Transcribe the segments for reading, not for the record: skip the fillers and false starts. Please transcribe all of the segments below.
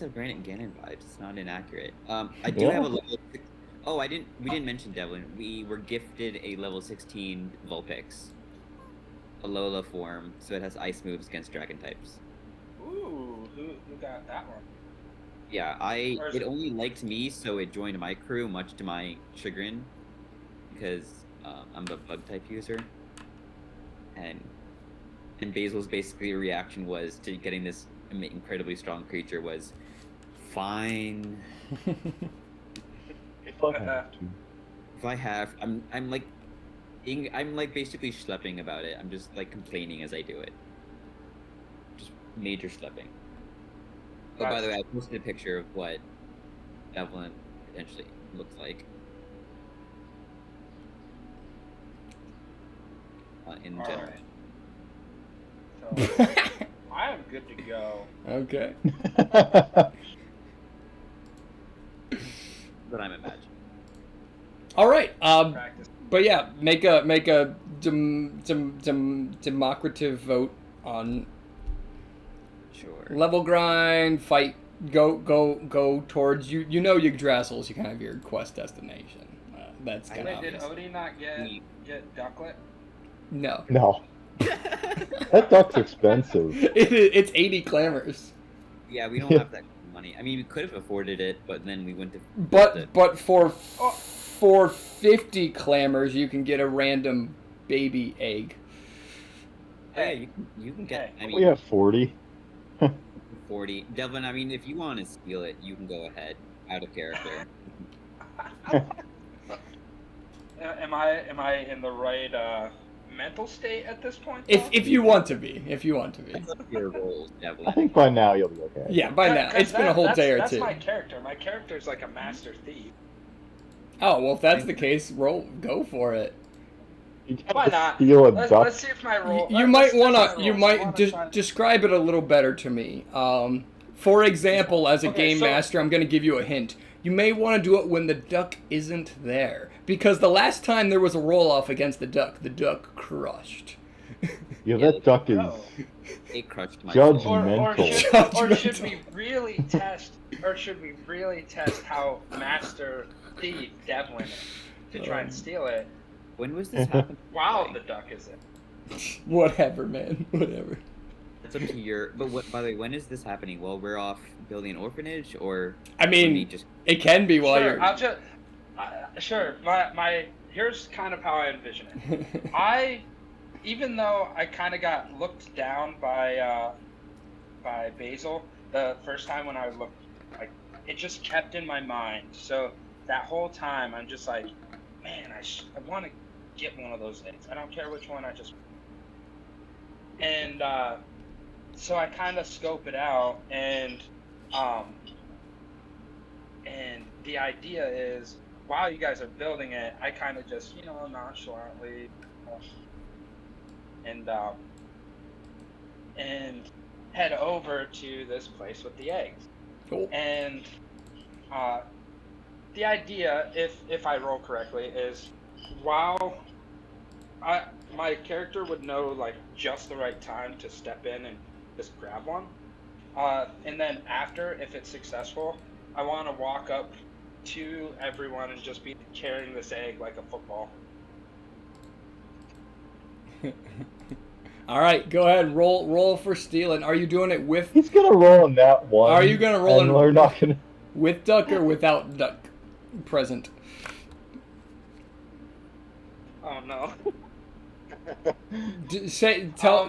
have Granite Ganon vibes. It's not inaccurate. I do Yeah. have a level. Oh, we didn't mention Devlin. We were gifted a level 16 Vulpix, Alola form, so it has ice moves against dragon types. Ooh, who got that one? Yeah, it only liked me, so it joined my crew, much to my chagrin, because I'm a bug type user, and Basil's basically reaction was to getting this incredibly strong creature was fine. If I have to. If I have, I'm like basically schlepping about it. I'm just like complaining as I do it. Just major schlepping. Oh, by the way, I posted a picture of what Devlin potentially looks like in general. Right. So, I am good to go. Okay. But I'm imagining. All right. Practice. But yeah, make a democrative vote on Sure. level grind, fight, go towards you. You know Yggdrasil's you kind of your quest destination. That's kind of Wait, did Odie not get Ducklet? no. No. That duck's expensive. It's 80 clamors. Yeah, we don't have that money. I mean, we could have afforded it, but then we went to. But for 50 clamors, you can get a random baby egg. Hey, you can get. I mean, We have 40. 40. Devlin, I mean, if you want to steal it, you can go ahead. Out of character. Am I in the right mental state at this point? If you want to be, That's up to your roles, Devlin. I think by now you'll be okay. Yeah, by now it's been a whole day or that's two. my character. My character's like a master thief. Oh well, if that's the case, go for it. You Why gotta not? steal a Let's duck. see if my roll. You might want to describe it a little better to me. For example, as a game master, I'm going to give you a hint. You may want to do it when the duck isn't there, because the last time there was a roll off against the duck crushed. Yeah, that duck is It crushed my judgmental. Or should we really test? Or should we really test how master thief Devlin is to try and steal it? When was this happening? While the duck is in. Whatever, man. Whatever. It's up to your. But by the way, when is this happening? While we're off building an orphanage, or I mean, it can be while Sure, you're. I'll just. Sure. My here's kind of how I envision it. Even though I kind of got looked down by Basil the first time when I looked, like it just kept in my mind. So that whole time I'm just like, man, I want to get one of those eggs. I don't care which one. And so I kind of scope it out, and the idea is while you guys are building it, I kind of just nonchalantly and head over to this place with the eggs. Cool. And the idea, if I roll correctly, is while my character would know like just the right time to step in and just grab one, and then after, if it's successful, I want to walk up to everyone and just be carrying this egg like a football. All right, go ahead. Roll for stealing. Are you doing it with? He's gonna roll in that one. Are you gonna roll? We're not gonna. With duck or without duck present? Oh no.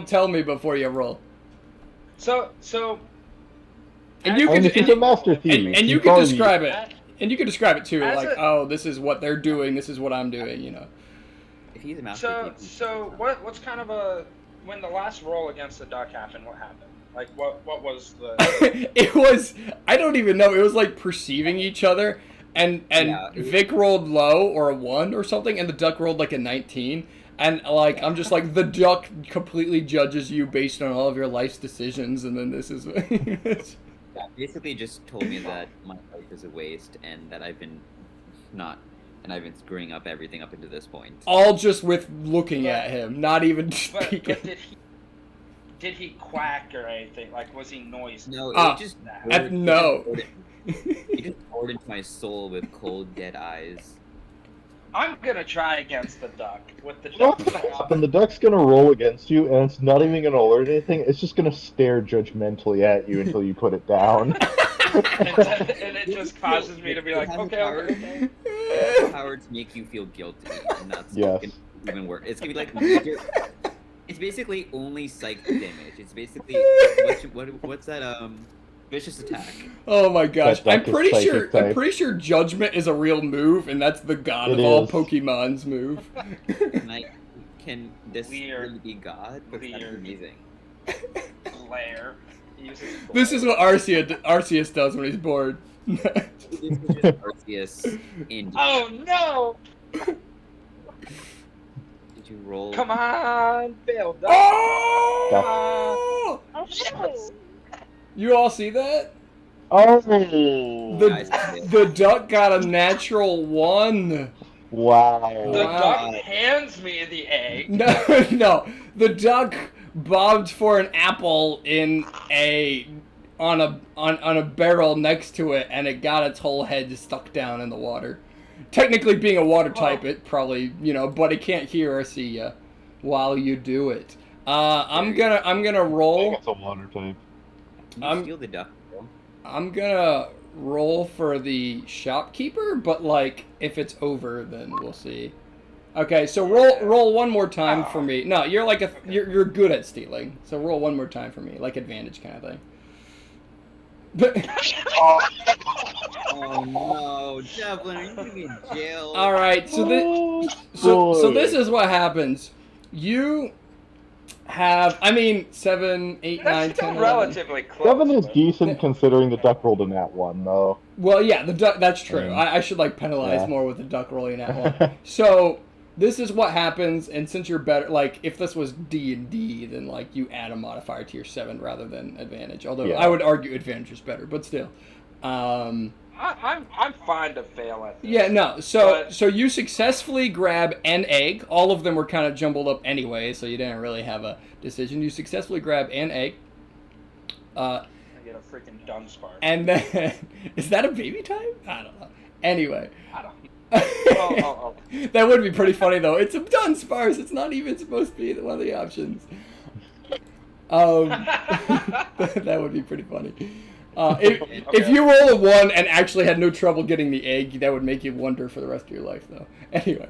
Tell me before you roll. So. And you can. He's a master thief. And you can describe it. And you can describe it too, like, a, this is what they're doing. This is what I'm doing. If he's a master thief. So what's kind of when the last roll against the duck happened? What happened? Like what was the? It was, I don't even know. It was like perceiving each other, and Vic rolled low or a 1 or something, and the duck rolled like a 19. And like I'm just like, the duck completely judges you based on all of your life's decisions, and then this is. Yeah, basically just told me that my life is a waste and that I've been screwing up everything up into this point. All just with looking at him, not even speaking. did he quack or anything? Like, was he noisy? No, it just no. It just poured into my soul with cold, dead eyes. I'm gonna try against the duck with the You know duck. what's gonna happen? The duck's gonna roll against you, and it's not even gonna alert anything. It's just gonna stare judgmentally at you until you put it down. And it just causes me to be like, okay. It has the power to make you feel guilty, and that's Yes. gonna even worse. It's gonna be like major. It's basically only psychic damage. It's basically what's that vicious attack. Oh my gosh! That I'm duck is pretty sure. psychic type. I'm pretty sure Judgment is a real move, and that's the god It of all is. Pokemon's move. Can this Weird. really be God? Because that's Weird. amazing. Blair. He uses This Blair. is what Arceus does when he's bored. This is just Arceus in. Oh no! Did you roll? Come on, Bill. Oh! Yes! You all see that? Oh! The duck got a natural 1. Wow. The Wow. duck hands me the egg. No, no. The duck bobbed for an apple on a barrel next to it, and it got its whole head stuck down in the water. Technically, being a water type, it probably, but it can't hear or see you while you do it. I'm gonna I think roll. it's a water type. Can you steal the duck? Bro? I'm gonna roll for the shopkeeper, but like if it's over, then we'll see. Okay, so roll one more time for me. No, you're like you're good at stealing, so roll one more time for me, like advantage kind of thing. Oh no, Devlin, are you gonna be in jail? All right, so this is what happens. You have, 7, 8, 9, That's 10, still 11. relatively close. 7 is but- decent considering the duck rolled in that one, though. Well, yeah, the duck. That's true. Yeah. I should penalize Yeah. more with the duck rolling that one. So this is what happens, and since you're better, if this was D&D, then you add a modifier to your 7 rather than advantage. Although Yeah. I would argue advantage is better, but still. I'm fine to fail at this. Yeah, no. So But- so you successfully grab an egg. All of them were kind of jumbled up anyway, so you didn't really have a decision. You successfully grab an egg. I get a freaking Dunsparce. And then is that a baby type? I don't know. Anyway. I don't. Oh. That would be pretty funny though. It's a Dunsparce. It's not even supposed to be one of the options. That would be pretty funny. If you roll a 1 and actually had no trouble getting the egg, that would make you wonder for the rest of your life, though. Anyway,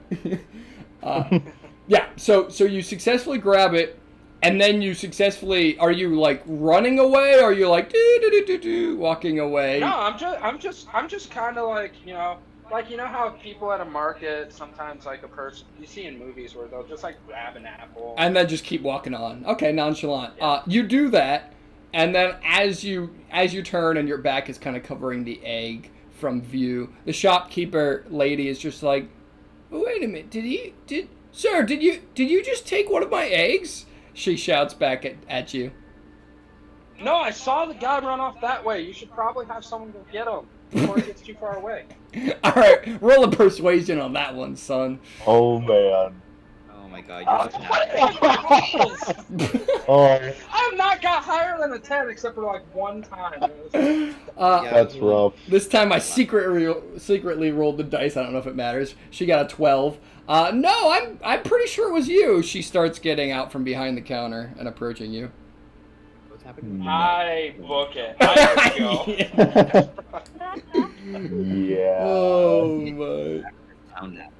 yeah. So you successfully grab it, and then you successfully are you running away, or are you walking away? No, I'm just kind of you know how people at a market sometimes a person you see in movies where they'll just grab an apple And then just keep walking on. Okay, nonchalant. Yeah. You do that, and then as you turn and your back is kind of covering the egg from view, the shopkeeper lady is just like, oh, wait a minute, sir, did you just take one of my eggs? She shouts back at you. No, I saw the guy run off that way. You should probably have someone go get him before he gets too far away. All right, roll a persuasion on that one, son. Oh, man. Oh my god, Oh, I have not got higher than a 10 except for one time. that's rough. This time I secretly rolled the dice. I don't know if it matters. She got a 12. No, I'm pretty sure it was you. She starts getting out from behind the counter and approaching you. What's happening? I book it. I go. Yeah. Oh my. Found that.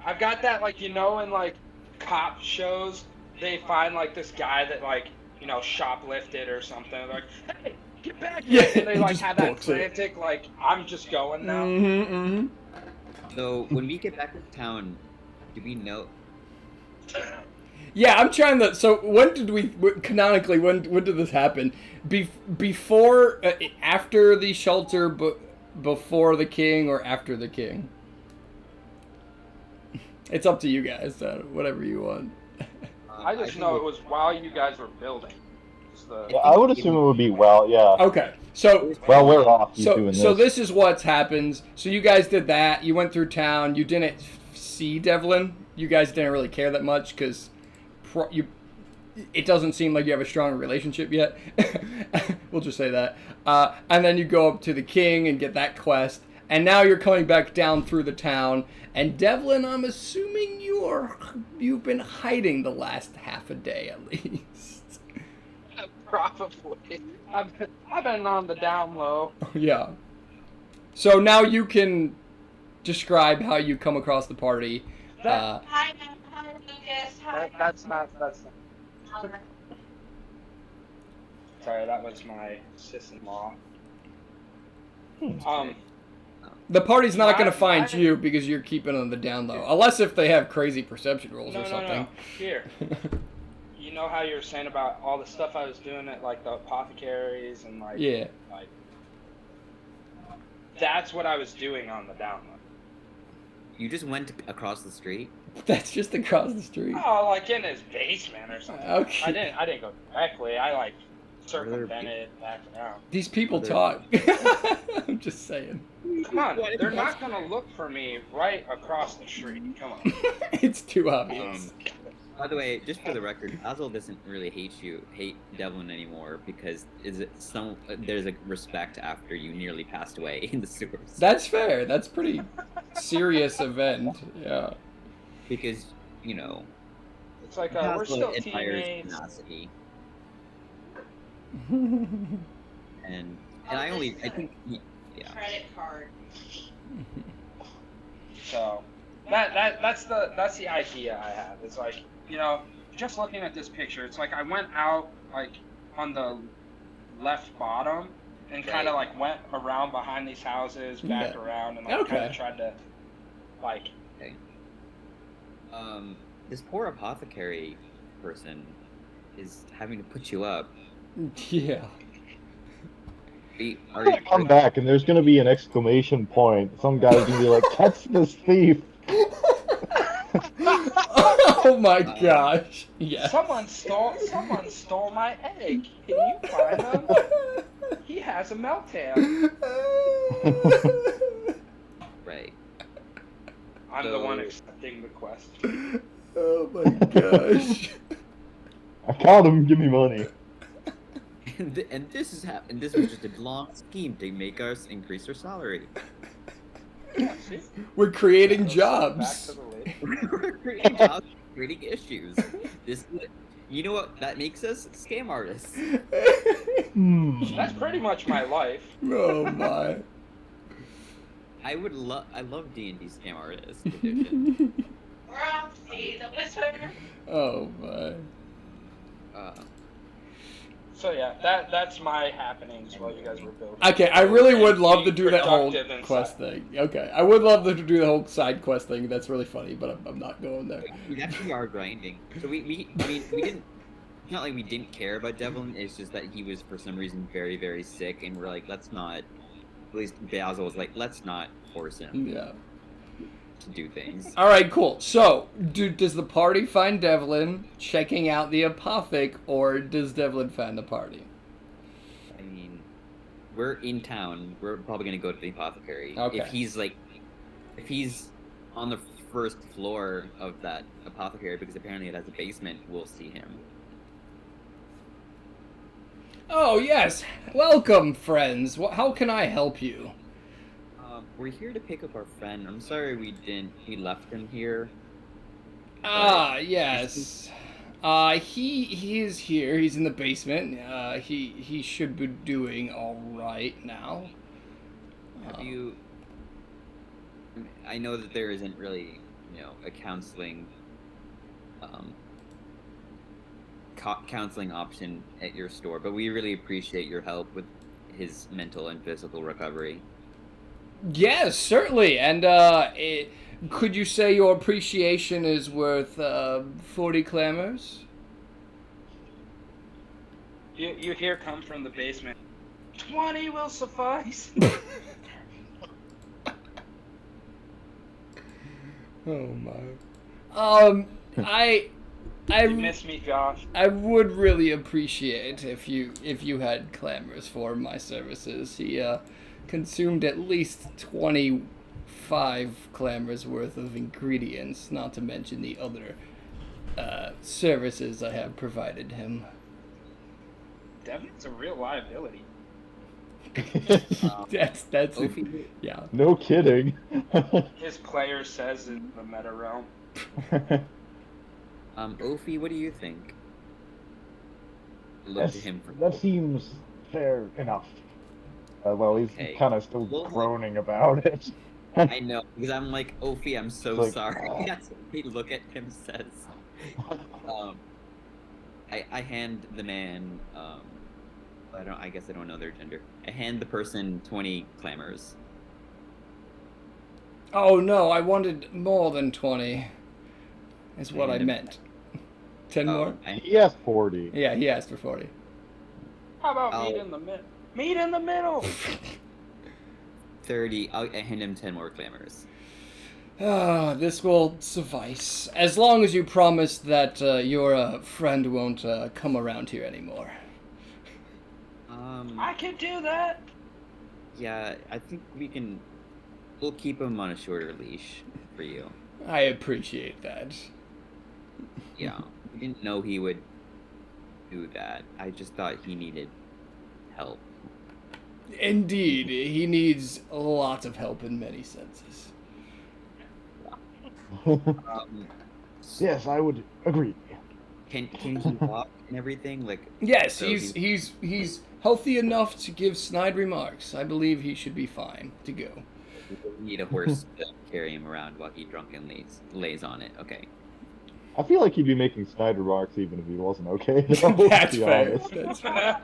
I've got that in cop shows, they find this guy that shoplifted or something. They're like, hey, get back here! Yeah, And they he just have that books it. frantic I'm just going now. Mm-hmm. So when we get back to town, do we know? Yeah, I'm trying to. So when did canonically? When did this happen? Before, after the shelter, but before the king, or after the king? It's up to you guys. Whatever you want. I just know it was while you guys were building. Yeah, I would assume it would be yeah. Okay, so Well, we're off. He's doing this. so this is what's happens. So you guys did that. You went through town. You didn't see Devlin. You guys didn't really care that much because it doesn't seem like you have a strong relationship yet. We'll just say that. And then you go up to the king and get that quest. And now you're coming back down through the town. And Devlin, I'm assuming you've been hiding the last half a day at least. Probably. I've been on the down low. Yeah. So now you can describe how you come across the party. Hi, Lucas. That's not. Sorry, that was my sister-in-law. The party's not going to find you because you're keeping on the down low. Unless if they have crazy perception rules or something. No. Here. You know how you were saying about all the stuff I was doing at like the apothecaries and like... Yeah. Like, that's what I was doing on the down low. You just went across the street? That's just across the street. Oh, like in his basement or something. Okay. I didn't go directly. I like circumvented back around. These people talk. I'm just saying. Come on, they're not gonna look for me right across the street. Come on. It's too obvious. By the way, just for the record, Basil doesn't really hate Devlin anymore because there's a respect after you nearly passed away in the sewers. That's fair. That's pretty serious event. Yeah. Because, you know, it's like we're still admires teammates. tenacity. and I think yeah. Credit card. So that's the idea I have. It's like, you know, just looking at this picture, it's like I went out like on the left bottom and kind of like went around behind these houses, back around, and like kind of tried to like. Okay. This poor apothecary person is having to put you up. Yeah. Come back, and there's gonna be an exclamation point. Some guy's gonna be like, "Catch this thief!" Oh my gosh! Yeah. Someone stole my egg. Can you find him? He has a meltdown. Right. I'm the one accepting the quest. Oh my gosh! I caught him. Give me money. And this was just a long scheme to make us increase our salary. Yeah, see? We're creating jobs. We're creating jobs, creating issues. You know what? That makes us scam artists. That's pretty much my life. Oh my! I love D&D scam artist edition. We're off to see the wizard. Oh my! So yeah, that's my happenings while you guys were building. Okay, I really would love to do that whole Productive quest thing. Okay, I would love to do the whole side quest thing. That's really funny, but I'm not going there. We actually are grinding. So we didn't. It's not like we didn't care about Devlin. It's just that he was for some reason very, very sick, and we're like, let's not. At least Basil was like, let's not force him. Yeah. To do things. All right, cool. So, does the party find Devlin checking out the apothec, or does Devlin find the party? I mean, we're in town. We're probably gonna go to the apothecary. Okay. If he's on the first floor of that apothecary, because apparently it has a basement, we'll see him. Oh yes, welcome, friends. How can I help you? We're here to pick up our friend. I'm sorry we left him here. Yes. He is here. He's in the basement. He should be doing all right now. Have you? I know that there isn't really, a counseling option at your store, but we really appreciate your help with his mental and physical recovery. Yes, certainly. And could you say your appreciation is worth 40 clamors? You hear come from the basement. 20 will suffice. Oh my. You miss me, Josh. I would really appreciate if you had clamors for my services. He consumed at least 25 clamors worth of ingredients, not to mention the other services I have provided him. Devin's a real liability. That's Ophi, yeah. No kidding. His player says in the meta realm. Ophi, what do you think? Look to him for That seems fair enough. Well, he's Okay. kind of still Well, groaning about it. I know, because I'm like, Ophi, I'm so It's like, sorry. That's what we look at him says. I hand the man, I guess I don't know their gender. I hand the person 20 clamors. Oh no, I wanted more than 20. Is what I Hand him- meant. 10 more? He has 40. Yeah, he asked for 40. How about meet Oh. in the middle? Meet in the middle. 30. I hand him 10 more clamors. This will suffice. As long as you promise that your friend won't come around here anymore. I can do that. Yeah, I think we'll keep him on a shorter leash for you. I appreciate that. Yeah, we didn't know he would do that. I just thought he needed help. Indeed, he needs lots of help in many senses. Yes, I would agree. Can he walk and everything? Like, Yes, so he's healthy enough to give snide remarks. I believe he should be fine to go. we need a horse to carry him around while he drunkenly lays on it. Okay. I feel like he'd be making snide remarks even if he wasn't okay. Though, That's to be fair. honest. That's fair.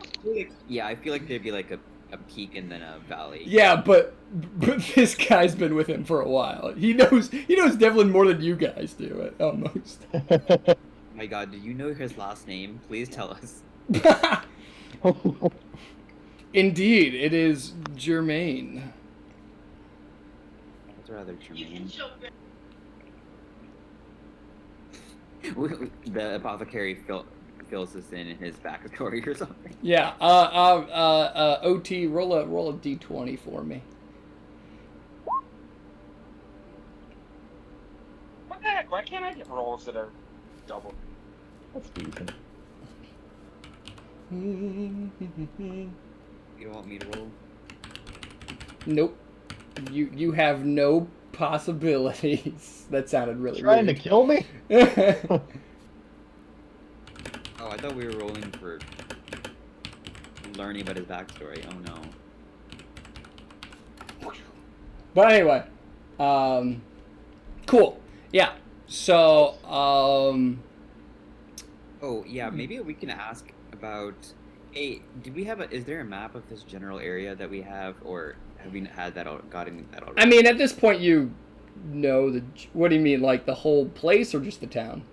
Yeah, I feel like there'd be like a peak and then a valley. Yeah, but this guy's been with him for a while. He knows Devlin more than you guys do, almost. Oh my God, do you know his last name? Please tell us. Indeed, it is Germain. That's rather You can germane. show The apothecary fills this in his backstory or something. Yeah. OT, roll a d20 for me. What the heck? Why can't I get rolls that are double? That's decent. You don't want me to roll? Nope. You have no possibilities. That sounded really Trying to weird. kill me? Oh, I thought we were rolling for learning about his backstory. Oh no. But anyway, cool. Yeah. So, Oh yeah, maybe we can ask about. Hey, is there a map of this general area that we have, or have we had that gotten that already? I mean, at this point, you know what do you mean, like the whole place or just the town?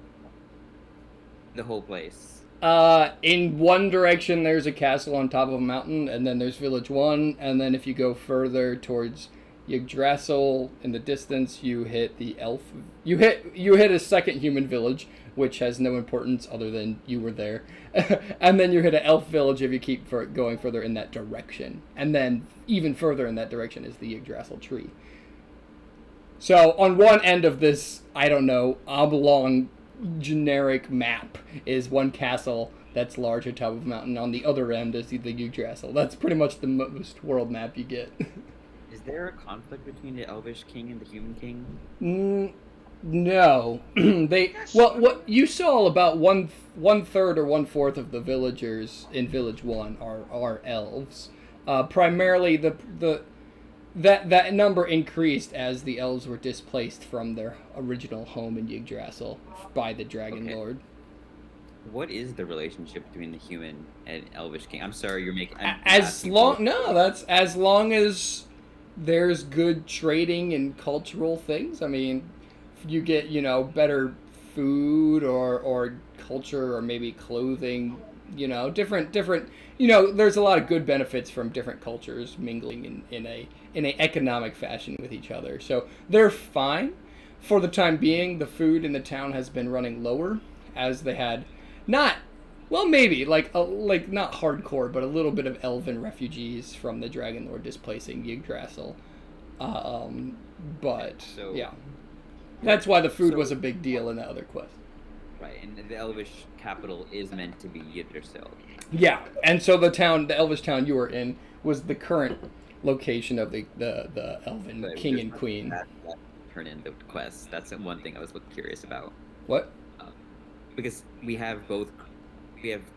The whole place. In one direction, there's a castle on top of a mountain, and then there's Village 1, and then if you go further towards Yggdrasil in the distance, you hit the elf. You hit a second human village, which has no importance other than you were there, and then you hit an elf village if you keep going further in that direction, and then even further in that direction is the Yggdrasil tree. So on one end of this, I don't know, oblong generic map is one castle that's large on top of a mountain. On the other end is the Yggdrasil. That's pretty much the most world map you get. Is there a conflict between the Elvish King and the Human King? No. What you saw, about one third or 1/4 of the villagers in Village 1 are elves. Primarily that number increased as the elves were displaced from their original home in Yggdrasil by the Dragon Okay. Lord. What is the relationship between the human and Elvish King? I'm sorry, you're making. That's as long as there's good trading and cultural things. I mean, you get, better food or culture or maybe clothing, different, there's a lot of good benefits from different cultures mingling in a economic fashion with each other. So they're fine. For the time being, the food in the town has been running lower, as they had not not hardcore, but a little bit of elven refugees from the Dragon Lord displacing Yggdrasil. But So- yeah, that's why the food was a big deal in the other quest. Right, and the Elvish capital is meant to be Yggdrasil. Yeah, and so the Elvish town you were in, was the current location of the elven But king there's and nothing queen. that turn into quests. That's the one thing I was curious about. What? Because we have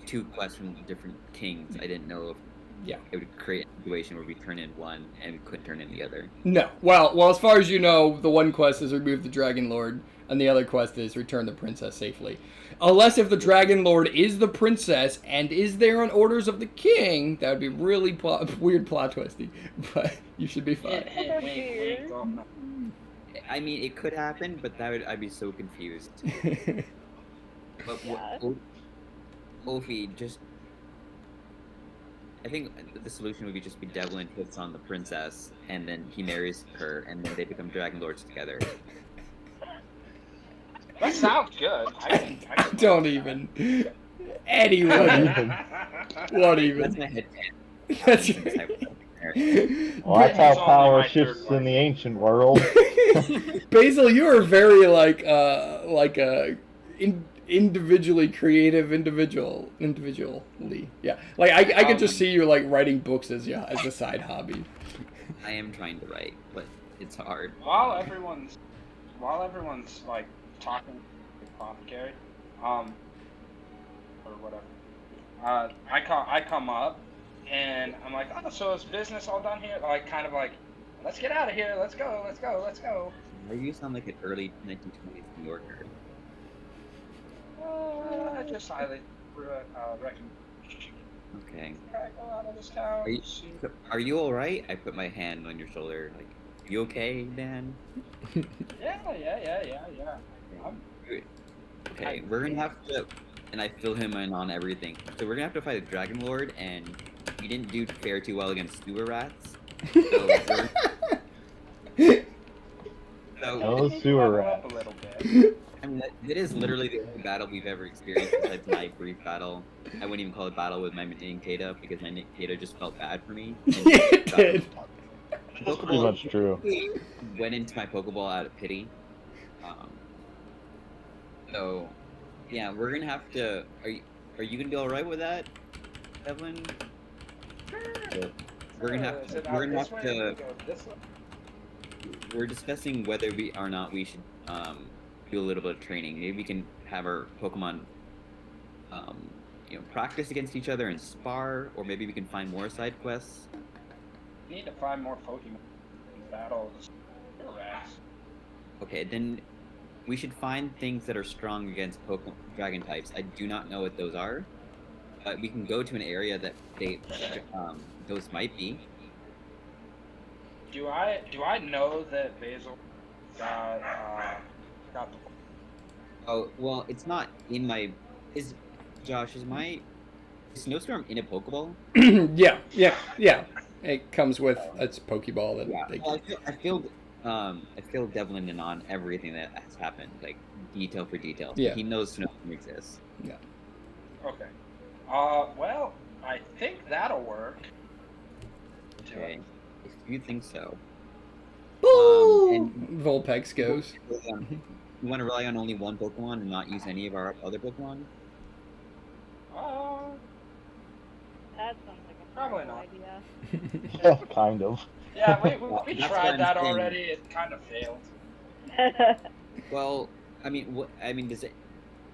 two quests from different kings. I didn't know if Yeah. it would create a situation where we turn in one and we couldn't turn in the other. No. Well, as far as you know, the one quest is remove the Dragon Lord, and the other quest is return the princess safely. Unless if the Dragon Lord is the princess and is there on orders of the king, that would be really weird plot twisty. But you should be fine. I mean, it could happen, but I'd be so confused. But Yeah. Ophi, I think the solution would be just be Devlin hits on the princess, and then he marries her, and then they become Dragon Lords together. That sounds good. I Don't even. Anyway. What even? That's my head. That's Well, that's how It's only power my shifts third in the ancient world. Basil, you are very individually creative individually. Yeah. Like I could just see you like writing books as a side hobby. I am trying to write, but it's hard. While everyone's like talking to the apothecary, or whatever, I come up and I'm like, oh, so is business all done here? Like, kind of like, let's get out of here. Let's go. Why you sound like an early 1920s New Yorker? I just highly recommend. Okay. Go out of this town. Are you all right? I put my hand on your shoulder. Like, you okay, Dan? Yeah. Okay, we're gonna have to, and I fill him in on everything. So we're gonna have to fight a Dragon Lord, and he didn't do fare too well against sewer rats. Those sewer rats. A little bit. I mean, it is literally the only battle we've ever experienced besides my brief battle. I wouldn't even call it battle with my Ninkata because my Ninkata just felt bad for me. It did. That's pretty much true. Went into my Pokeball out of pity. So, yeah, we're gonna have to. Are you gonna be all right with that, Evelyn? We're gonna have to. We're discussing whether we should do a little bit of training. Maybe we can have our Pokemon, practice against each other and spar, or maybe we can find more side quests. We need to find more Pokemon in battles. Rats. Okay, then we should find things that are strong against dragon types. I do not know what those are, but we can go to an area that those might be. Do I know that Basil got the? Oh well, it's not in my. Is my Snowstorm in a Pokeball? Yeah. It comes with its Pokeball that they well, I feel Devlin in on everything that has happened, like detail for detail. Yeah. He knows Snowstorm exists. Yeah. Okay. Well, I think that'll work. Okay. If you think so. And Vulpix goes. You want to rely on only one Pokemon and not use any of our other Pokemon? That sounds like a Probably horrible not. idea. Yeah, kind of. Yeah, we That's what tried I'm that saying. already. It kind of failed. Well, I mean, does it?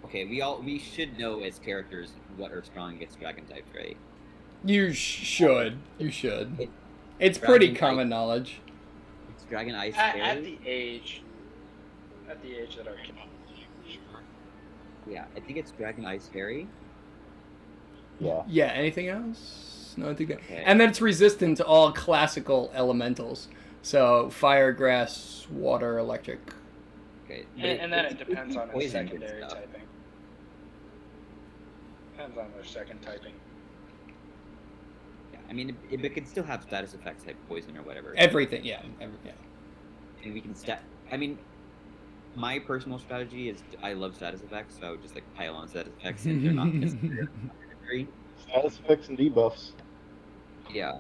Okay, we should know as characters what are strong against Dragon types, right? You should. It- It's pretty Dragon common knowledge. It's Dragon Ice At Fairy. the age that our kid. Yeah, I think it's Dragon Ice Fairy. Yeah. Yeah, anything else? No, I think that. Okay. And then it's resistant to all classical elementals. So fire, grass, water, electric. Okay, And then it depends on its poison and secondary stuff. typing. Depends on their second typing. Yeah, I mean, it could still have status effects like poison or whatever. Everything, yeah. And we can I mean, my personal strategy is I love status effects, so I would just like pile on status effects and they're not necessary. Status effects and debuffs. Yeah.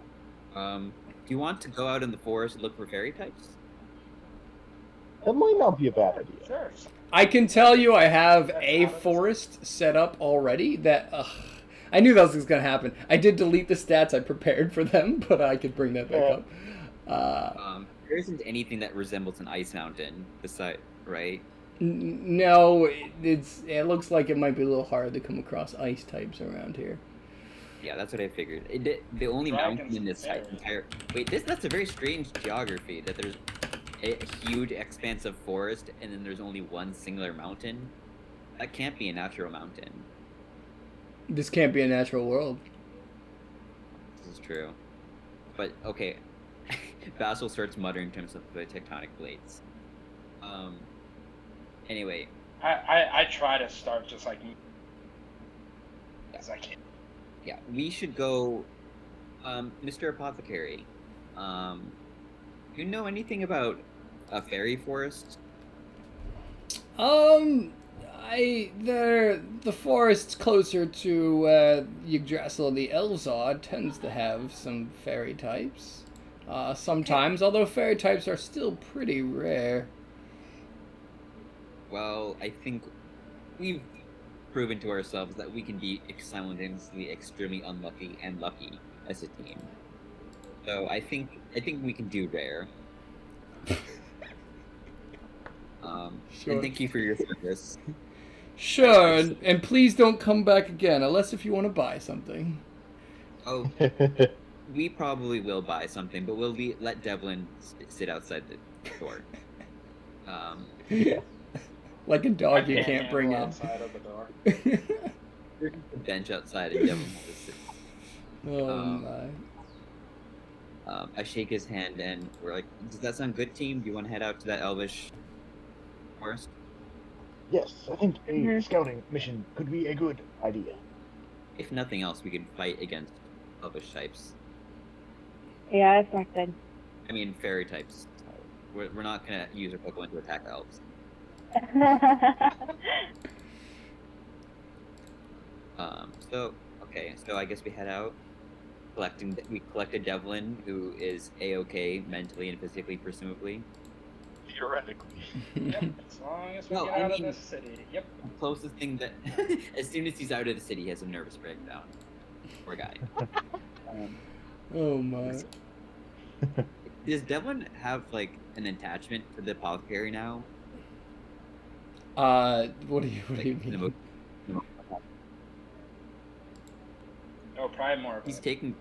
Do you want to go out in the forest and look for fairy types? That might not be a bad idea. Sure. I can tell you I have a forest set up already that... I knew that was going to happen. I did delete the stats. I prepared for them, but I could bring that back up. There isn't anything that resembles an ice mountain, beside, right? No, it looks like it might be a little hard to come across ice types around here. Yeah, that's what I figured. The only mountain in this entire... Wait, that's a very strange geography, that there's a huge expanse of forest, and then there's only one singular mountain. That can't be a natural mountain. This can't be a natural world. This is true. But, okay. Basil starts muttering to himself about tectonic plates. Anyway. I try to start just like as I can. Yeah, we should go, Mr. Apothecary. Do you know anything about a fairy forest? The forests closer to Yggdrasil, the Elzod, tends to have some fairy types. Sometimes, although fairy types are still pretty rare. Well, I think we've proven to ourselves that we can be simultaneously extremely unlucky and lucky as a team. So I think we can do rare. Sure. And thank you for your service. Sure, and please don't come back again, unless if you want to buy something. Oh, we probably will buy something, but we'll let Devlin sit outside the door. Like a dog you can't bring in. Outside of the door. There's a bench outside, and Devlin will just sit. Oh my. I shake his hand, and we're like, "Does that sound good, team? Do you want to head out to that elvish forest?" Yes, I think a scouting mission could be a good idea. If nothing else, we could fight against elvish types. Yeah, that's not good. I mean, fairy types. We're not gonna use our Pokemon to attack elves. So I guess we head out. We collected Devlin, who is A-OK mentally and physically, presumably. Theoretically. Yep, as long as we No, get I out mean- of this city. Yep. The closest thing that, as soon as he's out of the city, he has a nervous breakdown. Poor guy. Oh my. Does Devlin have like an attachment to the apothecary now? What do you mean? Oh, probably more. He's taking.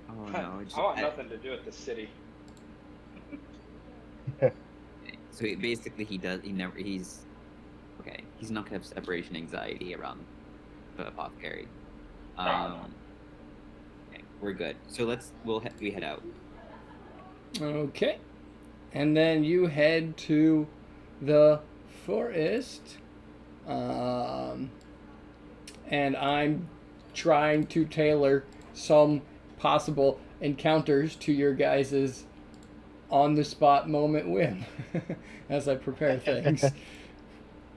Oh no! I want nothing to do with the city. So basically, he's okay. He's not gonna have separation anxiety around the apothecary. Okay, we're good. So we head out. Okay. And then you head to the forest. And I'm trying to tailor some possible encounters to your guys' on-the-spot moment win as I prepare things.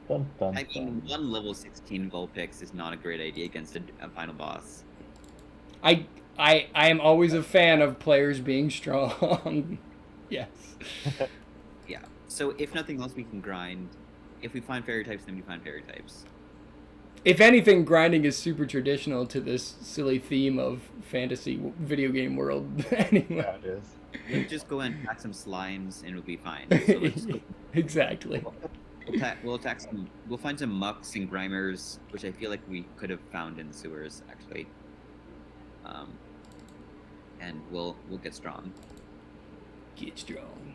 Dun, dun, I mean, dun. one level 16 Vulpix is not a great idea against a final boss. I am always a fan of players being strong. Yes. Yeah. So if nothing else, we can grind. If we find fairy types, then we find fairy types. If anything, grinding is super traditional to this silly theme of fantasy video game world. Anyway. Yeah, it is. We'll just go and attack some slimes, and it'll be fine. So let's go. Exactly. We'll attack some. We'll find some mucks and grimers, which I feel like we could have found in the sewers, actually. And we'll get strong. Get strong.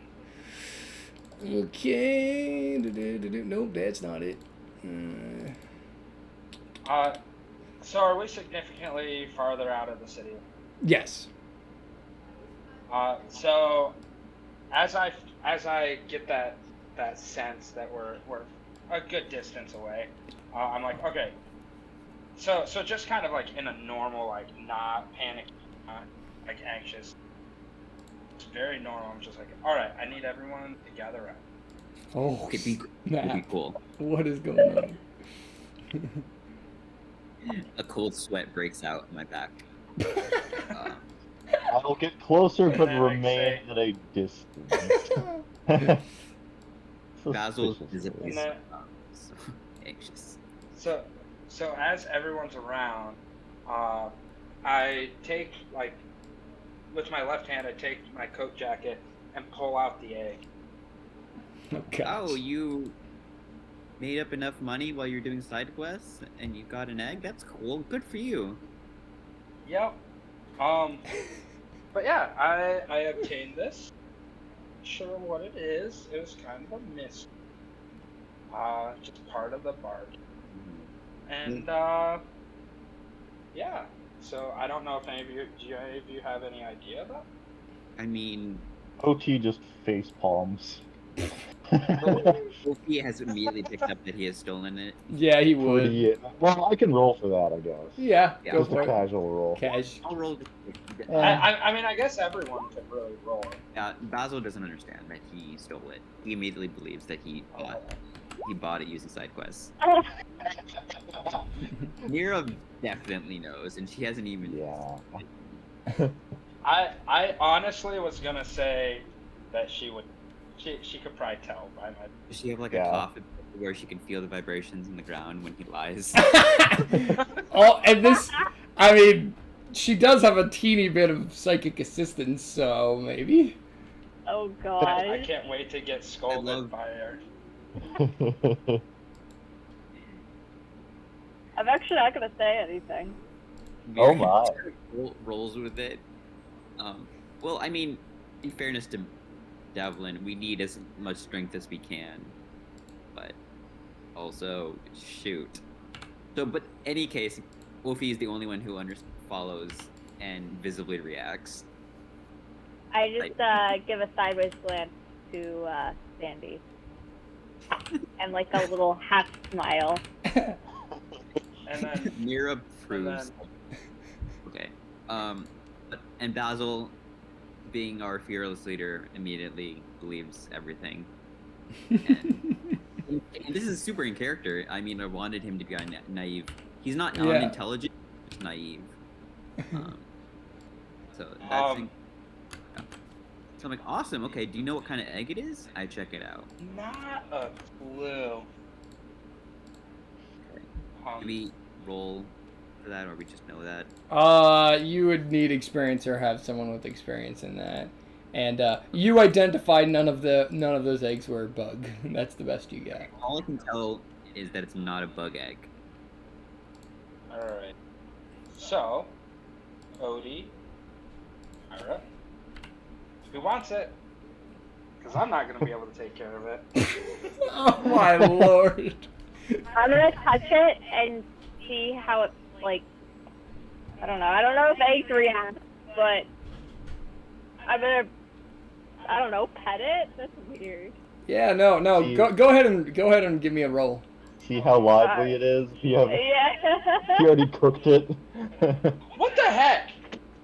Okay. Nope, that's not it. So are we significantly farther out of the city? Yes. So as I get that sense that we're a good distance away, I'm like, okay. So just kind of like in a normal, like not panic, not like anxious. It's very normal. I'm just like, all right, I need everyone to gather up. Oh, It'd be cool. What is going on? A cold sweat breaks out in my back. I'll get closer, but then I remain say- at a distance. Basil's Suspiciously. visibly And then- so anxious. So as everyone's around, I take with my left hand, I take my coat jacket and pull out the egg. Oh, gosh. Oh, you made up enough money while you're doing side quests and you got an egg? That's cool. Good for you. Yep. But yeah, I obtained this. Not sure what it is. It was kind of a mystery. Just part of the bargain. And yeah. So I don't know if any of you have any idea about it? I mean, OT just face palms. he has immediately picked up that he has stolen it. Yeah, he would. Pretty. Well, I can roll for that, I guess. Yeah, Yeah. go Just for a it. casual roll. Cash. I'll roll. I mean, I guess everyone could really roll it. Basil doesn't understand that he stole it. He immediately believes that he bought it using side quests. Mira definitely knows, and she hasn't even. Yeah. I honestly was gonna say that she would. She could probably tell by my. Does she have like Yeah. a coffin where she can feel the vibrations in the ground when he lies? Oh, and this, I mean, she does have a teeny bit of psychic assistance, so maybe. Oh I god. can't wait to get scolded love- by her. I'm actually not gonna say anything. Oh Mira my. rolls with it. Well, I mean, in fairness to Devlin, we need as much strength as we can, but also shoot. So, but any case, Wolfie is the only one who follows and visibly reacts. I just give a sideways glance to Sandy. And like a little half smile. And then Mira proves. then- Okay. And Basil, being our fearless leader, immediately believes everything. And this is super in character. I mean, I wanted him to be naive. He's not Yeah. unintelligent, just naive. So that's. So I'm like, awesome. Okay, do you know what kind of egg it is? I check it out. not a clue. Do we roll for that, or we just know that? You would need experience or have someone with experience in that. And you identified none of those eggs were a bug. That's the best you got. All I can tell is that it's not a bug egg. All right. So, Odie, Ira, who wants it? Because I'm not gonna be able to take care of it. Oh my lord. I'm gonna touch it and see how it like. I don't know. I don't know if eggs react, but I'm gonna. I don't know. Pet it. That's weird. Yeah, no. Go ahead and give me a roll. See how lively it is? He Yeah. already cooked it. What the heck?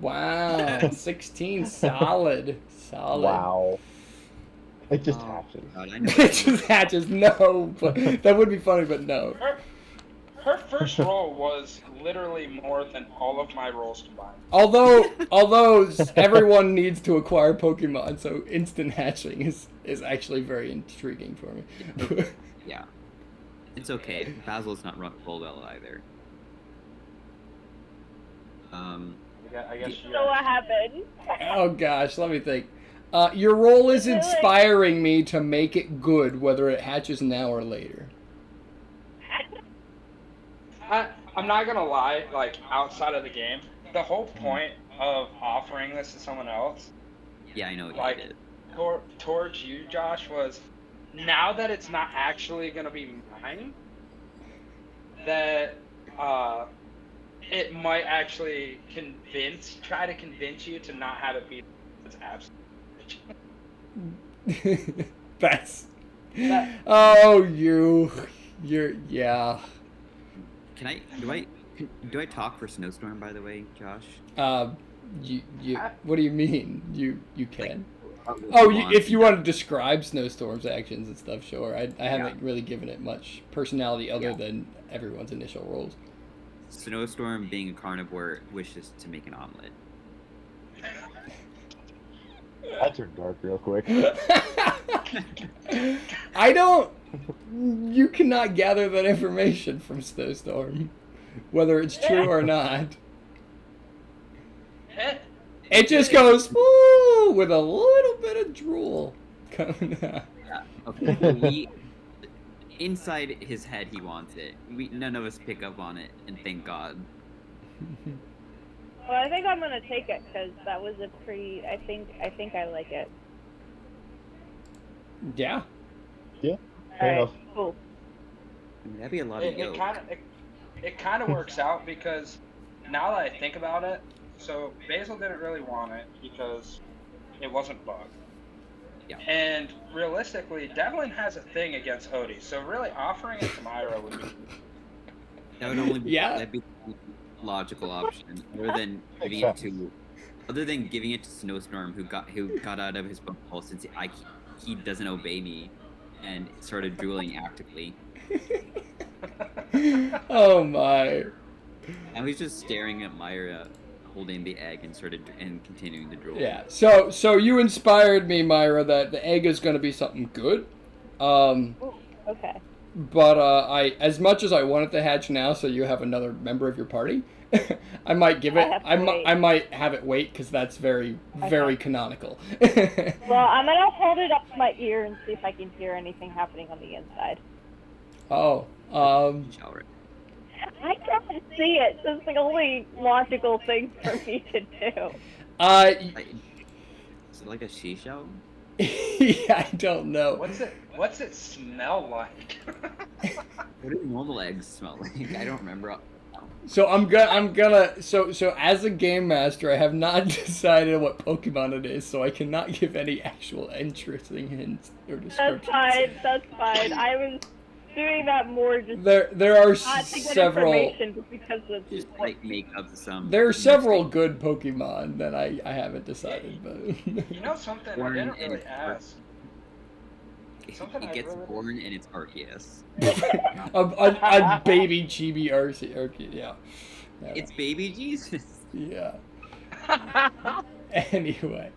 Wow, 16, solid. Wow. It just Oh, hatches. God, I know. It just hatches. No, but that would be funny, but no. Her first roll was literally more than all of my rolls combined. Although everyone needs to acquire Pokemon, so instant hatching is actually very intriguing for me. Yeah. It's okay. Basil's not rolled well either. I guess you So what happened? Oh gosh, let me think. Your role is inspiring me to make it good, whether it hatches now or later. I'm not gonna lie, like outside of the game, the whole point of offering this to someone else, Yeah, I know what like you did. towards you, Josh, was now that it's not actually gonna be mine, that it might actually try to convince you to not have it be it's absolute. That's. That- Oh, you're yeah. Do I talk for Snowstorm, by the way, Josh? You. What do you mean? You can. Like, Oh, if you want to describe Snowstorm's actions and stuff, sure. I haven't Yeah. really given it much personality other Yeah. than everyone's initial roles. Snowstorm, being a carnivore, wishes to make an omelet. turn dark real quick. I don't. You cannot gather that information from Snowstorm, whether it's true or not. It just goes woo with a little bit of drool coming out. Yeah. Okay. Inside his head, he wants it. None of us pick up on it, and thank God. Well, I think I'm gonna take it because that was a pretty. I think I like it. Yeah. Yeah. All Fair right, enough. cool. I mean, that'd be a lot of It yolk. kind of works out because now that I think about it, so Basil didn't really want it because it wasn't bugged. Yeah. And realistically, Devlin has a thing against Odie, so really offering it to Myra would be. That would only be Yeah. that'd be the logical option, other than giving it to Snowstorm, who got out of his bubble since he doesn't obey me, and started drooling actively. Oh my. And he's just staring at Myra holding the egg and continuing to drool. Yeah. So you inspired me, Myra, that the egg is going to be something good. Okay. But as much as I want it to hatch now, so you have another member of your party, I might give it. I might have it wait because that's very canonical. Well, I'm gonna hold it up to my ear and see if I can hear anything happening on the inside. Oh. Shower. I can't see it. So it's the only logical thing for me to do. Is it like a seashell? Yeah, I don't know. What's it smell like? What do normal eggs smell like? I don't remember. So I'm gonna so as a game master, I have not decided what Pokemon it is, so I cannot give any actual interesting hints or descriptions. That's fine. I was doing that more just There are not to get several. information, but because of Just like make up some. There are several good Pokemon that I haven't decided, but You know something I Born didn't in really its ask. Something It I gets really- born in its Arceus. a baby chibi Arceus, yeah. It's baby Jesus. Yeah. Anyway.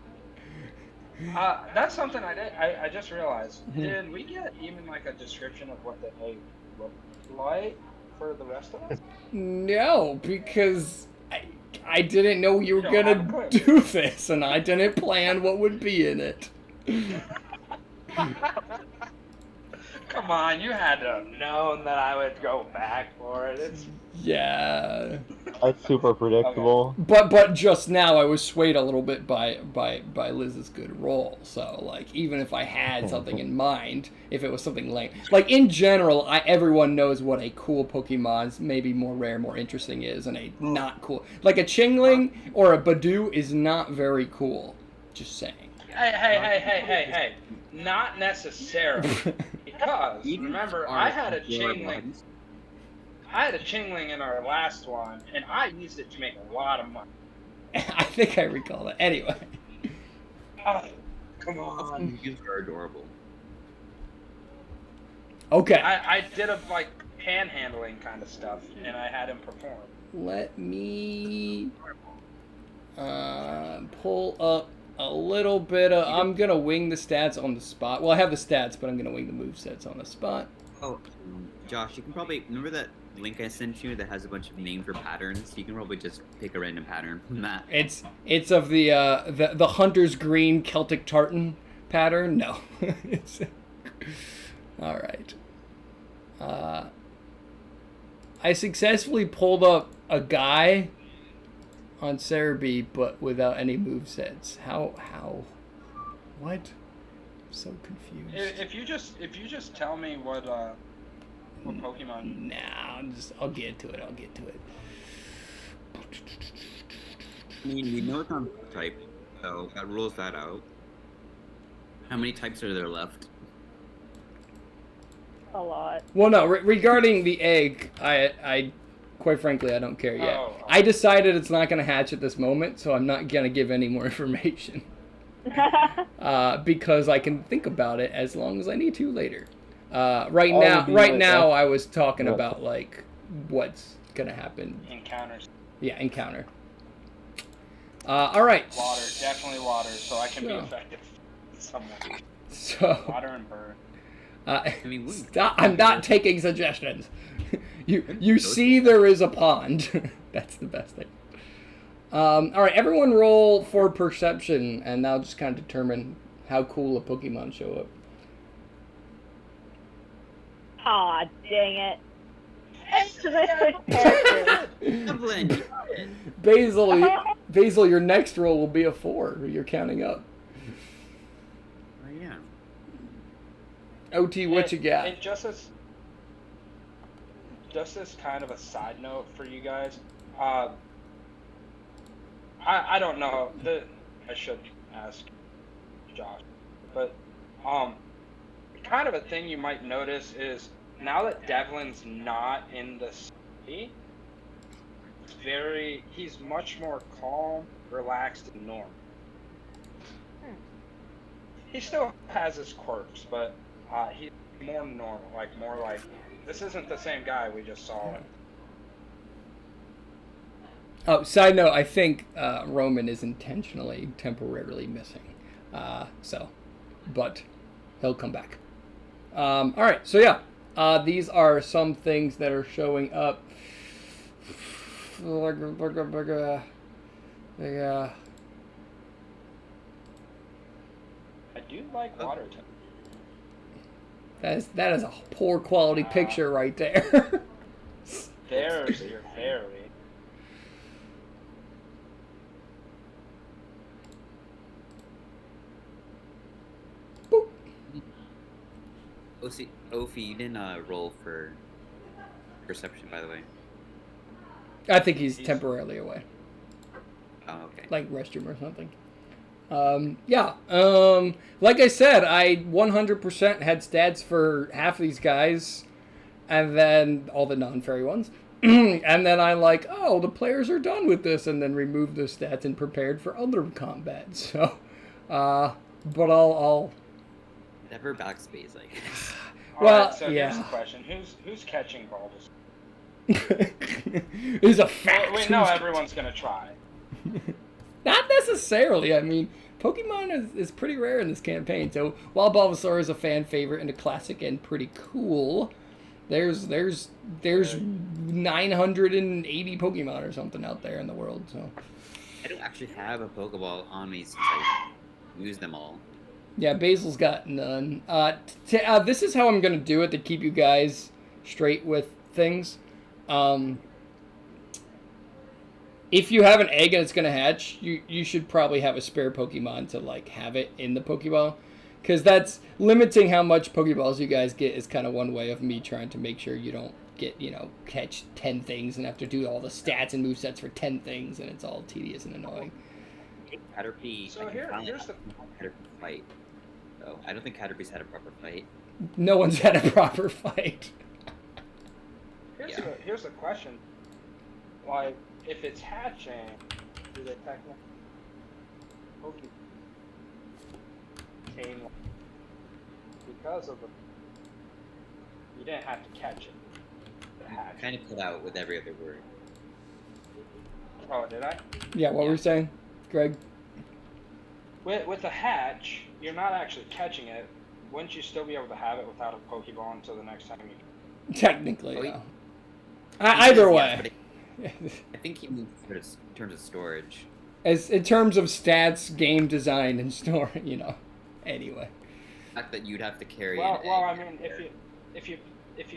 That's something I just realized. Did we get even like a description of what the egg looked like for the rest of us? No, because I didn't know you were You don't have a gonna clue. do this, and I didn't plan what would be in it. Come on, you had to have known that I would go back for it. It's Yeah. That's super predictable. But just now I was swayed a little bit by Liz's good roll. So like even if I had something in mind, if it was something like in general, everyone knows what a cool Pokemon's maybe more rare, more interesting is, and a not cool like a Chingling or a Badoo is not very cool. Just saying. Hey. Not necessarily. Because remember, I had a Chingling. I had a Chingling in our last one, and I used it to make a lot of money. I think I recall that. Anyway. Oh, come on. You are adorable. Okay. I did a like panhandling kind of stuff, and I had him perform. Let me pull up a little bit of... I'm going to wing the stats on the spot. Well, I have the stats, but I'm going to wing the movesets on the spot. Oh, Josh, you can probably... Remember that link I sent you that has a bunch of names for patterns? You can probably just pick a random pattern from that. It's of the Hunter's Green Celtic Tartan pattern? No. It's... All right. I successfully pulled up a guy on Cerebi, but without any movesets. How? What? I'm so confused. If you just tell me what Pokemon. Nah, I'll get to it. I mean, we know it's on type, so that rules that out. How many types are there left? a lot. Well, no. Regarding the egg, I quite frankly, I don't care yet. Oh. I decided it's not going to hatch at this moment, so I'm not going to give any more information. Because I can think about it as long as I need to later. Right now, I was talking about like what's gonna happen. Encounters. Yeah, encounter. All right. Water, definitely water, so I can be So- effective. Someone. So, Water and burn. I mean, I'm not taking suggestions. You see there is a pond. That's the best thing. All right, everyone roll for perception, and that'll just kind of determine how cool a Pokemon show up. Aw, dang it. Because I switched characters. Evelyn, you got it. Basil, your next roll will be a 4. You're counting up. Oh, yeah. OT, what you got? And just as kind of a side note for you guys, I don't know. I should ask Josh, but kind of a thing you might notice is now that Devlin's not in the city, he's much more calm, relaxed, and normal. He still has his quirks, but he's more normal, more like this isn't the same guy we just saw. Oh, side note, I think Roman is intentionally temporarily missing. But he'll come back. All right, so yeah, these are some things that are showing up. Yeah. I do like water type. That is a poor quality picture right there. There's your fairy. Ophi, you didn't roll for perception, by the way. I think he's temporarily away, Oh, okay. like restroom or something. Like I said, I 100% had stats for half of these guys, and then all the non-fairy ones. And then I the players are done with this, and then removed those stats and prepared for other combat. So, but I'll Never backspace, like. Well, Alright, so yeah. here's the question: Who's catching Bulbous? is a fact. We know everyone's gonna try. Not necessarily. I mean, Pokemon is pretty rare in this campaign. So while Bulbasaur is a fan favorite and a classic and pretty cool, there's 980 Pokemon or something out there in the world. So I don't actually have a Pokeball on me since I used them all. yeah, Basil's got none. This is how I'm gonna do it to keep you guys straight with things. If you have an egg and it's going to hatch, you should probably have a spare Pokemon to, have it in the Pokeball. Because that's limiting how much Pokeballs you guys get is kind of one way of me trying to make sure you don't get, catch 10 things and have to do all the stats and movesets for 10 things, and it's all tedious and annoying. Caterpie. So I can finally here's have a Caterpie fight. So I don't think Caterpie's had a proper fight. No one's had a proper fight. Here's the question: if it's hatching, do they technically because of you didn't have to catch it. The hatch. Kind of cut out with every other word. Oh, did I? Yeah, what were you saying, Greg? With the hatch, you're not actually catching it. Wouldn't you still be able to have it without a Pokeball until the next time you? Technically, Oh, yeah. He Either says way. yes, but I think he means in terms of storage. As in terms of stats, game design, and story, Anyway. The fact that you'd have to carry. Well, an I egg mean, there. if you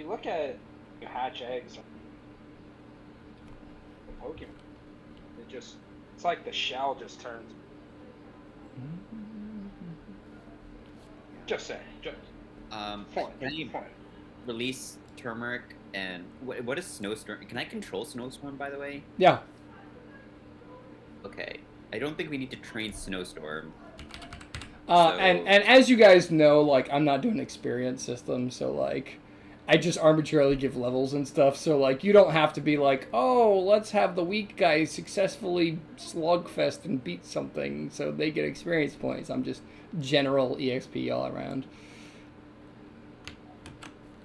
look at hatch eggs, Pokemon, it's like the shell just turns. Just saying. Point. Can you release Turmeric and what is Snowstorm? Can I control Snowstorm, by the way? Yeah. Okay. I don't think we need to train Snowstorm. And as you guys know, I'm not doing experience system, so I just arbitrarily give levels and stuff. So you don't have to be oh, let's have the weak guy successfully slugfest and beat something, so they get experience points. I'm just general EXP all around,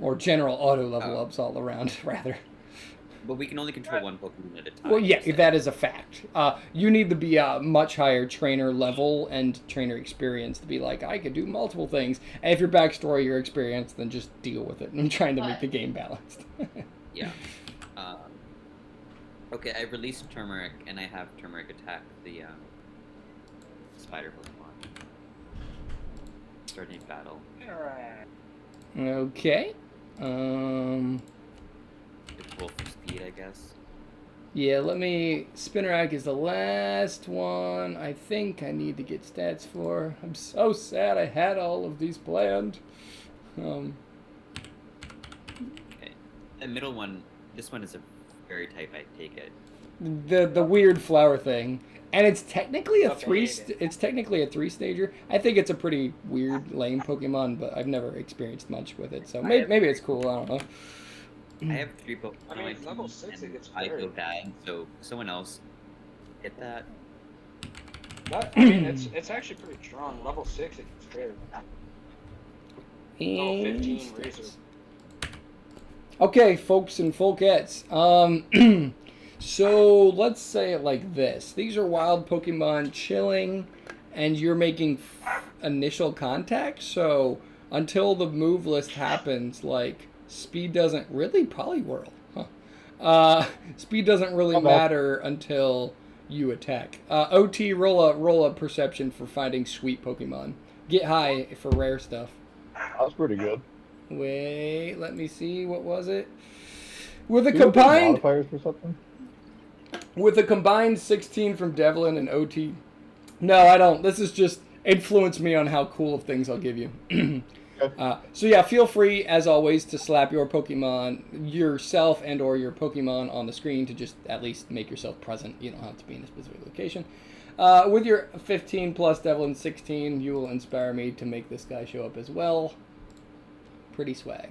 or general auto level ups all around, rather. But we can only control one Pokemon at a time. Well, yeah, so- that is a fact. You need to be a much higher trainer level and trainer experience to be like, I could do multiple things. And if your backstory, your experience, then just deal with it. I'm trying to make the game balanced. Yeah. Okay, I released Turmeric, and I have Turmeric attack the spider Pokemon. Starting battle. Alright. Okay. It's roll for speed, I guess. Yeah, let me... Spinnerack is the last one I think I need to get stats for. I'm so sad I had all of these planned. Okay. The middle one, this one is a fairy type, I take it. The weird flower thing. And it's technically a Okay, it's technically a 3-stager. I think it's a pretty weird, lame Pokemon, but I've never experienced much with it. So maybe it's cool, I don't know. I have 3 Pokemon. I mean, on my team, level 6 it and gets I very feel bad, so someone else get that. That, I mean, it's actually pretty strong. Level 6 it gets very Level 15 And- Razor. Okay, folks and folkettes. So let's say it like this. These are wild Pokemon chilling, and you're making initial contact. So until the move list happens, like, speed doesn't really Poliwhirl. Huh. Speed doesn't really matter until you attack. OT, roll a perception for finding sweet Pokemon. Get high for rare stuff. That was pretty good. Wait, let me see. What was it? With a Do you have any combined modifiers for something? 16 from Devlin and OT. No, I don't. This is just influence me on how cool of things I'll give you. So yeah, feel free as always to slap your Pokemon, yourself and or your Pokemon on the screen to just at least make yourself present. You don't have to be in a specific location. With your 15 plus Devlin 16, you will inspire me to make this guy show up as well. Pretty swag.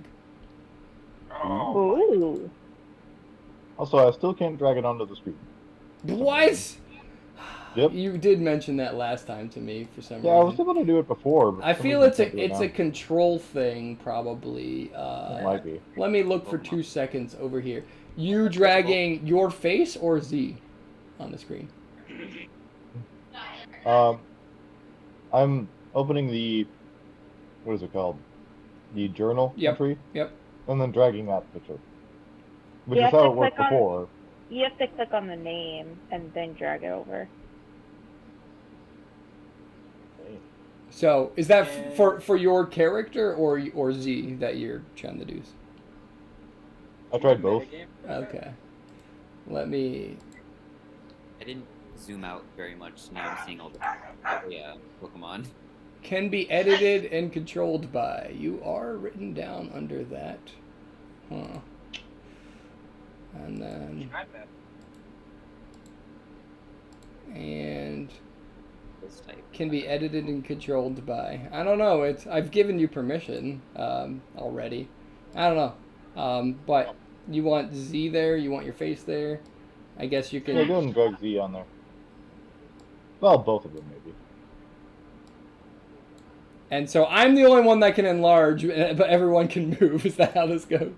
Oh, Ooh. Also, I still can't drag it onto the screen. What? Yep. You did mention that last time to me for some Yeah, I was reason. able to do it before. But I for some feel reason it's I can't do it a now. control thing probably. It might be. Let me look for 2 seconds over here. You dragging your face or Z on the screen? I'm opening the, what is it called? The journal Yep. entry, Yep. and then dragging that picture. Which You is have how to it worked click on- before. You have to click on the name and then drag it over. So is that for your character or Z that you're trying to do? I tried both. metagame? Okay. Let me. I didn't zoom out very much, so now I'm seeing all the Pokemon. Can be edited and controlled by. You are written down under that. Huh. And then. And This type. can be edited and controlled by. I don't know. I've given you permission already. I don't know. But you want Z there. You want your face there. I guess you can. Yeah, go ahead and drag Z on there. Well, both of them maybe. And so I'm the only one that can enlarge, but everyone can move. Is that how this goes?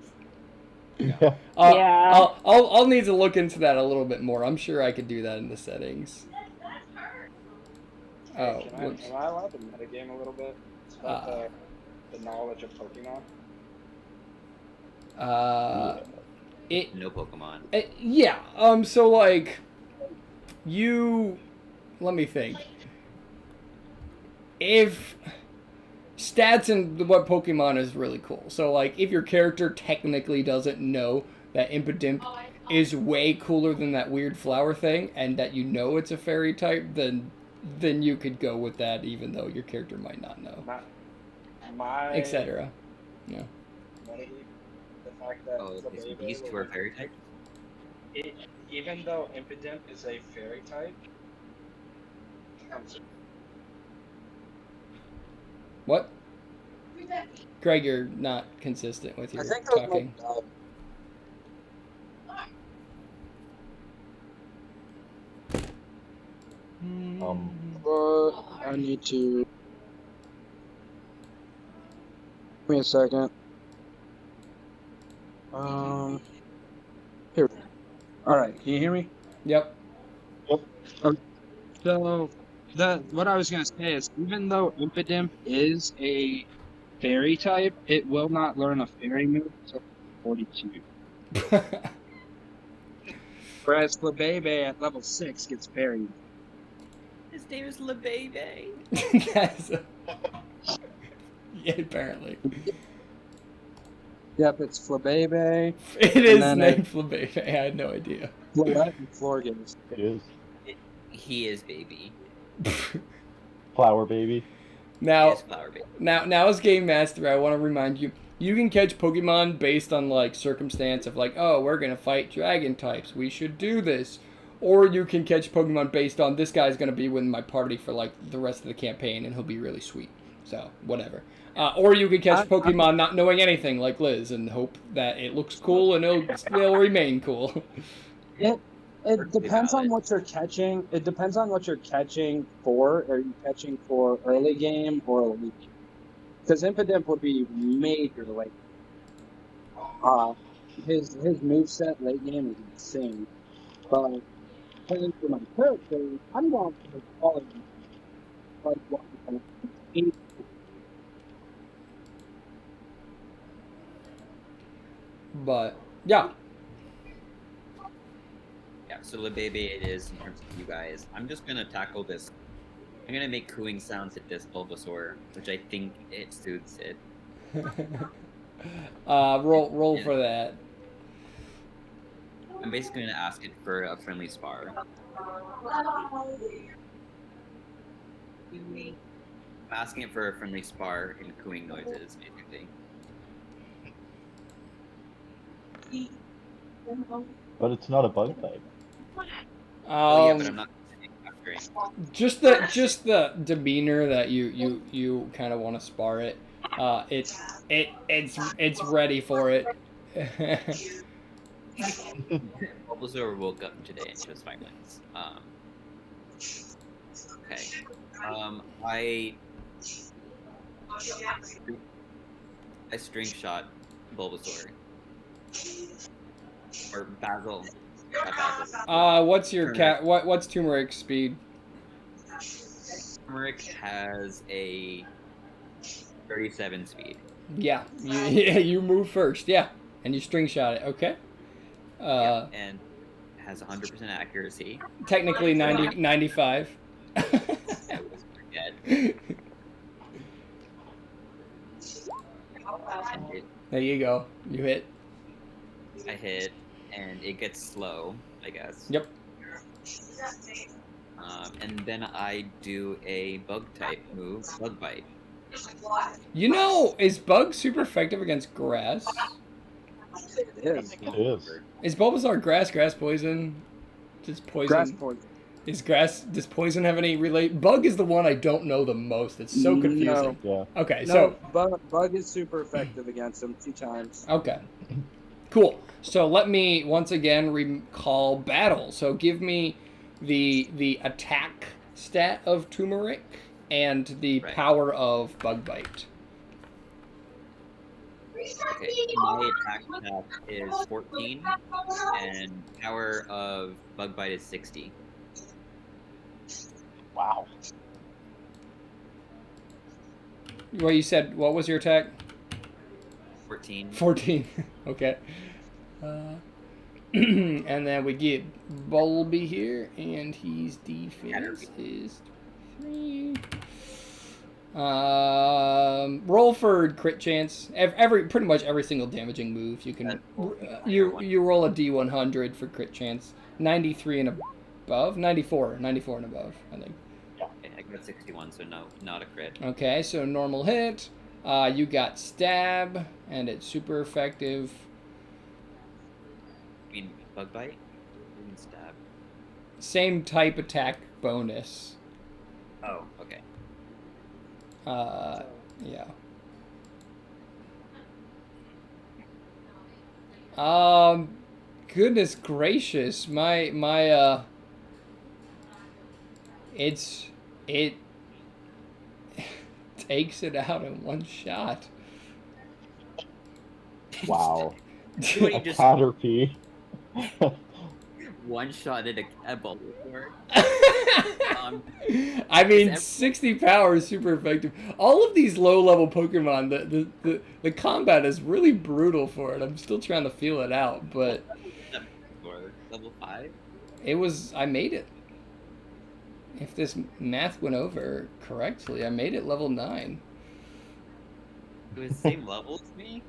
Yeah. Yeah. I'll need to look into that a little bit more. I'm sure I could do that in the settings. Oh, whoops. Am I allowed to metagame a little bit? It's about the knowledge of Pokemon. No Pokemon. Yeah. So like, you. Let me think. If stats and what Pokemon is really cool. So like, if your character technically doesn't know that Impidimp is way cooler than that weird flower thing, and that you know it's a fairy type, then you could go with that, even though your character might not know, My etc. Yeah. metagame, the fact that These two are fairy types? Even though Impidimp is a fairy type, What? Greg, you're not consistent with your I think talking. I need to. Give me a second. Here. All right, can you hear me? Yep. So, what I was gonna say is, even though Impidimp is a fairy type, it will not learn a fairy move until 42. Whereas Flabebe at level 6 gets fairy. His name is LeBaby. That's yeah, apparently. Yep, it's Flabebe, It and is then named Flabebe. I had no idea. Floette, and Florges. It is. He is baby. Flower baby. He Now, is flower baby. now, as game master, I want to remind you: you can catch Pokemon based on like circumstance of like, oh, we're gonna fight dragon types. We should do this. Or you can catch Pokemon based on this guy's gonna be with my party for like the rest of the campaign, and he'll be really sweet. So whatever. Or you can catch Pokemon not knowing anything, like Liz, and hope that it looks cool and it'll remain cool. It depends on what you're catching. It depends on what you're catching for. Are you catching for early game or late game? Because Impidimp would be major late. His moveset late game is insane. But playing for my character, I'm going for the quality. Like what? But yeah. Yeah, so LeBaby it is in terms of you guys. I'm just gonna tackle this. I'm gonna make cooing sounds at this Bulbasaur, which I think it suits it. Roll for that. I'm basically gonna ask it for a friendly spar. I'm asking it for a friendly spar in cooing noises, basically. But it's not a bug type. Oh yeah, but I'm not capturing. Just the demeanor that you kind of want to spar it. It's ready for it. Bulbasaur woke up today and chose violence. Okay. I string shot Bulbasaur. Or Basil. Not Basil. What's your what's Turmeric's speed? Turmeric has a 37 speed. Yeah, you move first. Yeah, and you string shot it. Okay. Yeah, and has 100% accuracy. Technically 95. I was forget. There you go. You hit. I hit, and it gets slow, I guess. Yep. And then I do a bug type move, bug bite. You know, is bug super effective against grass? It is. It is. Is Bulbasaur grass poison? Does poison? Grass poison. Does poison have any relate? Bug is the one I don't know the most. It's so confusing. Yeah. Okay, No, bug is super effective against him 2 times. Okay. Cool. So let me once again recall battle. So give me the attack stat of Turmeric and the power of Bug Bite. Okay, my attack stat is 14, and power of bug bite is 60. Wow. Well, you said, what was your attack? 14. 14. Okay. And then we get Bulby here, and his defense is 3. Roll for crit chance. Pretty much every single damaging move you can. You roll a D100 for crit chance. 93 and above. 94 and above, I think. Okay, I got 61, so no, not a crit. Okay, so normal hit. You got stab, and it's super effective. You mean bug bite? You mean stab? Same type attack bonus. Oh, okay. Yeah. Goodness gracious, it takes it out in one shot. Wow. You A just, Caterpie. one-shotted a Bulbasaur. I mean, 60 power is super effective. All of these low-level Pokemon, the combat is really brutal for it. I'm still trying to feel it out, but Level 5? I made it. If this math went over correctly, I made it level 9. It was the same level as me?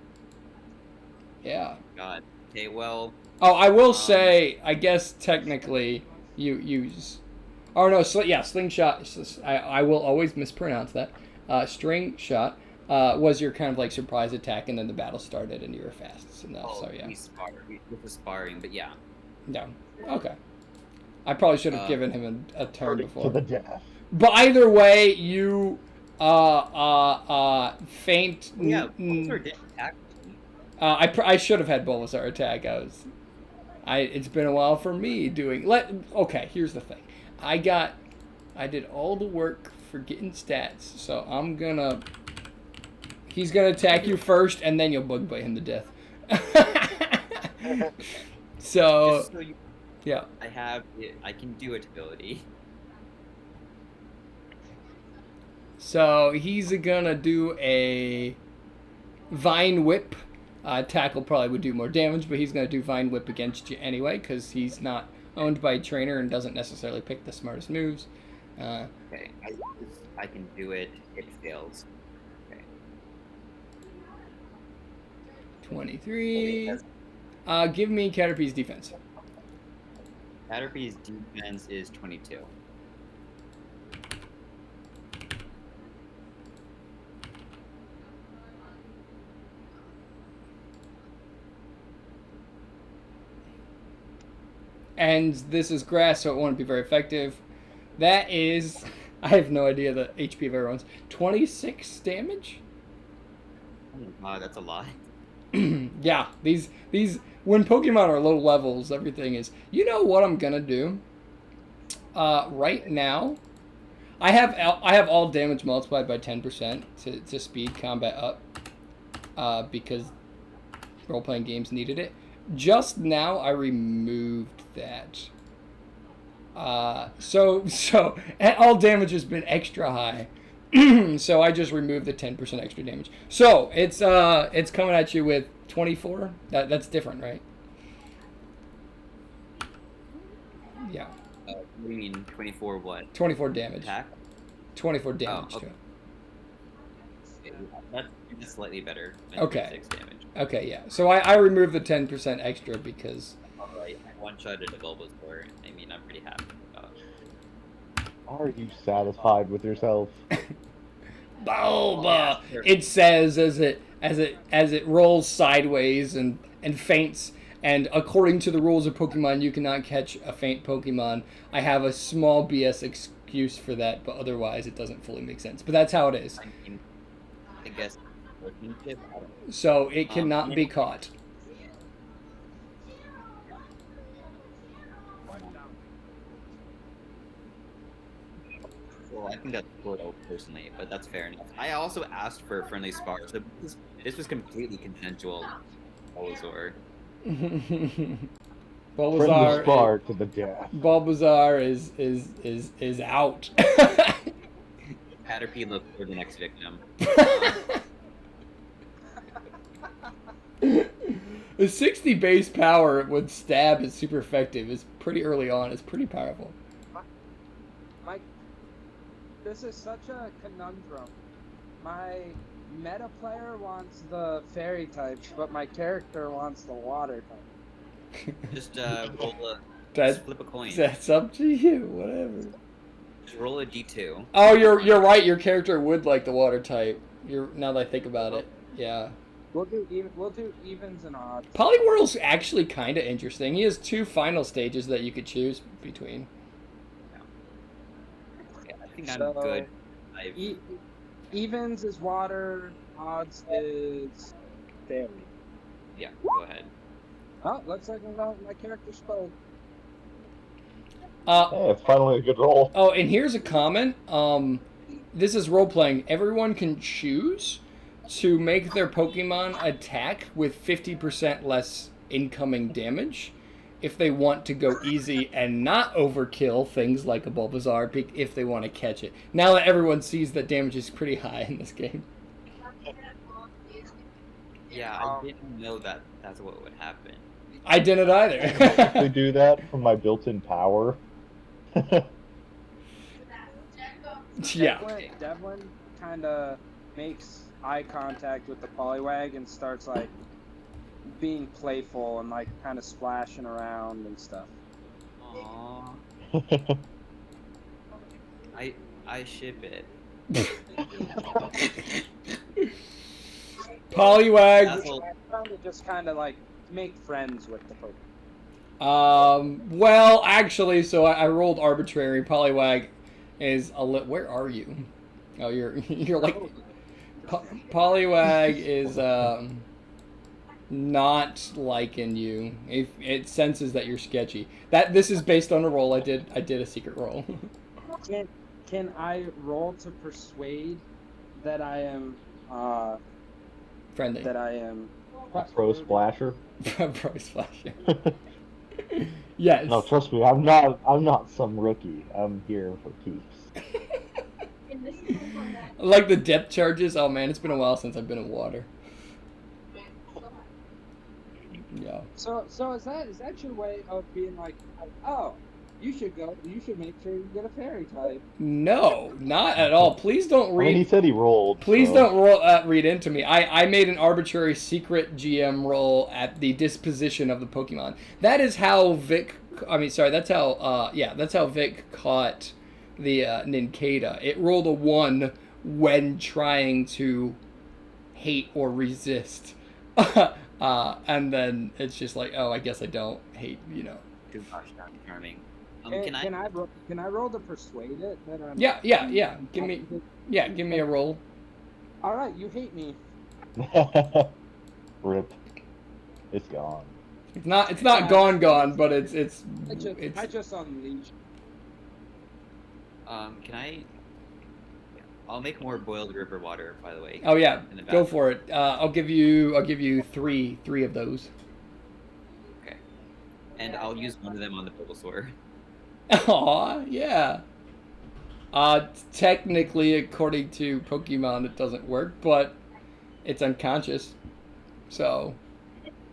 Yeah. God. Okay, well... Oh, I will say, I guess technically, you use... Oh, no, Slingshot. I will always mispronounce that. String Shot was your kind of like surprise attack, and then the battle started, and you were fast enough, so yeah. We were sparring, but yeah. No. Okay. I probably should have given him a turn before. To the death. But either way, you faint. Yeah, Bulbasaur did attack me. I should have had Bulbasaur attack. It's been a while for me doing. Okay, here's the thing. I did all the work for getting stats, so he's gonna attack you first, and then you'll bug bite him to death. So, Just so you, yeah. I can do it ability. So he's gonna do a Vine Whip. Tackle probably would do more damage, but he's gonna do Vine Whip against you anyway, because he's not owned by a trainer and doesn't necessarily pick the smartest moves. Okay, I can do it. It fails. Okay. 23. Give me Caterpie's defense. Caterpie's defense is 22. And this is grass, so it won't be very effective. That is... I have no idea the HP of everyone's. 26 damage? Oh my god, that's a lot. Yeah, these when Pokemon are low levels, everything is. You know what I'm gonna do? Right now, I have all damage multiplied by 10% to speed combat up, because role playing games needed it. Just now, I removed that. So all damage has been extra high. So I just removed the 10% extra damage. So it's coming at you with 24. That's different, right? Yeah. What do you mean 24 what? 24 damage. Attack? 24 damage okay. to it. That's slightly better than Okay. 6 damage. Okay, yeah. So I removed the 10% extra because... Alright, I one-shotted a Bulbasaur. I mean, I'm pretty happy about it. Are you satisfied with yourself? Bulba! It says as it rolls sideways and faints. And according to the rules of Pokemon, you cannot catch a faint Pokemon. I have a small BS excuse for that, but otherwise it doesn't fully make sense. But that's how it is. I guess. So it cannot be caught. Well, I think that's Portal personally, but that's fair enough. I also asked for a friendly spar, so this was completely consensual. Bulbasaur. Friendly spar to the death. Bulbasaur is out. Caterpie looks for the next victim. The 60 base power with stab is super effective. It's pretty early on. It's pretty powerful. Mike, this is such a conundrum. My meta player wants the fairy types, but my character wants the water type. Just flip a coin. That's up to you. Whatever. Just roll a d2. Oh, you're right. Your character would like the water type. Now that I think about it, yeah. We'll do evens and odds. Poliwhirl's actually kind of interesting. He has 2 final stages that you could choose between. Yeah, I think I'm good. Evens is water, odds is fairy. Yeah, go ahead. Oh, looks like my character spoke. Hey, it's finally a good roll. Oh, and here's a comment. This is role playing. Everyone can choose to make their Pokemon attack with 50% less incoming damage. if they want to go easy and not overkill things like a Bulbasaur if they want to catch it. Now that everyone sees that damage is pretty high in this game. Yeah, I didn't know that that's what would happen. I didn't either. They do that from my built-in power. Yeah. Devlin kind of makes eye contact with the Poliwag and starts like being playful and like kind of splashing around and stuff. Aww. I ship it. Poliwag. That's all. Trying to just kind of like make friends with the Pokemon. Well, actually, so I rolled arbitrary. Poliwag is a where are you? Oh, you're like Poliwag is not liking you. If it senses that you're sketchy. This is based on a roll I did a secret roll. Can I roll to persuade that I am Friendly. that I am Pro Splasher. Pro Splasher. Yes. No, trust me, I'm not some rookie. I'm here for keeps. Like the depth charges. Oh man, it's been a while since I've been in water. Yeah. So is that your way of being like, oh, you should make sure you get a fairy type? No, not at all. Please don't read. I mean, he said he rolled. Please so. don't read into me. I made an arbitrary secret GM roll at the disposition of the Pokemon. That is how Vic. I mean, sorry. That's how. That's how Vic caught the Nincada. It rolled a 1 when trying to hate or resist. And then it's just like, oh, I guess I don't hate. Gosh, that's charming. Can I roll to persuade it that I'm? Yeah. Give me a roll. All right, you hate me. Rip. It's gone. It's not gone, but it's. I just unleashed. Can I? I'll make more boiled river water, by the way. Oh yeah, go for it. I'll give you three of those. Okay. And I'll use one of them on the Bulbasaur. Aw, yeah. Technically, according to Pokemon, it doesn't work, but it's unconscious. So.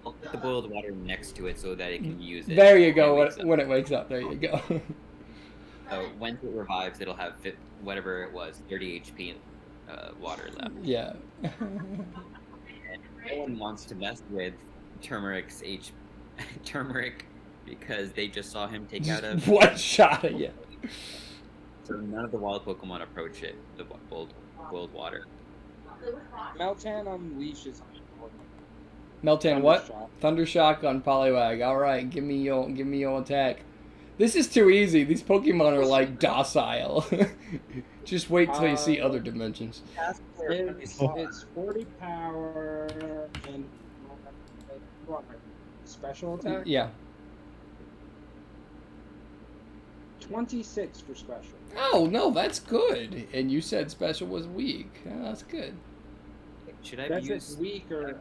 I'll put the boiled water next to it so that it can use it. There you go. When it wakes up, there you go. So when it revives, it'll have whatever it was, 30 HP water left. Yeah. And no one wants to mess with Turmeric's Turmeric because they just saw him take out a one shot at you. So none of the wild Pokemon approach it. The boiled water. Meltan unleashes. Meltan, what? Thundershock on Poliwag. All right, give me your attack. This is too easy. These Pokemon are like docile. Just wait till you see other dimensions. It's 40 power and special attack. Yeah. 26 for special. Oh no, that's good. And you said special was weak. Oh, that's good. Should I That's use weak or?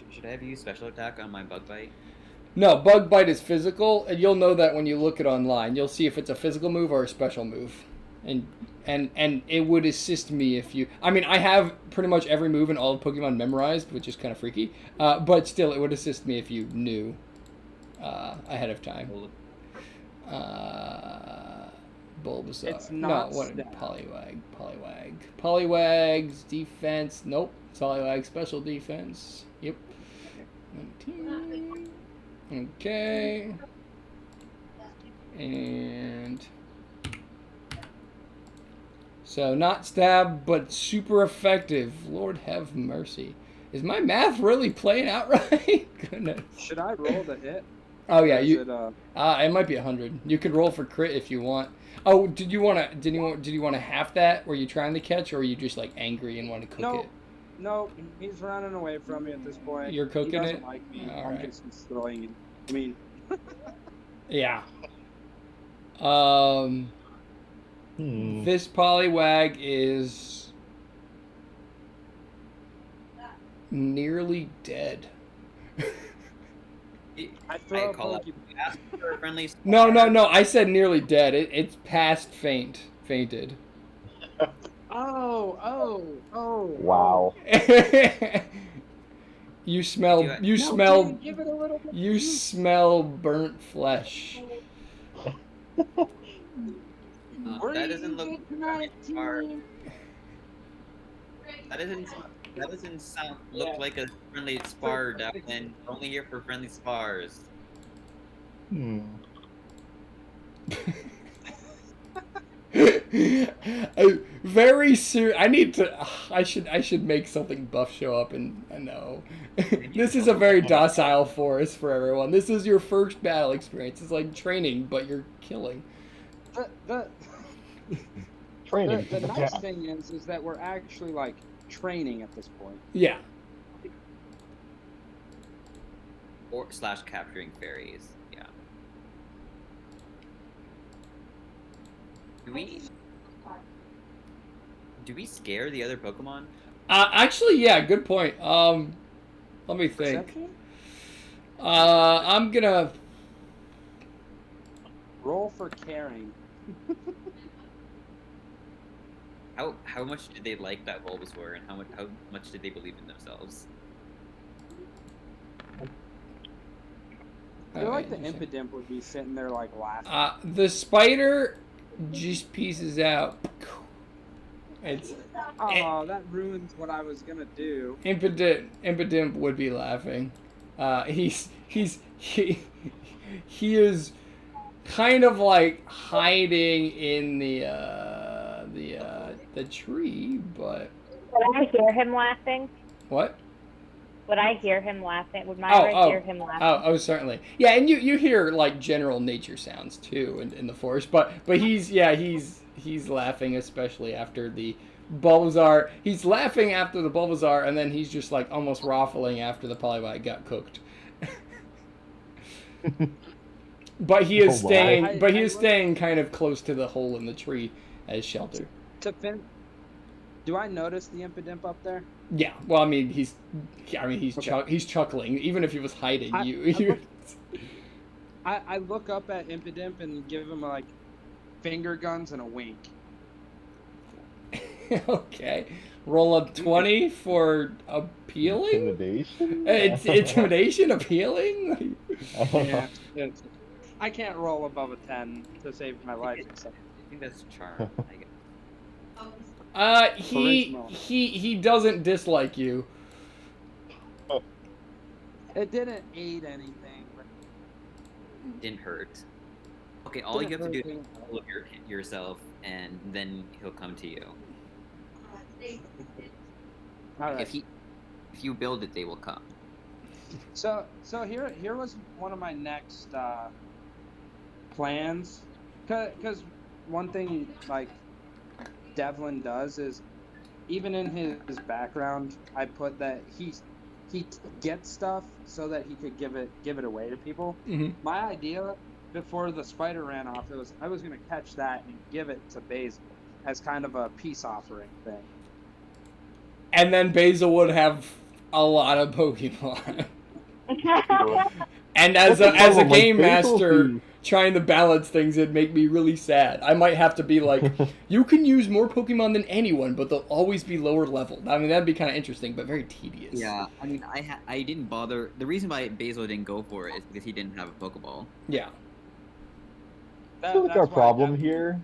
Should I have used special attack on my bug bite? No, bug bite is physical, and you'll know that when you look it online. You'll see if it's a physical move or a special move, and it would assist me if you. I mean, I have pretty much every move in all of Pokemon memorized, which is kind of freaky. But still, it would assist me if you knew ahead of time. Bulbasaur. It's not no, what? stat. Poliwag. Poliwag's defense. Nope. Poliwag special defense. Yep. 19. Okay. And so not stab, but super effective. Lord have mercy. Is my math really playing out right? Goodness. Should I roll the hit? Oh yeah, It, it might be 100. You could roll for crit if you want. Oh, did you want to half that? Were you trying to catch, or are you just like angry and want to cook it? No, he's running away from me at this point. You're cooking he doesn't it? like me. All I'm right. just throwing it. I mean, Yeah. Hmm. This Poliwag is nearly dead. I throw a call out. Pokeball. You ask for a friendly spar. No. I said nearly dead. It's past fainted. Oh. Wow. You smell. No, You No, smell. Dan, give it a little bit. You smell burnt flesh. Where that do doesn't you look get friendly spar. team? That doesn't look like a friendly spar, Devlin. We're only here for friendly spars. Very soon, I need to. I should make something buff show up and no. This is a very docile forest for everyone. This is your first battle experience. It's like training, but you're killing. The Training. the nice thing is that we're actually like training at this point. Yeah. Or / capturing fairies. Yeah. Do we scare the other Pokemon? Actually, yeah. Good point. Let me think. Perception? I'm gonna. Roll for caring. How much did they like that Bulbasaur, and how much did they believe in themselves? I feel like the Impidimp would be sitting there like laughing. The spider just pieces out. It's that ruins what I was gonna do. Impidimp would be laughing. He is kind of like hiding in the tree, but Would I hear him laughing? what? Would I hear him laughing? Would Myra hear him laughing? Oh, certainly. Yeah, and you hear like general nature sounds too in the forest, but he's laughing, especially after the Bulbasaur. He's laughing after the Bulbasaur, and then he's just like almost raffling after the Polybite got cooked. But he is staying. But he is staying kind of close to the hole in the tree as shelter. Do I notice the Impidimp up there? Yeah. Well, I mean, he's chuckling. Even if he was hiding, I look up at Impidimp and give him like finger guns and a wink. Okay. Roll a 20 for appealing? Intimidation? Intimidation appealing? Yeah. I can't roll above a 10 to save my life. I think that's charm. I guess. He doesn't dislike you. It didn't aid anything. Didn't hurt. Okay, all you have to do is look yourself, and then he'll come to you. All right. If you build it, they will come. So here was one of my next plans, because one thing like Devlin does is, even in his background, I put that he gets stuff so that he could give it away to people. Mm-hmm. My idea before the spider ran off, I was gonna catch that and give it to Basil as kind of a peace offering thing. And then Basil would have a lot of Pokemon. And as a game master trying to balance things, it'd make me really sad. I might have to be like, you can use more Pokemon than anyone, but they'll always be lower level. I mean, that'd be kind of interesting, but very tedious. Yeah, I mean, I didn't bother. The reason why Basil didn't go for it is because he didn't have a Pokeball. Yeah. I feel like our problem here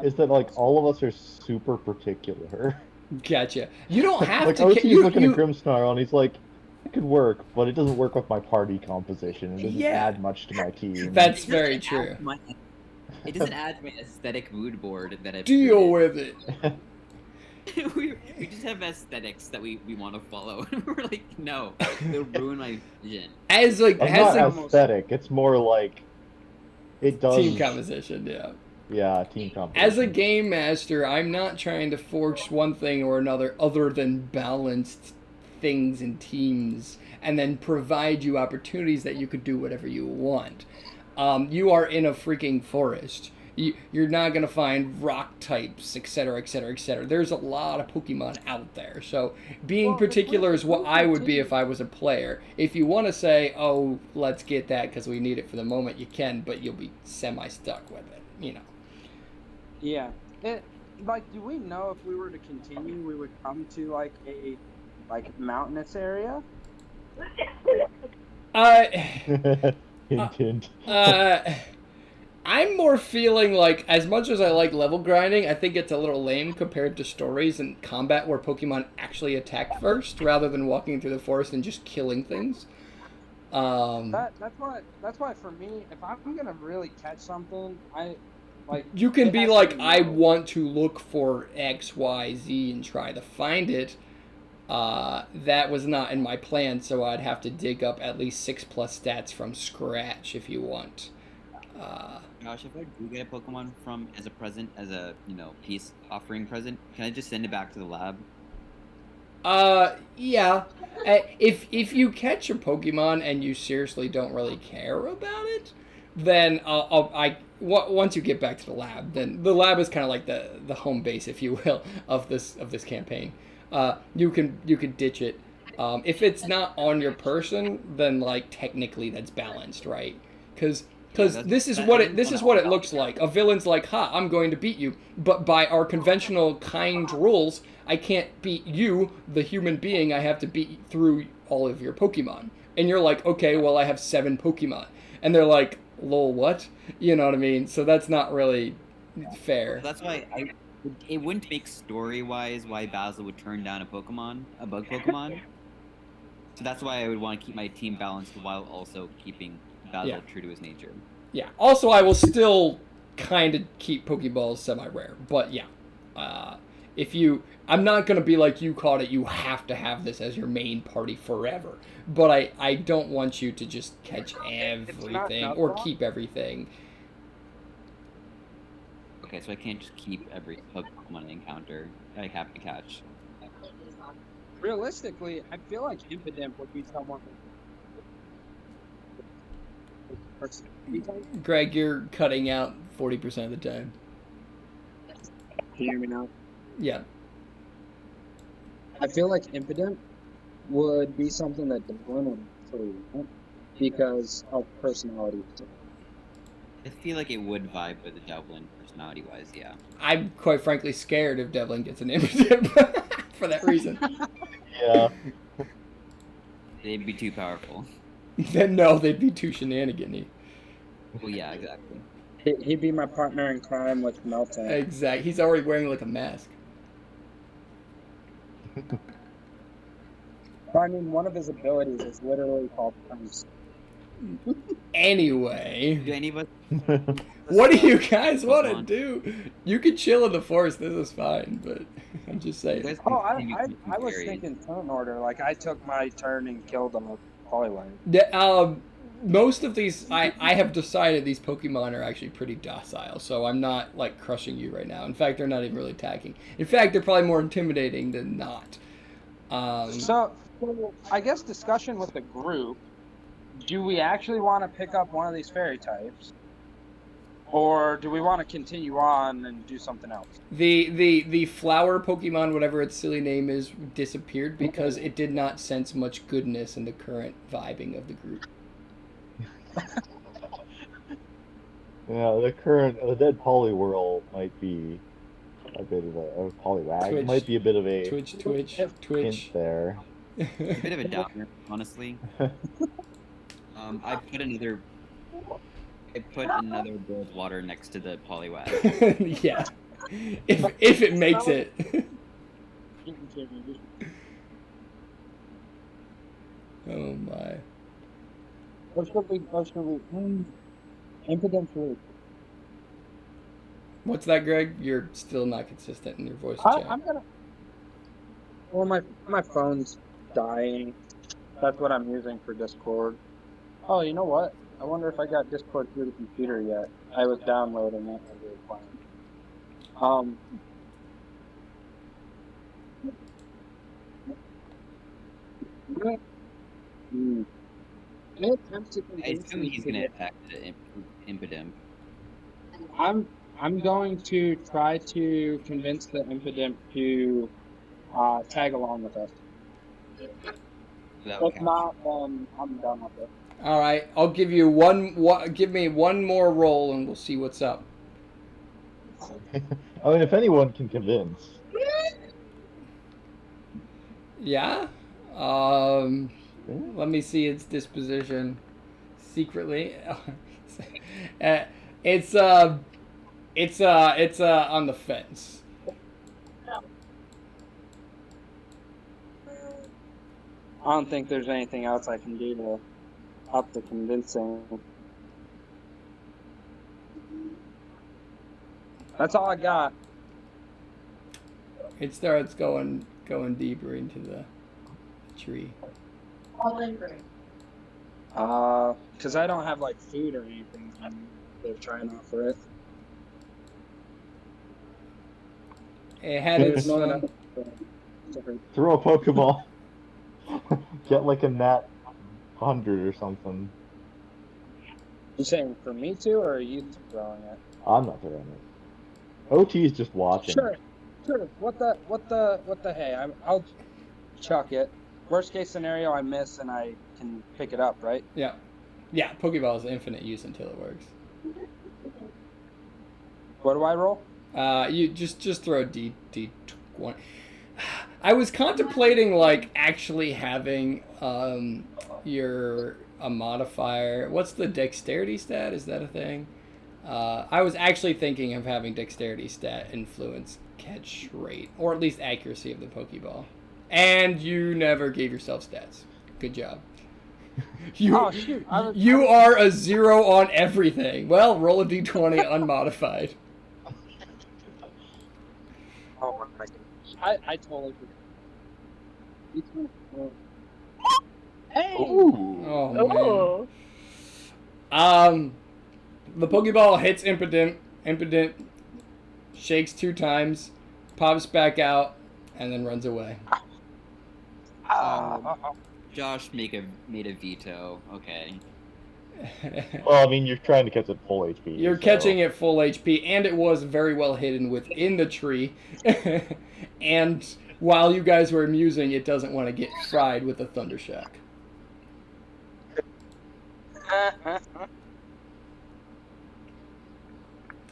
is that like all of us are super particular. Gotcha. You don't have like to. OC's looking at Grimmsnarl and he's like, it could work, but it doesn't work with my party composition. It doesn't add much to my team. That's very true. It doesn't add to my aesthetic mood board that I've Deal with it. we just have aesthetics that we want to follow. We're like, no, it'll ruin my vision. It's not aesthetic. It's more like it does team composition. Yeah. Yeah, team composition. As a game master, I'm not trying to force one thing or another other than balanced things and teams, and then provide you opportunities that you could do whatever you want. You are in a freaking forest. You're not gonna find rock types, etc., etc., etc. There's a lot of Pokemon out there. So being particular is what I would be if I was a player. If you want to say, oh, let's get that because we need it for the moment, you can, but you'll be semi-stuck with it, you know. Yeah. Like, do we know if we were to continue, we would come to like a mountainous area? Hint, hint. I'm more feeling like, as much as I like level grinding, I think it's a little lame compared to stories and combat where Pokemon actually attack first rather than walking through the forest and just killing things. That's why for me, if I'm gonna really catch something, you can it be has like, to be I new. want to look for X, Y, Z and try to find it. That was not in my plan, so I'd have to dig up at least 6+ stats from scratch if you want. Gosh, if I do get a Pokemon from as a present, as a peace offering present, can I just send it back to the lab? Yeah. If you catch a Pokemon and you seriously don't really care about it, then once you get back to the lab, then the lab is kind of like the home base, if you will, of this campaign. You can ditch it. If it's not on your person, then like technically that's balanced, right? Because this is what it looks like. A villain's like, "Ha, I'm going to beat you," but by our conventional kind rules, I can't beat you, the human being. I have to beat through all of your Pokemon. And you're like, "Okay, well, I have 7 Pokemon," and they're like, "Lol, what?" You know what I mean? So that's not really fair. That's why it wouldn't make story-wise why Basil would turn down a bug Pokemon. So that's why I would want to keep my team balanced while also keeping Basil true to his nature. Yeah. Also, I will still kind of keep Pokeballs semi-rare, but yeah. I'm not gonna be like, you caught it, you have to have this as your main party forever. But I don't want you to just catch everything or keep everything. Okay, so I can't just keep every Pokemon I encounter I happen to catch. Realistically, I feel like Impidimp would be someone. Greg, you're cutting out 40% of the time. Can you hear me now? Yeah. I feel like Impidimp would be something that Devlin would actually want because of personality. I feel like it would vibe with the Devlin personality-wise, yeah. I'm quite frankly scared if Devlin gets an Impidimp for that reason. Yeah. They'd be too powerful. Then no, they'd be too shenanigan-y. Well, yeah, exactly. He'd be my partner in crime with Melton. Exactly. He's already wearing like a mask. I mean, one of his abilities is literally called Prince. Anyway. Do any of us... What do you guys want to do? You could chill in the forest. This is fine, but I'm just saying. Oh, I was thinking turn order. Like, I took my turn and killed them with Poliwag. Yeah, most of these, I have decided these Pokemon are actually pretty docile, so I'm not, like, crushing you right now. In fact, they're not even really attacking. In fact, they're probably more intimidating than not. So, I guess discussion with the group, do we actually want to pick up one of these fairy types? Or do we want to continue on and do something else? The flower Pokemon, whatever its silly name is, disappeared because it did not sense much goodness in the current vibing of the group. Yeah, the dead Poliwhirl might be a bit of a Poliwag might be a bit of a Twitch hint there. A bit of a downer, honestly. I put another bowl of water next to the Poliwag. Yeah. If it makes it. Oh my. What should we Impidimp really. What's that, Greg? You're still not consistent in your voice chat. I'm gonna. Well, my phone's dying. That's what I'm using for Discord. Oh, you know what? I wonder if I got Discord through the computer yet. I was downloading it as we were playing. I assume he's gonna attack the Impidimp. I'm going to try to convince the Impidimp to tag along with us. That would If count. not, then I'm done with it. All right, I'll give you one. Give me one more roll, and we'll see what's up. I mean, if anyone can convince. Yeah. Let me see its disposition. Secretly, it's on the fence. I don't think there's anything else I can do to up the convincing. That's all I got. It starts going deeper into the tree. Because I don't have like food or anything. They're trying to offer it. It had There's its no fun. enough. Throw a Pokeball. Get like a nat 100 or something. You saying for me to, or are you throwing it? I'm not throwing it. OT's just watching. Sure. What the hey? I'll chuck it. Worst case scenario, I miss and I can pick it up, right? Yeah. Pokeball is infinite use until it works. What do I roll? You just throw a D1. I was contemplating like actually having a modifier. What's the dexterity stat? Is that a thing? I was actually thinking of having dexterity stat influence catch rate, or at least accuracy of the Pokeball. And you never gave yourself stats. Good job. Oh shoot! You are a 0 on everything. Well, roll a d20 unmodified. Oh my god! I totally forgot. Hey! Ooh. Oh man. Oh. The Pokeball hits Impidimp. Impidimp shakes 2 times, pops back out, and then runs away. Josh made a veto. Okay. Well, I mean, you're trying to catch it full HP. You're catching it full HP, and it was very well hidden within the tree. And while you guys were musing, it doesn't want to get fried with a Thundershock.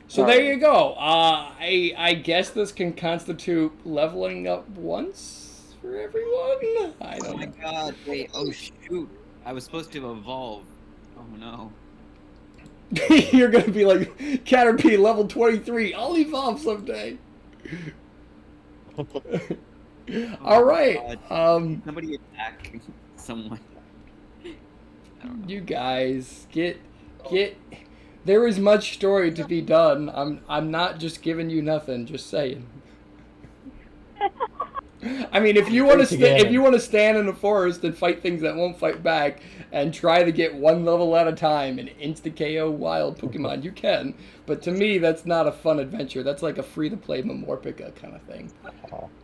So there you go. I guess this can constitute leveling up once for everyone. I Oh don't my know. god! Wait. Oh shoot! I was supposed to evolve. Oh no. You're gonna be like Caterpie level 23. I'll evolve someday. All right. Somebody attack someone. I don't know. You guys get. There is much story to be done. I'm not just giving you nothing. Just saying. I mean, if you want to stand in the forest and fight things that won't fight back, and try to get one level at a time and insta KO wild Pokemon, you can. But to me, that's not a fun adventure. That's like a free to play Memorpica kind of thing.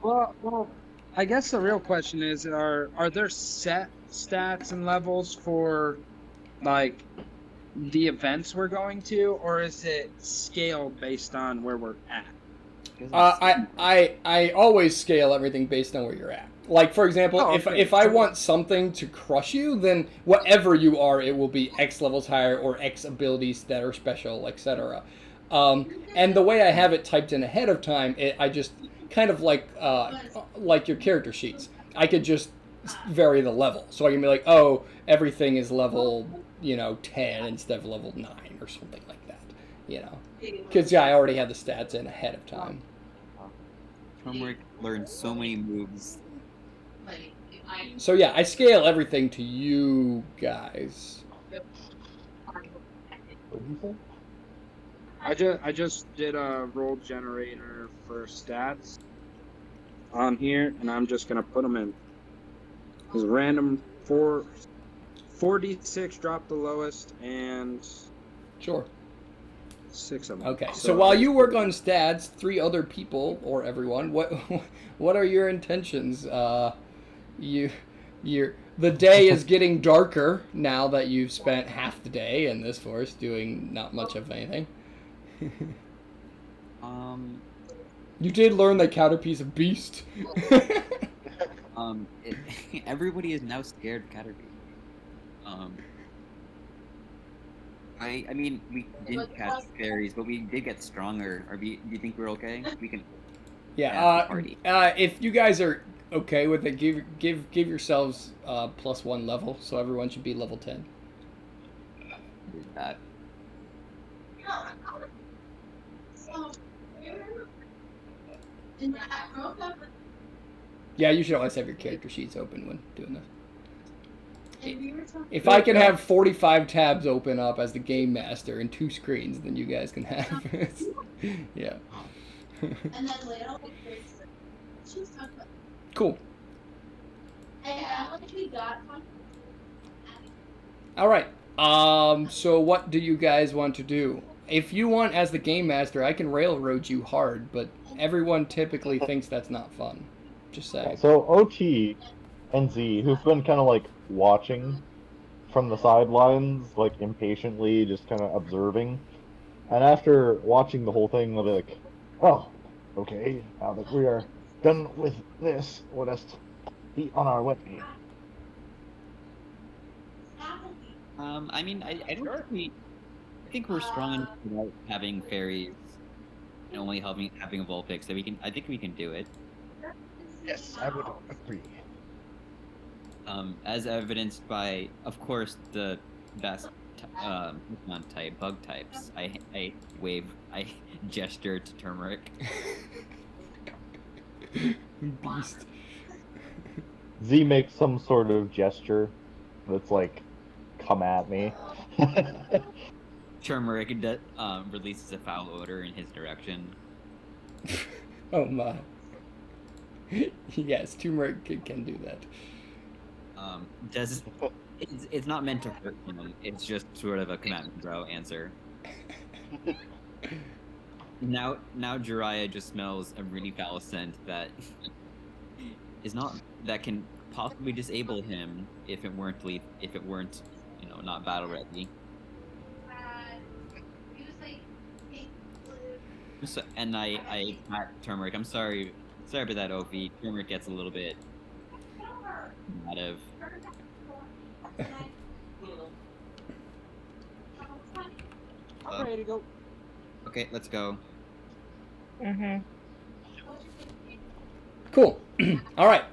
Well, I guess the real question is: are there set stats and levels for like the events we're going to, or is it scaled based on where we're at? I always scale everything based on where you're at. Like, for example, if I want something to crush you, then whatever you are, it will be X levels higher or X abilities that are special, etc. And the way I have it typed in ahead of time, I just kind of like your character sheets. I could just vary the level. So I can be like, oh, everything is level, 10 instead of level 9 or something like that, Because, I already have the stats in ahead of time. Homework learned so many moves. So, yeah, I scale everything to you guys. What did you say? I just did a roll generator for stats on here, and I'm just gonna put them in. There's random 4d6 drop the lowest, and Sure. 6 of them. Okay, so while you work on stats, 3 other people, or everyone, what are your intentions? The day is getting darker now that you've spent half the day in this forest doing not much of anything. You did learn that Caterpie's a beast. Everybody is now scared of Caterpie. I mean, we didn't catch fairies, but we did get stronger. Do you think we're okay? We can. Yeah. Party. If you guys are okay with it, give yourselves +1 level, so everyone should be level 10. Do that. Yeah, you should always have your character sheets open when doing this. If I can have 45 tabs open up as the game master and 2 screens, then you guys can have it. Yeah. Cool. All right. So what do you guys want to do? If you want, as the game master, I can railroad you hard, but everyone typically thinks that's not fun. Just saying. So OT and Z, who've been kind of like watching from the sidelines, like impatiently, just kind of observing. And after watching the whole thing, they'll be like, "Oh, okay, now that we are done with this, let us be on our way." I mean, I don't think I think we're strong enough without having fairies and only having a Vulpix that we can. I think we can do it. Yes, I would agree. As evidenced by, of course, the best Pokemon type, bug types. I gesture to Turmeric. Beast. Z makes some sort of gesture that's like, "Come at me." Turmeric releases a foul odor in his direction. Oh my. Yes, turmeric can do that. It's not meant to hurt him. It's just sort of a command and throw answer. Now Jiraiya just smells a really foul scent that can possibly disable him if it weren't not battle ready. So, and I Turmeric. I'm sorry about that, Ophi. Turmeric gets a little bit out of. I'm ready to go. Okay, let's go. Cool. All right.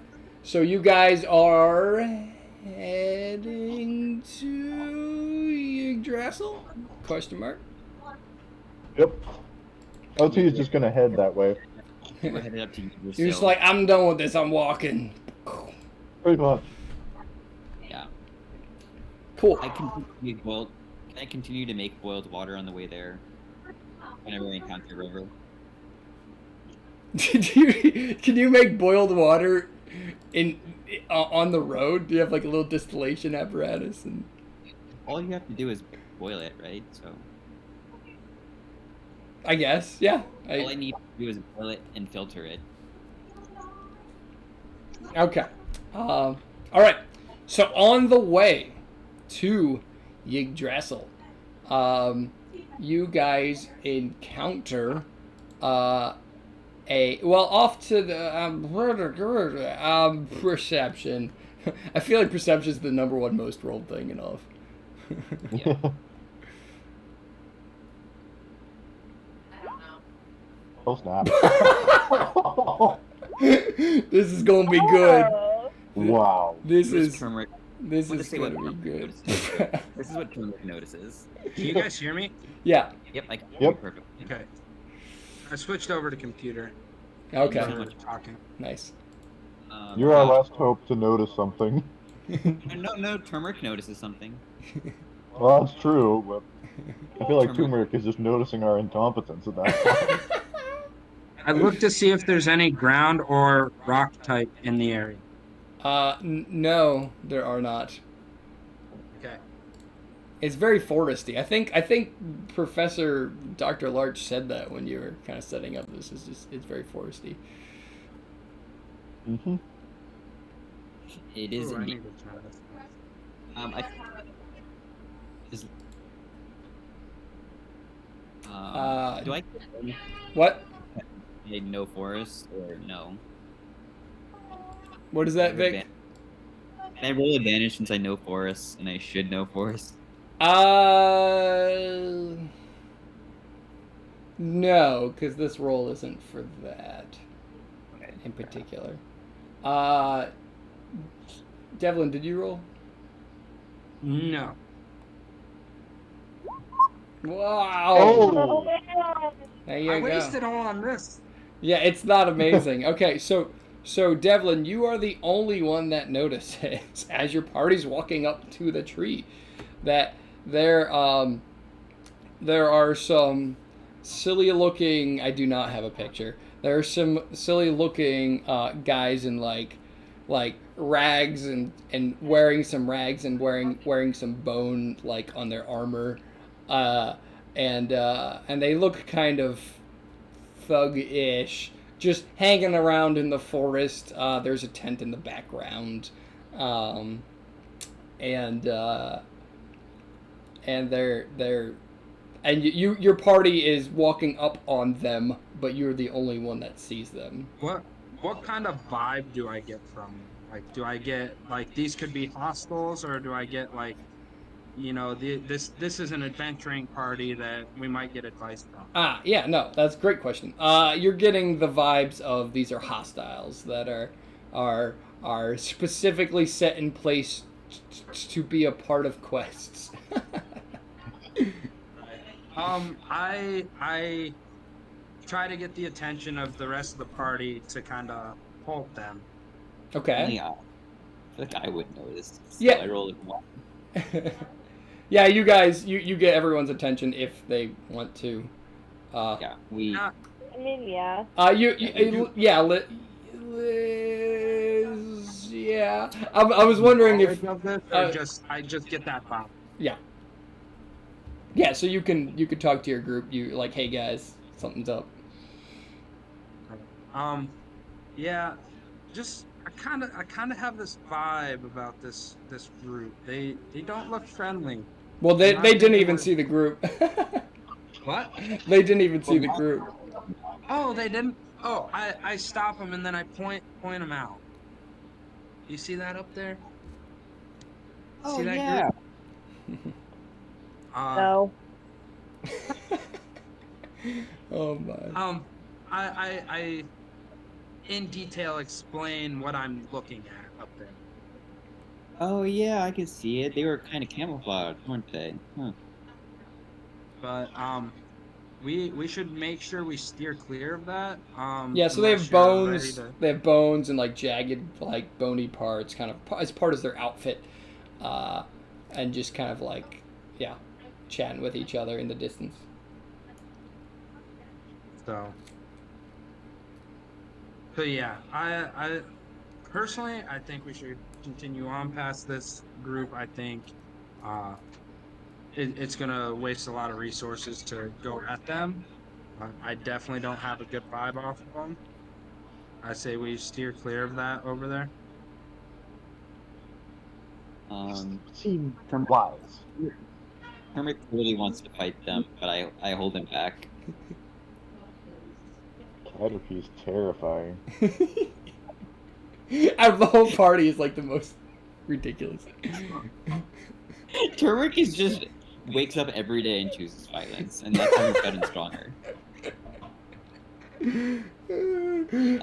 So you guys are heading to Yggdrasil? Question mark. Yep. OT is just gonna head that way. We're headed up to Yggdrasil. You're just like, I'm done with this. I'm walking. Pretty much. Yeah. Cool. Can I continue to make boiled water on the way there? Whenever I encounter a river. Can you make boiled water on the road? Do you have like a little distillation apparatus? And All you have to do is boil it, right? So. I guess, yeah. All I need to do is boil it and filter it. Okay. All right. So on the way to Yggdrasil, you guys encounter off to the perception. I feel like perception is the #1 most rolled thing in off. Yeah. Oh snap. This is gonna be good. Wow. This is Turmeric. gonna be Turmeric good. notices. This is what Turmeric notices. Can you guys hear me? Yeah. Yep, I can hear Yep. you perfectly. Okay. I switched over to computer. Okay. So We're much- talking. Nice. You're our last hope to notice something. No, Turmeric notices something. Well, that's true, but I feel like Turmeric. Turmeric is just noticing our incompetence at that point. I looked to see if there's any ground or rock type in the area. No, there are not. Okay. It's very foresty. I think Professor Dr. Larch said that when you were kind of setting up this. It's very foresty. Mm-hmm. It is Ooh, I indeed. need to try this. I is Do I What? get no forest or no? What is that, Vic? Can I roll advantage since I know forest and I should know forest? No, because this roll isn't for that Okay. in particular. Devlin, did you roll? No. Wow. Oh. There you I go. wasted all on this. Yeah, it's not amazing. Okay, so Devlin, you are the only one that notices as your party's walking up to the tree that there are some silly looking. I do not have a picture. There are some silly looking guys in like rags and wearing some rags and wearing some bone like on their armor, and they look kind of thug-ish, just hanging around in the forest. There's a tent in the background, and they're and your party is walking up on them, but you're the only one that sees them. What kind of vibe do I get from them? Like, do I get like these could be hostiles, or do I get like, this is an adventuring party that we might get advice from? Yeah, no, that's a great question. You're getting the vibes of these are hostiles that are specifically set in place to be a part of quests. I try to get the attention of the rest of the party to kind of halt them. Okay. Yeah. I feel like I would notice. So Yeah. I rolled a 1. Yeah, you guys, you get everyone's attention if they want to. Yeah, we. I mean, yeah. Yeah, Liz, yeah. I was wondering if Of this, or I just get that vibe. yeah. So you can talk to your group. You like, hey guys, something's up. Yeah, just I kind of have this vibe about this group. They don't look friendly. Well, they didn't even see the group. What? They didn't even see the group. Oh, they didn't. Oh, I stop them and then I point them out. You see that up there? Oh, see that yeah. group? No. Oh my. I in detail explain what I'm looking at up there. Oh, yeah, I can see it. They were kind of camouflaged, weren't they? Huh. But we should make sure we steer clear of that. Yeah, so they have unless you're bones. ready to- They have bones and like jagged, like bony parts, kind of as part of their outfit, and just kind of like, yeah, chatting with each other in the distance. So yeah, I personally I think we should continue on past this group. I think it's gonna waste a lot of resources to go at them. I definitely don't have a good vibe off of them. I say we steer clear of that over there. Seem wise. Hermit really wants to fight them, but I hold him back. Caterpie's terrifying. Out of the whole party is like the most ridiculous. Turmeric is just wakes up every day and chooses violence, and that's how he's gotten stronger.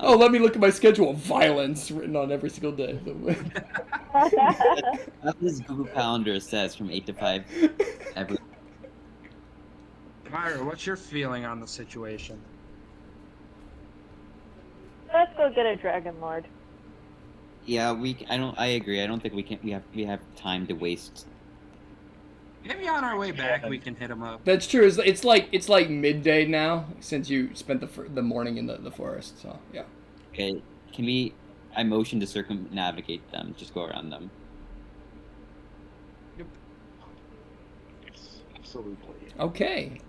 Oh, let me look at my schedule. Violence written on every single day. That's what his Google Calendar says from 8 to 5 every. Myra, what's your feeling on the situation? Let's go get a Dragon Lord. Yeah, I agree. I don't think we can. We have time to waste. Maybe on our way back we can hit him up. That's true. It's like midday now since you spent the morning in the forest. So yeah. Okay, can we? I motion to circumnavigate them. Just go around them. Absolutely. Okay.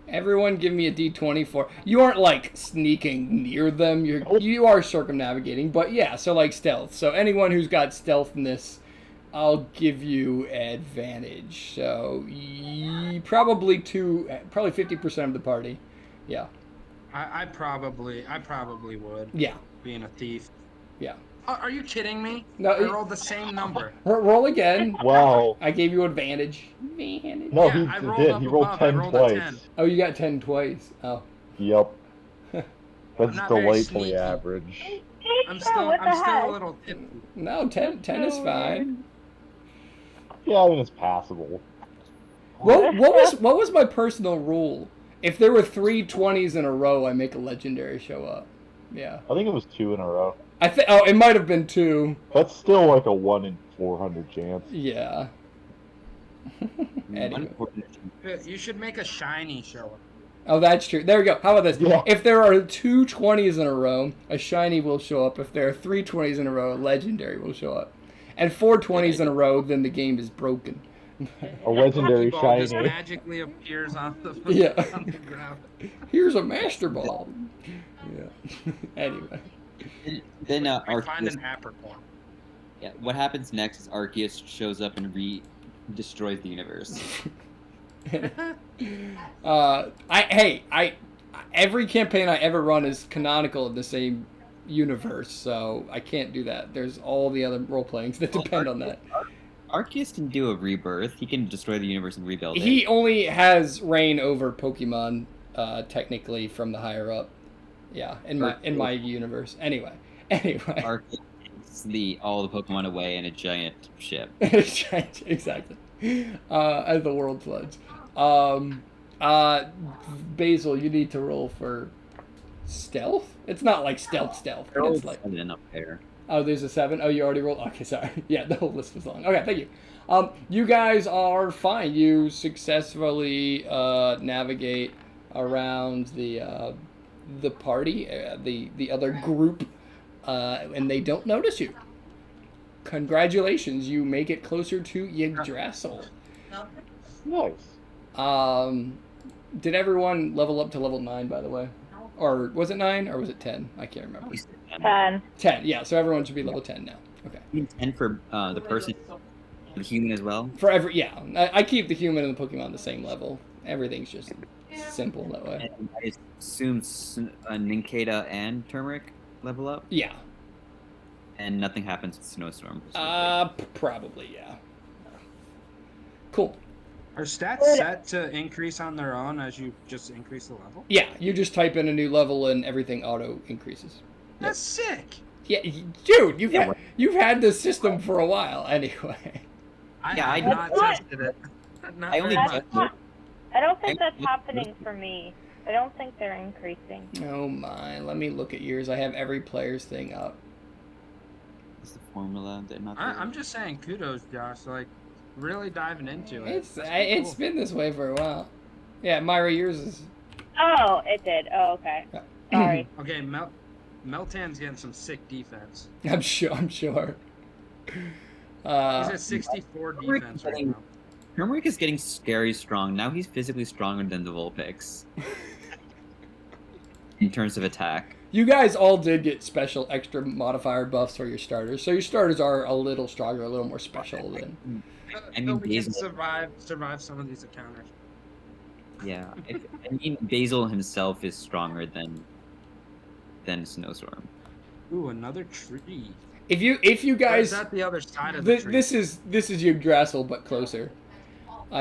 Everyone give me a d20 for... You aren't, like, sneaking near them. You are circumnavigating, but yeah, so, like, stealth. So anyone who's got stealthness, I'll give you advantage. So probably 50% of the party. Yeah. I probably would. Yeah. Being a thief. Yeah. Are you kidding me? No, I rolled the same number. Roll again. Wow. I gave you advantage. No, Yeah, I he rolled did. up He rolled above. I 10 rolled a twice. 10. Oh, you got 10 twice. Oh. Yep. That's not very delightfully sneaky. average. I'm what the still a heck? little tipsy. No, 10 is fine. Yeah, I mean, it's passable. What was my personal rule? If there were 3 20s in a row, I make a legendary show up. Yeah. I think it was 2 in a row. Oh, it might have been 2. That's still like a 1 in 400 chance. Yeah. Anyway. You should make a shiny show up. Oh, that's true. There we go. How about this? Yeah. If there are 2 20s in a row, a shiny will show up. If there are 3 20s in a row, a legendary will show up. And 4 20s in a row, then the game is broken. A legendary Pokeball just shiny. magically appears on the, Yeah. on the ground. Here's a Master Ball. Yeah. Anyway. Then I find Arceus. an apricorn. Yeah, what happens next is Arceus shows up and destroys the universe. Every campaign I ever run is canonical in the same universe, so I can't do that. There's all the other role playings that depend on that. Arceus can do a rebirth. He can destroy the universe and rebuild it. He only has reign over Pokemon, technically from the higher up. Yeah, in my universe. Anyway. Arceus takes all the Pokemon away in a giant ship. Exactly. As the world floods. Basil, you need to roll for stealth? It's not like stealth. It's like... up there. Oh, there's a 7? Oh, you already rolled? Okay, sorry. Yeah, the whole list was long. Okay, thank you. You guys are fine. You successfully navigate around the party, the other group, and they don't notice you. Congratulations, you make it closer to Yggdrasil. Nice. Did everyone level up to level 9, by the way? Or was it 9 or was it 10? I can't remember. 10. 10, yeah, so everyone should be level 10 now. Okay. 10 for the person, the human as well. For every, yeah, I keep the human and the Pokemon the same level. Everything's just simple that way. And I assume Nincada and Turmeric level up, Yeah. and nothing happens with Snowstorm. Probably, yeah. Cool. Are stats set to increase on their own as you just increase the level? Yeah, you just type in a new level and everything auto increases. That's sick. Yeah, dude, you've had this system for a while anyway. I not tested it. Not I only very tested much. I don't think that's happening for me. I don't think they're increasing. Oh my, let me look at yours. I have every player's thing up. What's the formula? They're not I'm just saying kudos, Josh. Like, really diving into it. It's That's cool. been this way for a while. Yeah, Myra, yours is... Oh, it did. Oh, okay. Sorry. Okay, Meltan's getting some sick defense. I'm sure. He's at 64 defense right now. Turmeric is getting scary strong. Now he's physically stronger than the Vulpix. In terms of attack. You guys all did get special extra modifier buffs for your starters, so your starters are a little stronger, a little more special than... I mean, we can Basil. survive some of these encounters. Yeah, I mean, Basil himself is stronger than Snowstorm. Ooh, another tree. If you Or guys... is that the other side of the tree? This is Yggdrasil, but closer.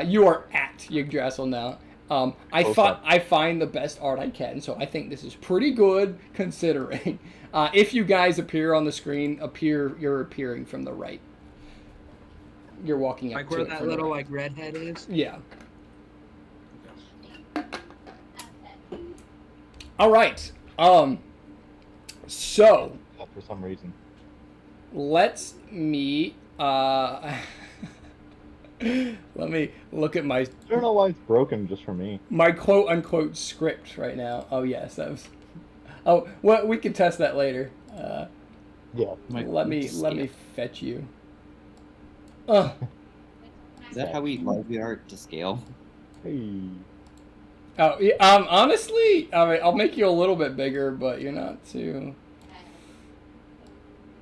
You are at Yggdrasil now. I find the best art I can, so I think this is pretty good considering. If you guys appear on the screen, you're appearing from the right. You're walking up Like to where it that from the little right. like redhead is? Yeah. All right. So For some reason. let me let me look at my I don't know why it's broken just for me. quote unquote script right now. Oh yes, that was. Oh well, we can test that later. Yeah. Let me fetch you. Is that how large we are to scale? Hey. Oh yeah, honestly, I mean, I'll make you a little bit bigger, but you're not too.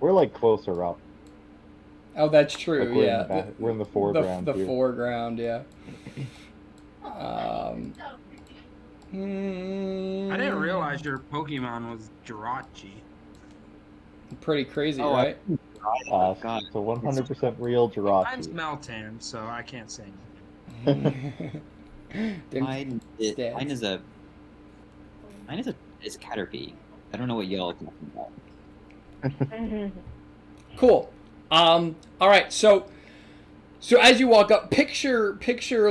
We're like closer up. Oh, that's true. Like we're Yeah, in the we're in the foreground the here. foreground. Yeah. I didn't realize your Pokemon was Jirachi. Pretty crazy, Oh, right? God. So 100% real Mine's Jirachi. Meltan, so I can't say anything. Mine is Stats. is Caterpie. I don't know what y'all are talking about. Cool. All right. So as you walk up, picture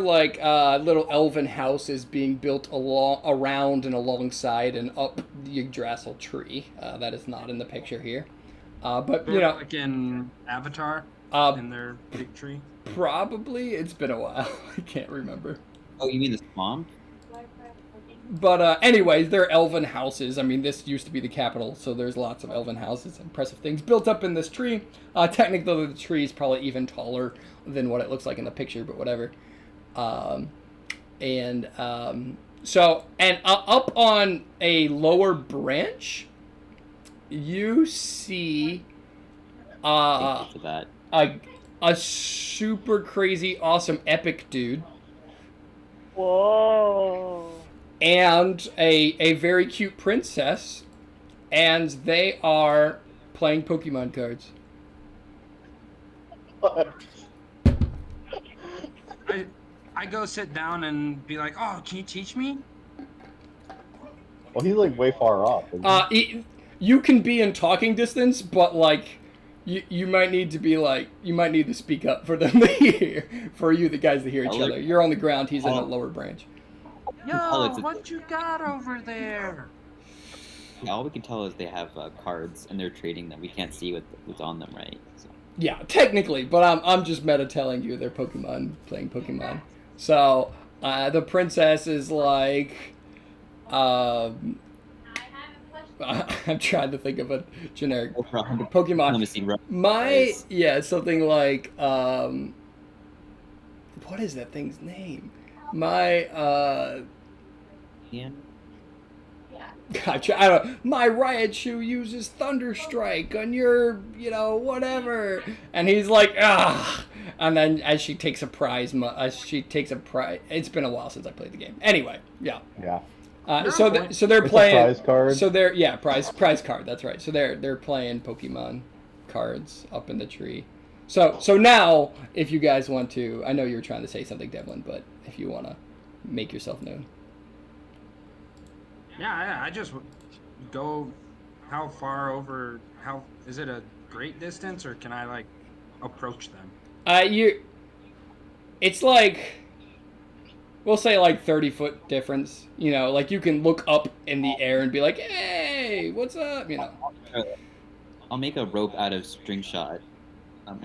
like little elven houses being built around and alongside and up the Yggdrasil tree. That is not in the picture here. But you know, like in Avatar, uh, in their big tree. probably it's been a while. I can't remember. Oh, you mean the swamp? But anyways, they're elven houses. I mean, this used to be the capital, so there's lots of elven houses, impressive things built up in this tree. Technically, the tree is probably even taller than what it looks like in the picture, but whatever. So up on a lower branch, you see Thank you for that. a super crazy, awesome, epic dude. Whoa. And a very cute princess, and they are playing Pokemon cards. I go sit down and be like, oh, can you teach me? Well, he's like way far off. Isn't he? You can be in talking distance, but like you might need to be like you might need to speak up for them to hear, for you the guys to hear each other. You're on the ground, he's in a lower branch. Yo, what you got over there? Yeah, all we can tell is they have cards and they're trading them. We can't see what's on them, right? So. Yeah, technically, but I'm just meta telling you they're playing Pokemon. So the princess is like, I'm trying to think of a generic Pokemon. Something like what is that thing's name? Gotcha. I don't know. My Raichu uses Thunder Strike on your, whatever. And he's like, ah. And then as she takes a prize, it's been a while since I played the game. Anyway, yeah. Yeah. So they're playing. Prize card. So they're prize card. That's right. So they're playing Pokemon cards up in the tree. So now, if you guys want to, I know you were trying to say something, Devlin, but if you want to make yourself known. Yeah, I just go. How far over? How is it a great distance, or can I like approach them? It's like, we'll say like 30-foot difference. Like you can look up in the air and be like, "Hey, what's up?" I'll make a rope out of string shot.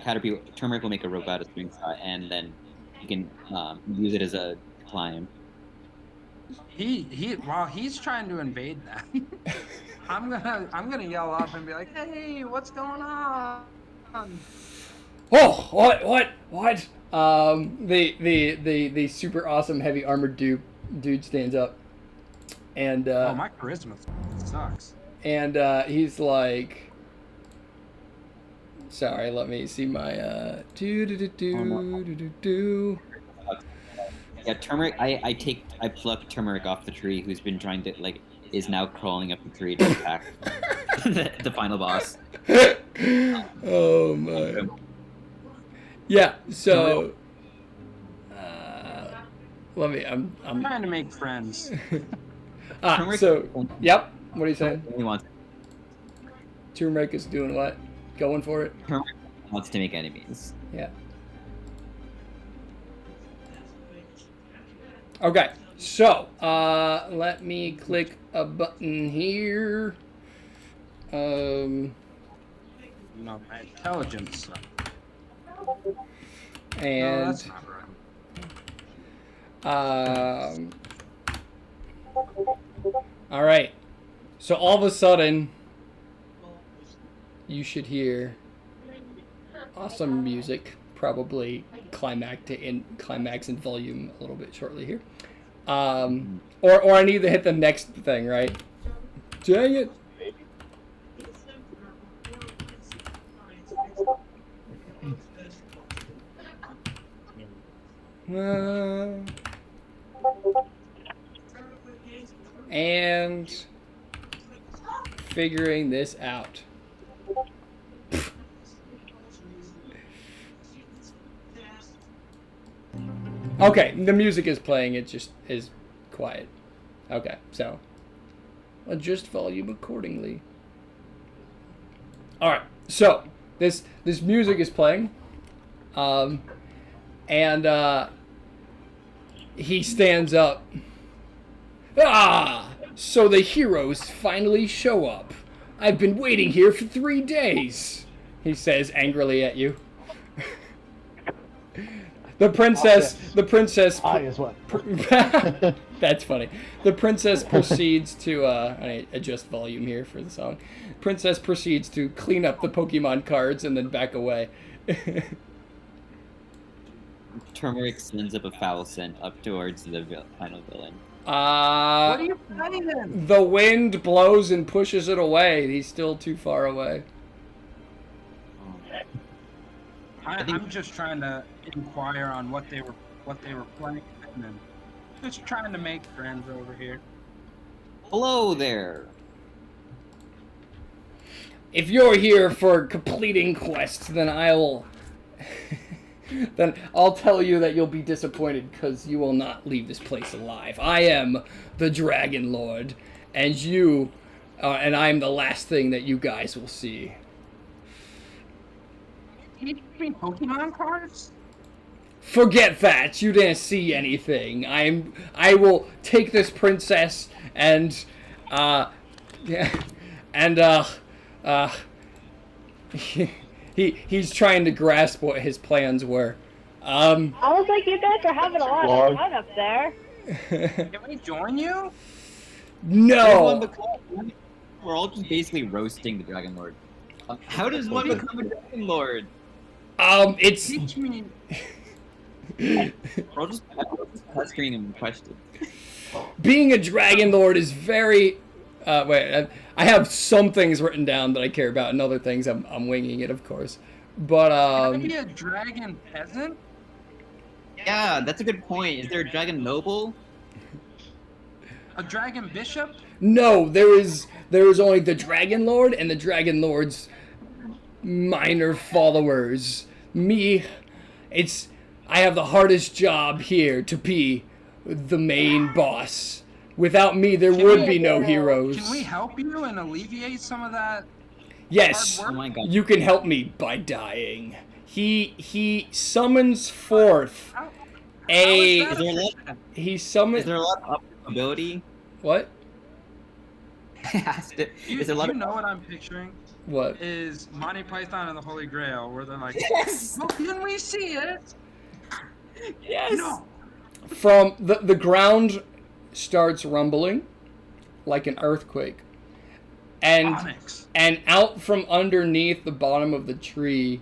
Caterpie, Turmeric will make a rope out of string shot, and then you can use it as a climb. While he's trying to invade that, I'm gonna yell up and be like, "Hey, what's going on?" Oh, what? The super awesome heavy armored dude stands up, and my charisma sucks. And he's like, sorry, let me see my Yeah, Turmeric. I pluck Turmeric off the tree, who's been trying to is now crawling up the tree to attack the final boss. Oh my. Yeah. So. Let me. I'm trying to make friends. Yep. What are you saying? He wants. Turmeric is doing what? Going for it. Turmeric wants to make enemies. Yeah. Okay, so let me click a button here. My intelligence. And no, that's not right. All right. So all of a sudden, you should hear awesome music. Probably climax in volume a little bit shortly here. Or I need to hit the next thing, right? Dang it. And figuring this out. Okay, the music is playing, it just is quiet. Okay, so adjust volume accordingly. Alright, so this music is playing. And he stands up. Ah! So the heroes finally show up. I've been waiting here for 3 days, he says angrily at you. The princess. I as well. That's funny. The princess proceeds to, I adjust volume here for the song. Princess proceeds to clean up the Pokemon cards and then back away. Turmeric sends up a foul scent up towards the final villain. What are you playing? The wind blows and pushes it away. He's still too far away. I'm just trying to inquire on what they were playing, and then just trying to make friends over here. Hello there. If you're here for completing quests, then I'll tell you that you'll be disappointed because you will not leave this place alive. I am the Dragon Lord, and and I'm the last thing that you guys will see. You mean Pokemon cards? Forget that. You didn't see anything. I will take this princess and he's trying to grasp what his plans were. Sounds like you guys are having a lot of fun up there. Can we join you? No. We're all just basically roasting the Dragon Lord. How does one become a Dragon Lord? It's Teach me. We're all just pestering him with questions. Being a Dragon Lord is very. I have some things written down that I care about, and other things I'm winging it, of course. But Can I be a dragon peasant? Yeah, that's a good point. Is there a Dragon Noble? A dragon bishop? No, there is only the Dragon Lord and the Dragon Lord's minor followers. Me, I have the hardest job here to be the main boss. Without me, there would be no heroes. Can we help you and alleviate some of that? Yes, hard work? Oh my God. you can help me by dying. He summons forth a. How is that Is there a lot? He Is summons. there a lot of ability? What? Is there a lot you of? know what I'm picturing? What? Is Monty Python and the Holy Grail, where they're like, Yes. well, can we see it? Yes. No. From the ground starts rumbling like an earthquake. Onyx. And out from underneath the bottom of the tree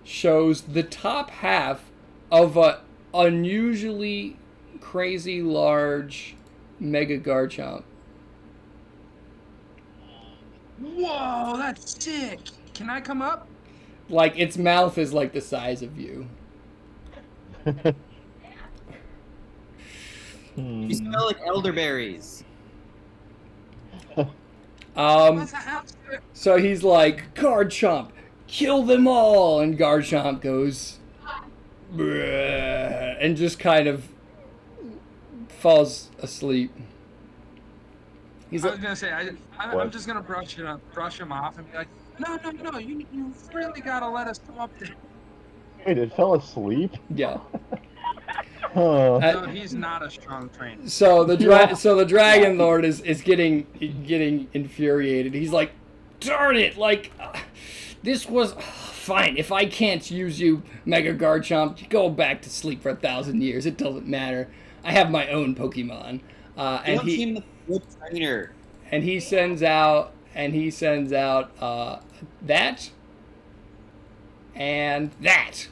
shows the top half of a unusually crazy large Mega Garchomp. Whoa, that's sick. Can I come up? Like, its mouth is like the size of you. You smell like elderberries. What's that? So he's like, Garchomp, kill them all! And Garchomp goes, "Bruh," and just kind of falls asleep. He's I was gonna say, I'm just gonna brush him off and be like, no, you really gotta let us come up there. Wait, it fell asleep? yeah. Huh. No, he's not a strong trainer. So the Dragon Lord is getting infuriated. He's like, darn it! Like, this was fine. If I can't use you, Mega Garchomp, go back to sleep for 1,000 years. It doesn't matter. I have my own Pokemon. And he good trainer. And he sends out that and that.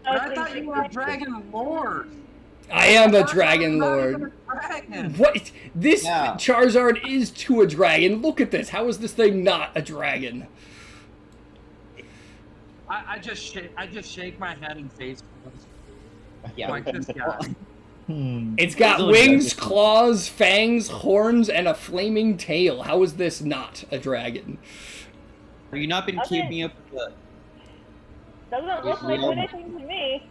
But I thought you were a Dragon Lord. I am a Charizard's Dragon not Lord. even a dragon. What? This Yeah. Charizard is to a dragon. Look at this. How is this thing not a dragon? I just shake my head and face Yeah. like this guy. It's got Basil wings, judges- claws, fangs, horns, and a flaming tail. How is this not a dragon? Have you not been Okay. keeping up with the... Doesn't look like anything to me.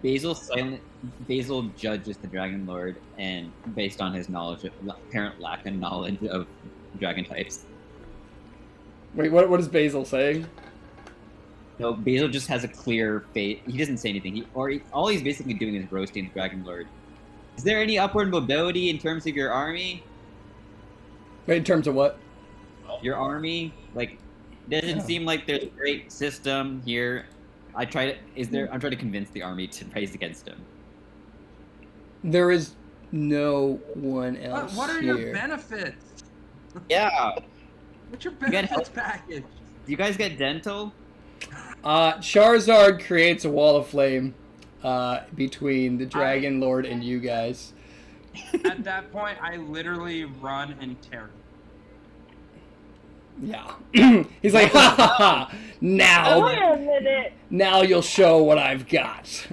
Basil judges the Dragon Lord, and based on his knowledge, apparent lack of knowledge of dragon types. Wait, what is Basil saying? No, Basil just has a clear face. He doesn't say anything. All he's basically doing is roasting the Dragon Lord. Is there any upward mobility in terms of your army? Wait, in terms of what? Your army, like, doesn't seem like there's a great system here. I'm trying to convince the army to rise against him. There is no one else What are here. your benefits? Yeah. What's your get benefits help. package? Do you guys get dental? Charizard creates a wall of flame between the Dragon Lord and you guys. At that point, I literally run in terror. Yeah. He's like, ha ha ha! Now, Wait a minute. now you'll show what I've got.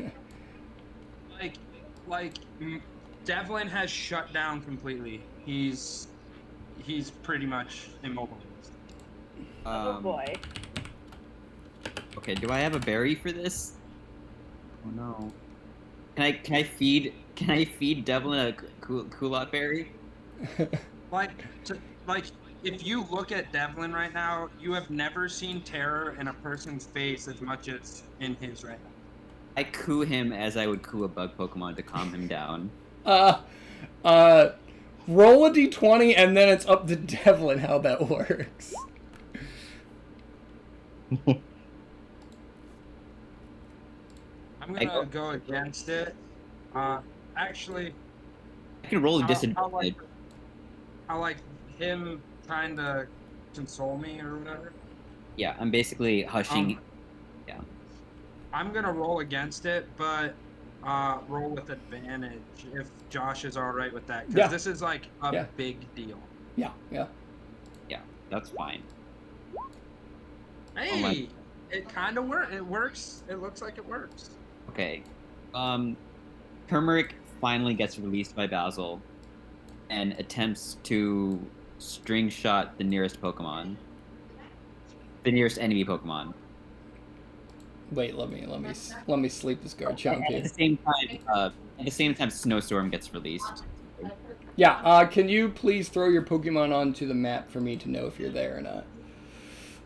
Devlin has shut down completely. He's pretty much immobilized. Oh boy. Okay, do I have a berry for this? Oh no. Can I feed Devlin a culotte berry? If you look at Devlin right now, you have never seen terror in a person's face as much as in his right now. I coo him as I would coo a bug Pokemon to calm him down. Roll a d20 and then it's up to Devlin how that works. I'm gonna go against it. Actually, I can roll a I'll disadvantage. like him trying to console me or whatever. Yeah, I'm basically hushing. I'm gonna roll against it, but roll with advantage if Josh is all right with that, because Yeah. this is like a Yeah. big deal. Yeah, yeah. Yeah, that's fine. Hey, it kind of works. It works. It looks like it works. Okay. Turmeric finally gets released by Basil and attempts to string shot the nearest Pokemon. The nearest enemy Pokemon. Wait, let me sleep this Garchomp At here. the same time, Snowstorm gets released. Yeah, can you please throw your Pokemon onto the map for me to know if you're there or not?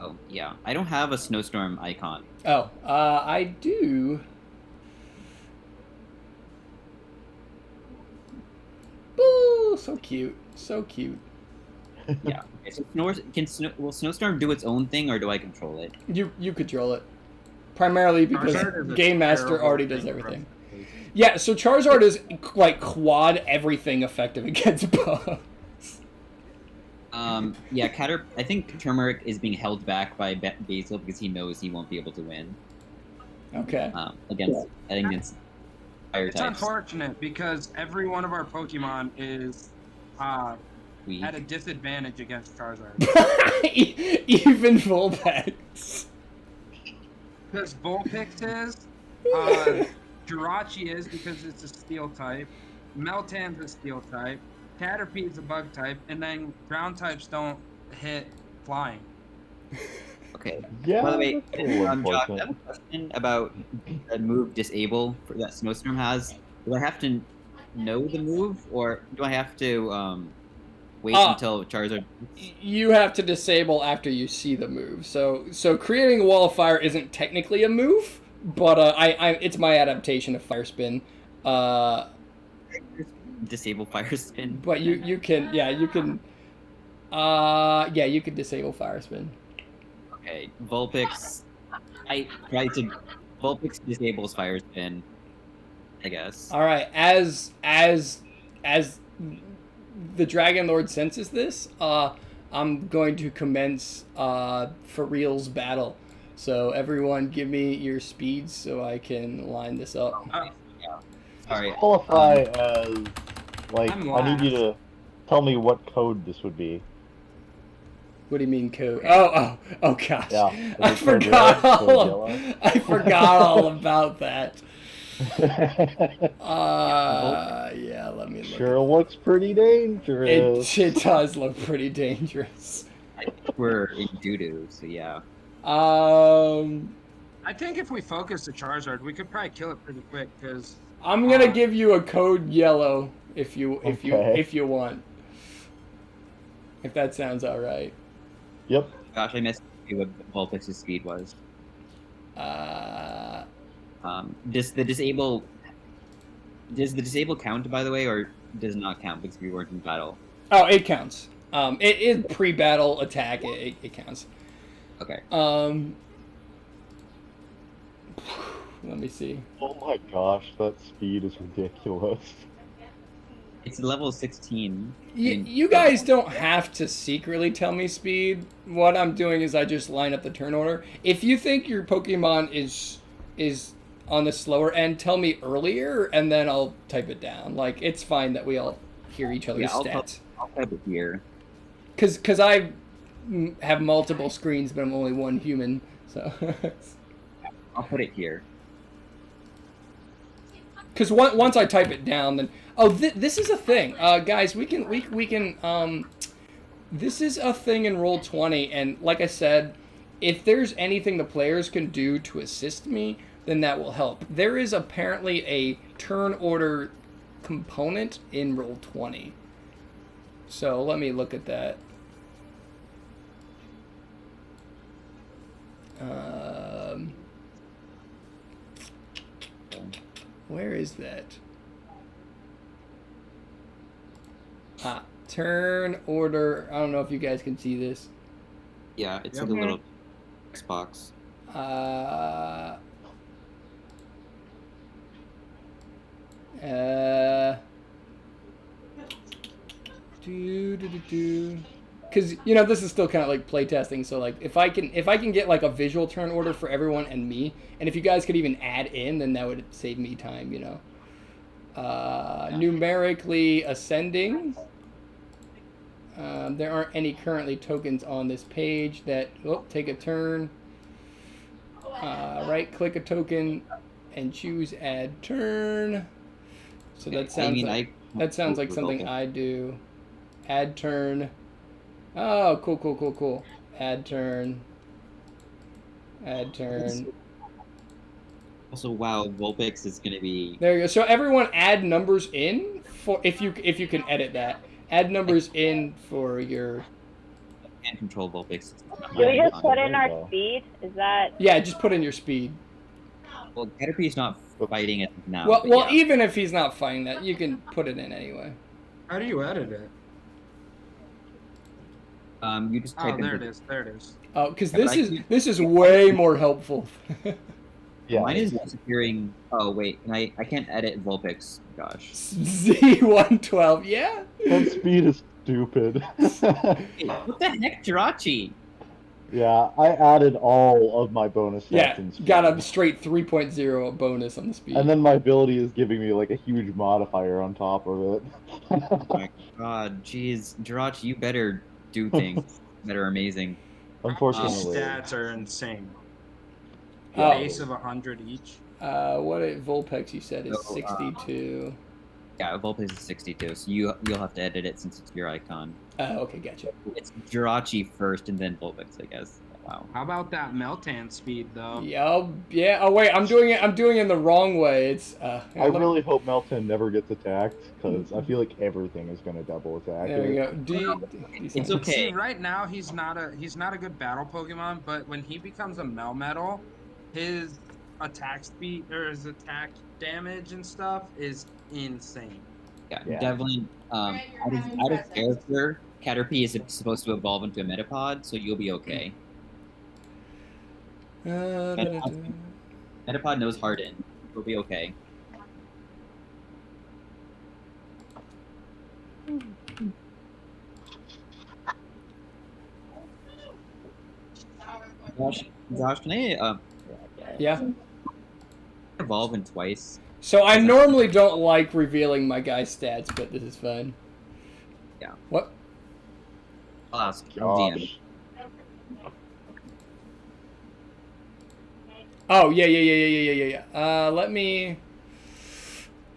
Oh, yeah. I don't have a Snowstorm icon. Oh, I do. Boo! So cute. So cute. Yeah. Okay, so will Snowstorm do its own thing, or do I control it? You control it. Primarily because Charizard is a Game Master terrible already does thing for everything. us. Yeah, so Charizard is like quad everything effective against bugs. Yeah, I think Turmeric is being held back by Basil because he knows he won't be able to win Okay. against fire It's types. unfortunate because every one of our Pokemon is Weak. at a disadvantage against Charizard. Even Vulpix. Because Vulpix is, Jirachi is because it's a steel type, Meltan's a steel type, Caterpie is a bug type, and then ground types don't hit flying. Okay. Yeah. By the way, that's a little Josh, I unfortunate. have a question about the move Disable that Snowstorm has. Do I have to know the move, or do I have to wait until Charizard? You have to disable after you see the move. So creating a wall of fire isn't technically a move, but it's my adaptation of Fire Spin. Disable Fire Spin. But you can disable Fire Spin. Okay, Vulpix. Vulpix disables Fire Spin, I guess. All right, as the Dragon Lord senses this, I'm going to commence for reals battle. So everyone, give me your speeds so I can line this up. Sorry. Qualify as like I'm I need you to tell me what code this would be. What do you mean code? Oh gosh. Yeah, I is it code forgot red, code all. yellow? I forgot all about that. Yeah. Let me look. Sure looks pretty dangerous. It does look pretty dangerous. I think we're in doo-doo, so yeah. I think if we focus the Charizard, we could probably kill it pretty quick because I'm gonna give you a code yellow if you want. If that sounds all right. Yep. Gosh, I missed what Vulpix's speed was. Does the disable count, by the way, or does it not count because we weren't in battle? Oh, it counts. It is pre-battle attack. It counts. Okay. Let me see. Oh my gosh, that speed is ridiculous. It's level 16. You guys don't have to secretly tell me speed. What I'm doing is I just line up the turn order. If you think your Pokemon is on the slower end, tell me earlier, and then I'll type it down. Like, it's fine that we all hear each other's stats. I'll type it here. Because I have multiple screens, but I'm only one human, so... I'll put it here. Because once I type it down, then this is a thing, guys. We can this is a thing in Roll20, and like I said, if there's anything the players can do to assist me, then that will help. There is apparently a turn order component in Roll20, so let me look at that. Where is that? Turn order. I don't know if you guys can see this. Yeah, it's like a little Xbox. Because this is still kind of like playtesting, so like if I can get like a visual turn order for everyone and me, and if you guys could even add in, then that would save me time, Numerically ascending. There aren't any currently tokens on this page that take a turn. Right click a token and choose add turn. So that sounds like something I do. Add turn. Oh, cool. Add turn. Add turn. Also, wow, Vulpix is gonna be. There you go. So everyone, add numbers in for if you can edit that. Add numbers in for your. Can't control Vulpix. Do we just put in our speed? Is that? Yeah, just put in your speed. Well, Caterpie is not fighting it now. Well, yeah. Even if he's not fighting that, you can put it in anyway. How do you edit it? You just type in. There it is. There it is. Oh, because this is way more helpful. Yeah. Mine is disappearing. Oh wait, I can't edit Vulpix. Gosh. Z112. Yeah. That speed is stupid. Hey, what the heck, Jirachi? Yeah, I added all of my bonus stats Yeah, in speed. got a straight 3.0 bonus on the speed. And then my ability is giving me like a huge modifier on top of it. Oh my god, jeez, Jirachi, you better do things that are amazing. Unfortunately. Stats are insane. Oh. Base of 100 each. What Vulpix you said is So, 62. Yeah, Vulpix is 62, so you'll have to edit it since it's your icon. Okay, gotcha. It's Jirachi first and then Vulpix, I guess. Wow. How about that Meltan speed though? Yeah. Oh wait, I'm doing it the wrong way. It's I really hope Melton never gets attacked, because I feel like everything is going to double attack. There you go. It's okay. See, right now he's not a good battle Pokemon, but when he becomes a Melmetal, his attack speed or his attack damage and stuff is insane. Yeah, Yeah. Devlin, out of character, Caterpie is supposed to evolve into a Metapod, so you'll be okay. Metapod knows Harden. You'll be okay. Josh, can I Yeah. evolve in twice? So I normally don't like revealing my guy's stats, but this is fun. Yeah. What? I'll ask. Gosh. Oh, yeah. Let me...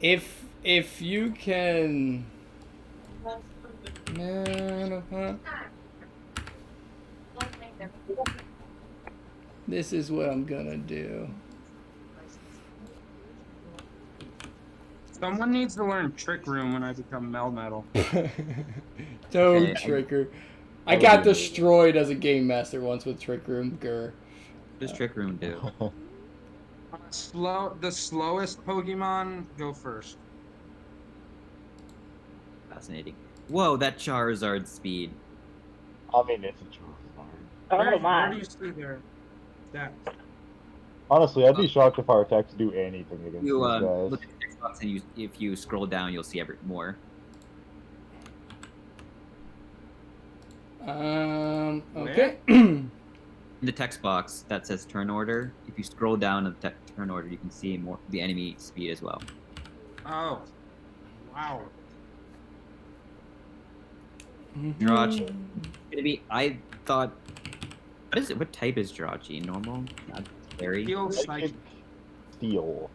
If you can... This is what I'm gonna do. Someone needs to learn Trick Room when I become Melmetal. Don't Okay, Tricker. I That would got be amazing. destroyed as a game master once with Trick Room. Grr. What does Trick Room do? The slowest Pokemon go first. Fascinating. Whoa, that Charizard speed. I mean, it's a Charizard. Oh Where my. do you see their stats? Honestly, I'd be shocked if our attacks do anything against You these guys. look at the Xbox and if you scroll down, you'll see more. Okay. In the text box that says turn order, if you scroll down in the turn order, you can see more the enemy speed as well. Oh, wow. Jirachi. Gonna be. I thought. What is it? What type is Jirachi? Normal? Not scary. Heal Psychic Psychic. Steel.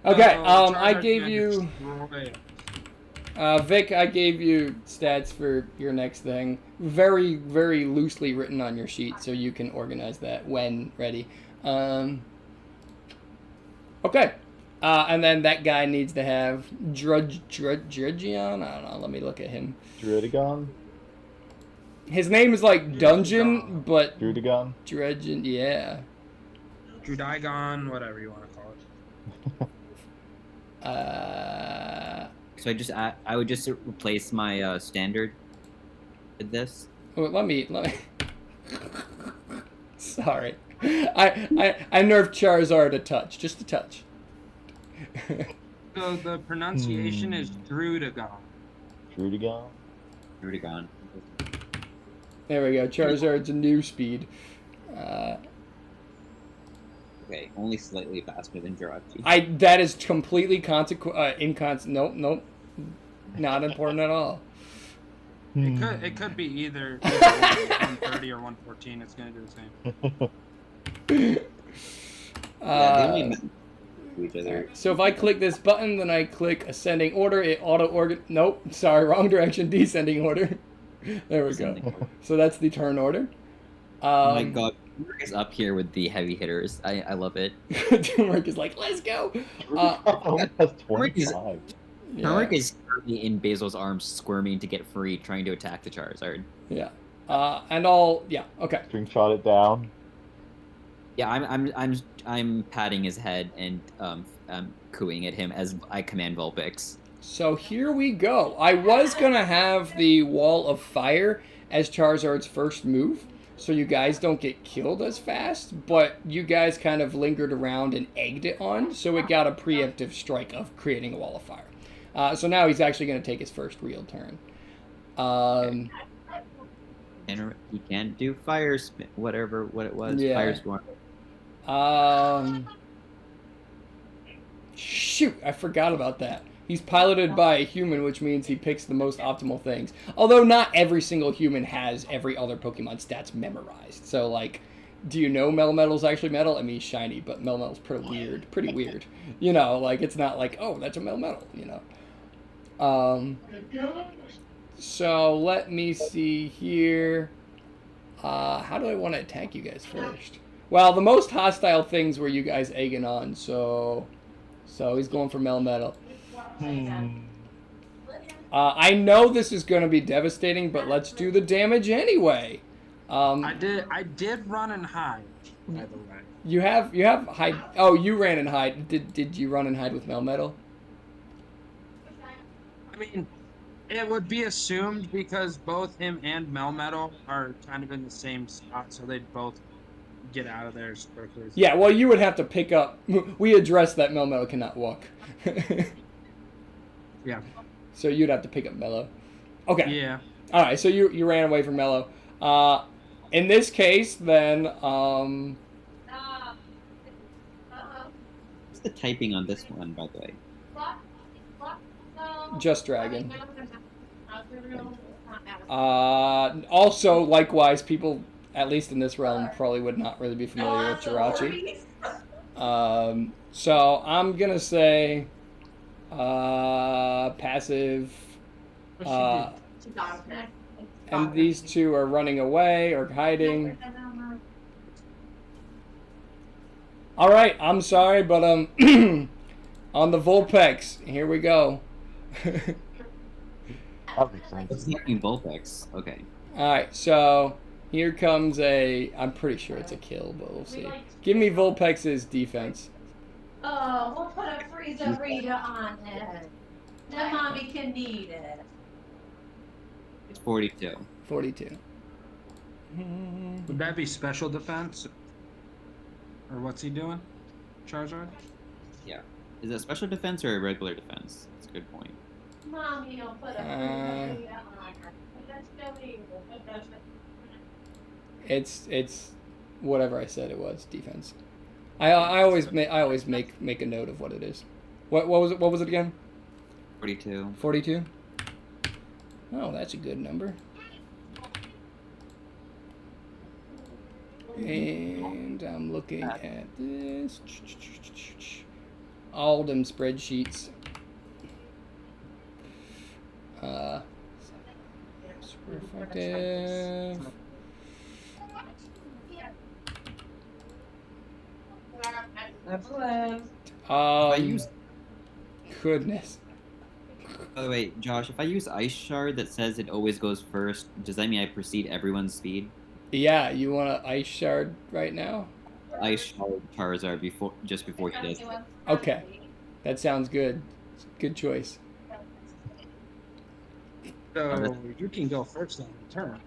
Okay, Oh, I Charizard's gave gonna you... destroy Vic, I gave you stats for your next thing. Very, very loosely written on your sheet, so you can organize that when ready. Okay. And then that guy needs to have Drudgeon? I don't know, let me look at him. Druidigon? His name is like Dungeon, but Druidigon? Dredgen, yeah. Drudigon, whatever you want to call it. So I would just replace my standard with this. Well, let me. Sorry, I nerfed Charizard a touch, just a touch. So the pronunciation is Drudigon. Druidigon? Rudigon. There we go. Charizard's a new speed. Okay, only slightly faster than Jirachi. That is completely Nope. Not important at all. It could be either 130 or 114. It's gonna do the same. Yeah, they only match each other. So if I click this button, then I click ascending order, it nope, sorry, wrong direction, descending order. There we go. So that's the turn order. Oh my god, Turmeric is up here with the heavy hitters. I love it. Turmeric is like, let's go. Turmeric has 25. Turmeric is currently in Basil's arms, squirming to get free, trying to attack the Charizard. Yeah. Okay. String shot it down. Yeah, I'm patting his head and cooing at him as I command Vulpix. So here we go. I was gonna have the Wall of Fire as Charizard's first move, so you guys don't get killed as fast, but you guys kind of lingered around and egged it on, so it got a preemptive strike of creating a Wall of Fire. So now he's actually going to take his first real turn. And he can't do fire spin, what it was. Yeah. Fire storm. Shoot, I forgot about that. He's piloted by a human, which means he picks the most optimal things. Although not every single human has every other Pokemon stats memorized. So, like, do you know Melmetal's actually metal? I mean, he's shiny, but Melmetal's pretty weird. You know, like, it's not like, oh, that's a Melmetal, you know. So let me see here. How do I want to attack you guys first? Well, the most hostile things were you guys egging on, so he's going for Melmetal. I know this is going to be devastating, but let's do the damage anyway. I did run and hide, by the way. You have hide. Oh, you ran and hide. Did you run and hide with Melmetal? I mean, it would be assumed because both him and Melmetal are kind of in the same spot, so they'd both get out of there as quickly as Yeah, well, you would have to pick up. We addressed that Melmetal cannot walk. Yeah. So you'd have to pick up Mellow. Okay. Yeah. All right. So you ran away from Mellow. In this case, then. What's the typing on this one, by the way? Just Dragon. Also, likewise, people at least in this realm, probably would not really be familiar with Jirachi. So I'm gonna say passive. And these two are running away or hiding. All right, I'm sorry, but on the Vulpix, here we go. That makes sense. What's happening, Vulpix? Okay. All right, so here comes a. I'm pretty sure it's a kill, but we'll see. Give me Vulpix's defense. Oh, we'll put a freezer reader on it. Then mommy can eat it. It's 42. 42. Would that be special defense? Or what's he doing? Charizard? Yeah. Is it special defense or a regular defense? That's a good point. Mommy will put a freezer reader on it. That's still evil. It's whatever I said it was, defense. I always make a note of what it is. What was it again? 42. 42. Oh, that's a good number. And I'm looking at this. All them spreadsheets. Super effective. I use. Goodness. By the way, Josh, if I use Ice Shard that says it always goes first, does that mean I precede everyone's speed? Yeah, you want an Ice Shard right now? Ice Shard Charizard just before he does that. Okay, that sounds good. Good choice. So you can go first on the turn.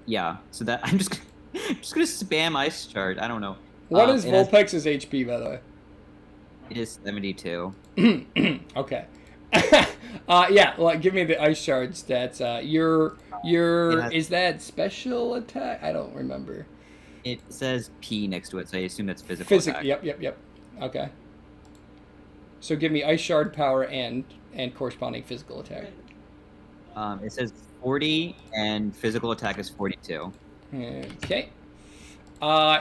Yeah. So that I'm just gonna spam Ice Shard. I don't know. What is Vulpix's HP, by the way? It is 72. Okay. Yeah, well, give me the Ice Shard stats. Is that special attack? I don't remember. It says P next to it, so I assume that's physical attack. Yep. Okay. So give me Ice Shard power and corresponding physical attack. It says 40 and physical attack is 42. Okay.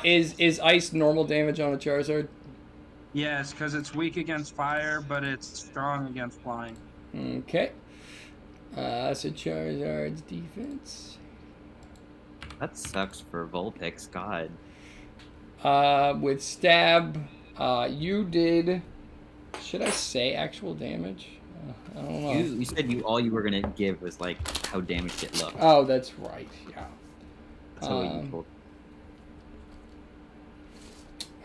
Is ice normal damage on a Charizard? Yes, because it's weak against fire, but it's strong against flying. Okay. So Charizard's defense. That sucks for Vulpix, God. With stab, you did. Should I say actual damage? I don't know. You said all you were gonna give was like how damaged it looked. Oh, that's right. Yeah. That's what you told.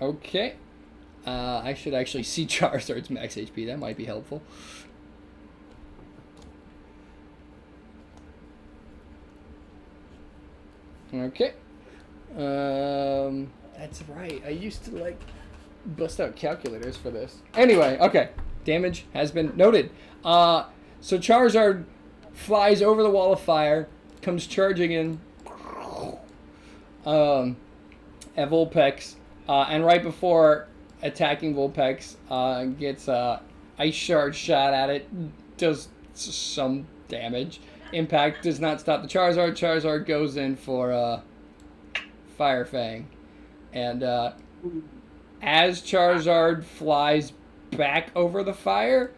Okay. I should actually see Charizard's max HP. That might be helpful. Okay. That's right. I used to like bust out calculators for this. Anyway, okay. Damage has been noted. So Charizard flies over the wall of fire, comes charging in at Vulpix, and right before attacking Vulpix, gets Ice Shard shot at it, does some damage. Impact does not stop the Charizard. Charizard goes in for Fire Fang. And as Charizard flies back over the fire,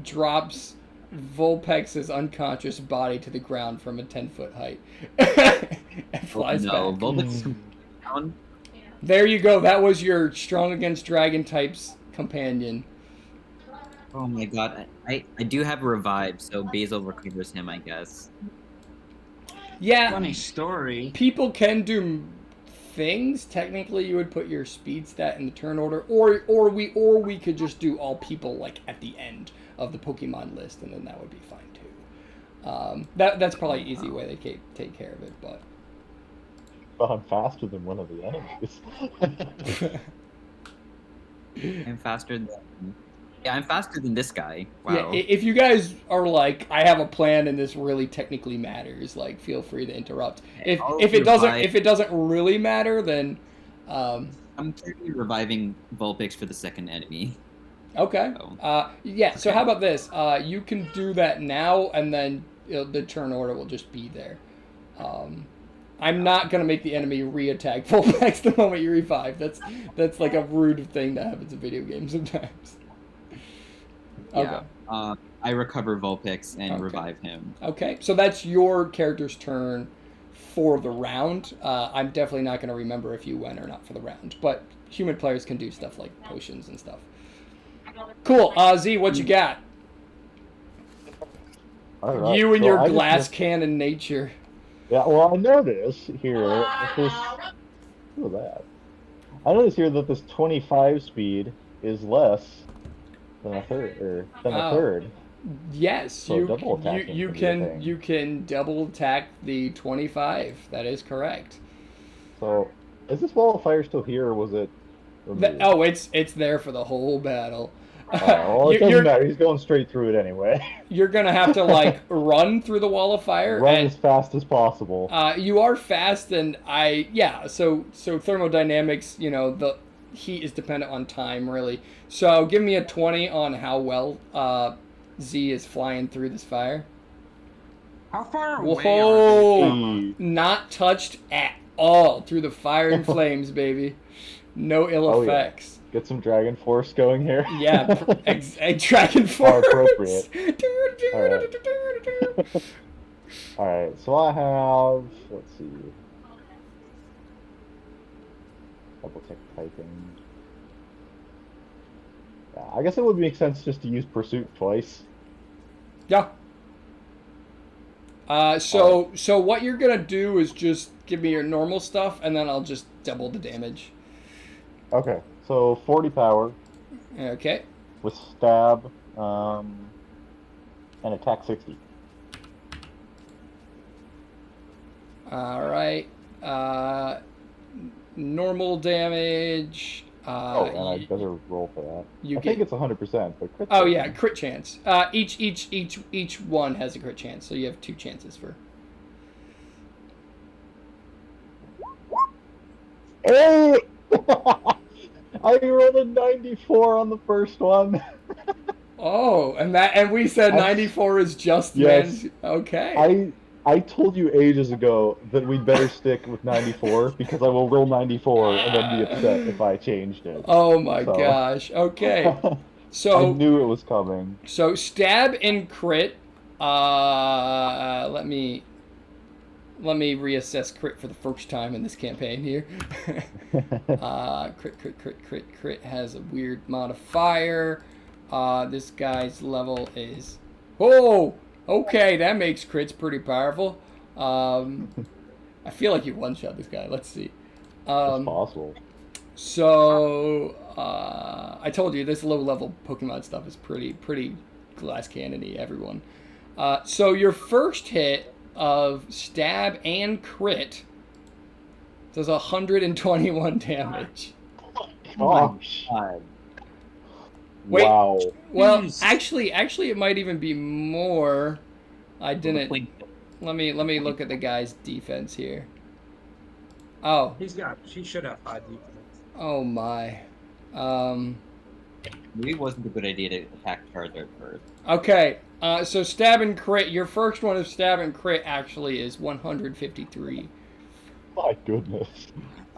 drops Vulpix's unconscious body to the ground from a 10-foot height. And flies back. Vulpix down. There you go. That was your strong against dragon types companion. Oh my god. I do have a revive, so Basil recovers him, I guess. Yeah. Funny story. People can do things. Technically, you would put your speed stat in the turn order, or we could just do all people like at the end of the Pokemon list, and then that would be fine too. That's probably an easy way to take care of it, but. But I'm faster than one of the enemies. I'm faster than. Yeah, I'm faster than this guy. Wow. Yeah, if you guys are like, I have a plan and this really technically matters, like, feel free to interrupt. If it doesn't really matter, then I'm currently reviving Vulpix for the second enemy. Okay. So. Yeah. So how about this? You can do that now, and then the turn order will just be there. I'm not gonna make the enemy re-attack Vulpix the moment you revive. That's like a rude thing that happens in video games sometimes. Okay. Yeah. I recover Vulpix and Okay. revive him. Okay, so that's your character's turn for the round. I'm definitely not going to remember if you went or not for the round, but human players can do stuff like potions and stuff. Cool. Z, what you got? All right, You and so your I just glass missed- cannon nature. Yeah, well, I noticed here that this. Look at that. I noticed here that this 25 speed is less than a third, or than a Oh. third. Yes, So double attacking you can be a can thing. you can double attack the 25. That is correct. So, is this wall of fire still here, or was it removed? Oh, it's there for the whole battle. Well, it doesn't you're matter. He's going straight through it anyway. you're gonna have to like run through the wall of fire. Run and, as fast as possible. you are fast, and so thermodynamics, you know, the heat is dependent on time, really. So give me a 20 on how well Z is flying through this fire. How far away Whoa! are they? Not touched at all through the fire and flames, baby. No ill Oh, yeah. effects. Get some Dragon Force going here. Yeah, Dragon Force. appropriate. Alright, so I have, let's see, double check typing. Yeah, I guess it would make sense just to use Pursuit twice. Yeah. So what you're gonna do is just give me your normal stuff, and then I'll just double the damage. Okay, so 40 power Okay. with stab, and attack 60. All right. Normal damage. Oh, and I better roll for that. you I think get- it's 100%, but crit Oh chance. yeah, crit chance. Each one has a crit chance, so you have 2 chances for. Hey! I rolled a 94 on the first one. Oh, and we said I- 94 is just Yes. man's. Okay. I told you ages ago that we'd better stick with 94 because I will roll 94 and then be upset if I changed it. Oh my So- gosh. Okay. I So knew it was coming. so stab and crit. Let me reassess crit for the first time in this campaign here. Crit has a weird modifier. This guy's level is. Oh, okay, that makes crits pretty powerful. I feel like you one-shot this guy. Let's see. It's possible. So I told you this low-level Pokemon stuff is pretty glass cannon-y, everyone. So your first hit of stab and crit does 121 damage. Gosh. God. Wait. Wow. Well, Jeez. actually, it might even be more. I didn't. Point- Let me look at the guy's defense here. Oh, She should have 5 defense. oh my. Maybe it wasn't a good idea to attack Charizard first. Okay. So stab and crit. Your first one of stab and crit actually is 153. My goodness.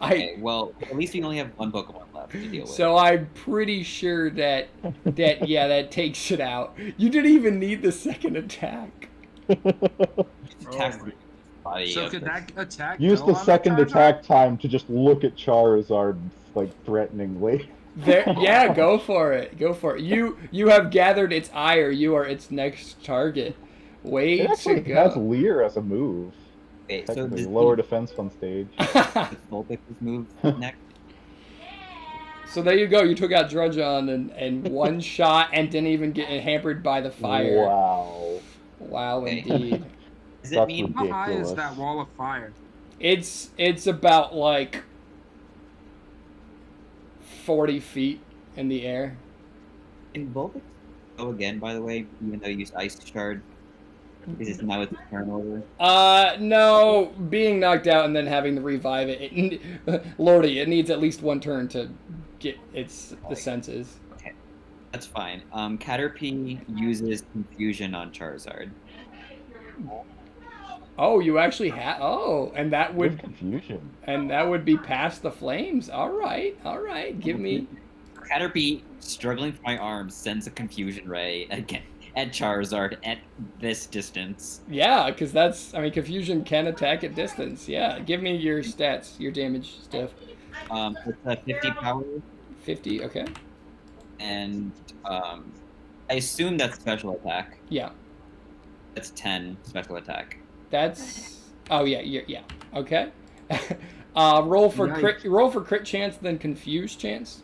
Okay, well, at least we only have one Pokemon left to deal with. So I'm pretty sure that that takes it out. You didn't even need the second attack. Just attack Oh the body So of could the- that attack Use go the on second Charizard? attack time to just look at Charizard, like, threateningly. There, yeah, go for it. Go for it. You have gathered its ire. You are its next target. Way It to actually has go. Leer as a move. Okay, so Technically, does lower defense on stage. Vulpix's move next? So there you go. You took out Drudgeon and one shot and didn't even get hampered by the fire. Wow. Wow, Okay. indeed. Does it That's mean How high is Ridiculous. that wall of fire? It's about like 40 feet in the air. can Vulpix go again, by the way, even though you used Ice Shard? Because it's now its turn over? No, being knocked out and then having to revive it, Lordy, it needs at least one turn to get the senses. That's fine. Caterpie uses Confusion on Charizard. Oh, you actually have. Oh, and that There's would confusion. be past the flames. All right, all right. Give me. Caterpie, struggling for my arms, sends a confusion ray again at Charizard at this distance. Yeah, because that's. I mean, confusion can attack at distance. Yeah. Give me your stats, your damage stuff. It's a 50 power, 50. Okay. and I assume that's special attack. Yeah. That's 10 special attack. That's. Oh yeah. Yeah. Okay. Roll for crit. Yikes. Roll for crit chance, then confuse chance.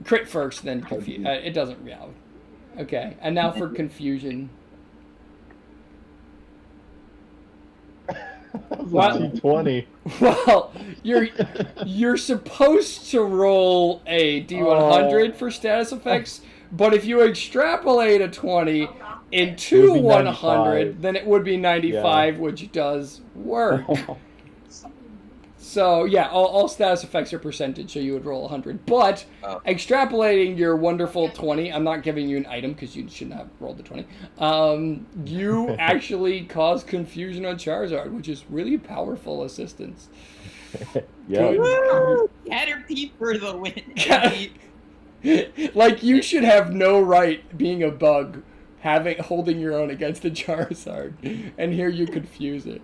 Crit first, then confuse. It doesn't. Yeah. Okay. And now for confusion. That's Wow. a D20. Well, you're supposed to roll a D100 for status effects, but if you extrapolate a 20 into It would be 100, 95. then it would be 95, which does work. So yeah, all status effects are percentage, so you would roll 100. But Oh. extrapolating your wonderful 20, I'm not giving you an item because you shouldn't have rolled the 20. You actually cause confusion on Charizard, which is really powerful assistance. Yeah. Woo! Caterpie for the win. Like you should have no right being a bug, holding your own against a Charizard, and here you confuse it.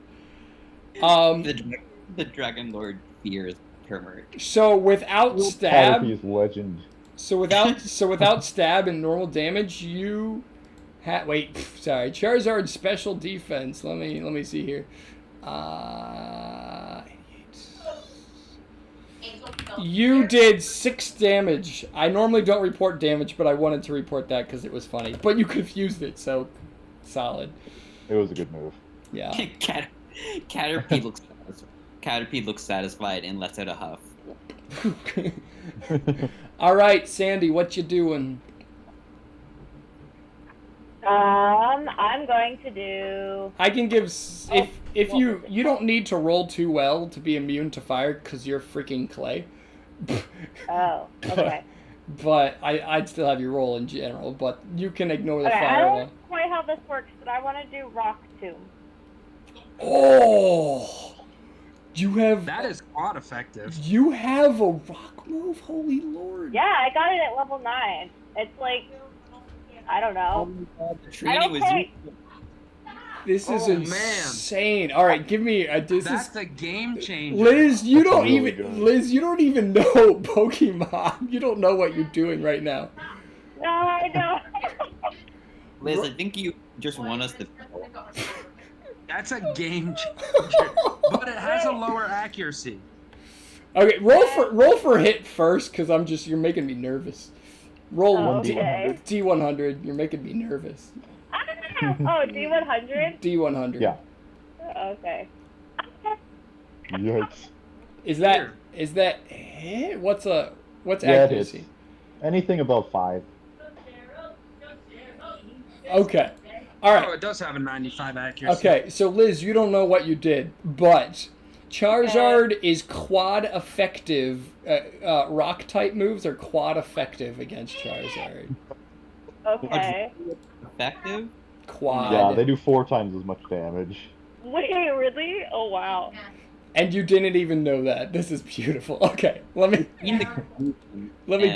The Dragon Lord fears Termert. So without stab. Caterpie's legend. So without stab and normal damage, you sorry, Charizard's special defense. Let me see here. You did 6 damage. I normally don't report damage, but I wanted to report that because it was funny. But you confused it, so solid. It was a good move. Yeah. Caterpie looks satisfied and lets out a huff. All right, Sandy, what you doing? I'm going to do. I can give if you don't need to roll too well to be immune to fire because you're freaking clay. Oh, okay. But I'd still have you roll in general, but you can ignore the Okay, I fire don't one. know quite how this works, but I want to do Rock Tomb. Oh, That is quite effective. You have a rock move, holy lord! Yeah, I got it at level 9. It's like, I don't know. The training was think- This is Oh, man. insane. All right, give me this That's is. a game changer. Liz, you That's don't really even good. Liz, you don't even know Pokemon. You don't know what you're doing right now. No, I don't. Liz, I think you just want us to. That's a game changer. But it has a lower accuracy. Okay, roll for hit first, cause you're making me nervous. Roll Okay. D100. You're making me nervous. Oh, D100? D100. Yeah. Okay. Yikes. Is that hit? What's Yeah, it accuracy? is. Anything above 5. Okay. All right. Oh, it does have a 95 accuracy. Okay, so Liz, you don't know what you did, but Charizard is quad effective. Rock type moves are quad effective against Charizard. Okay. Effective? Quad. Yeah, they do 4 times as much damage. Wait, really? Oh, wow. And you didn't even know that. This is beautiful. Okay, let me And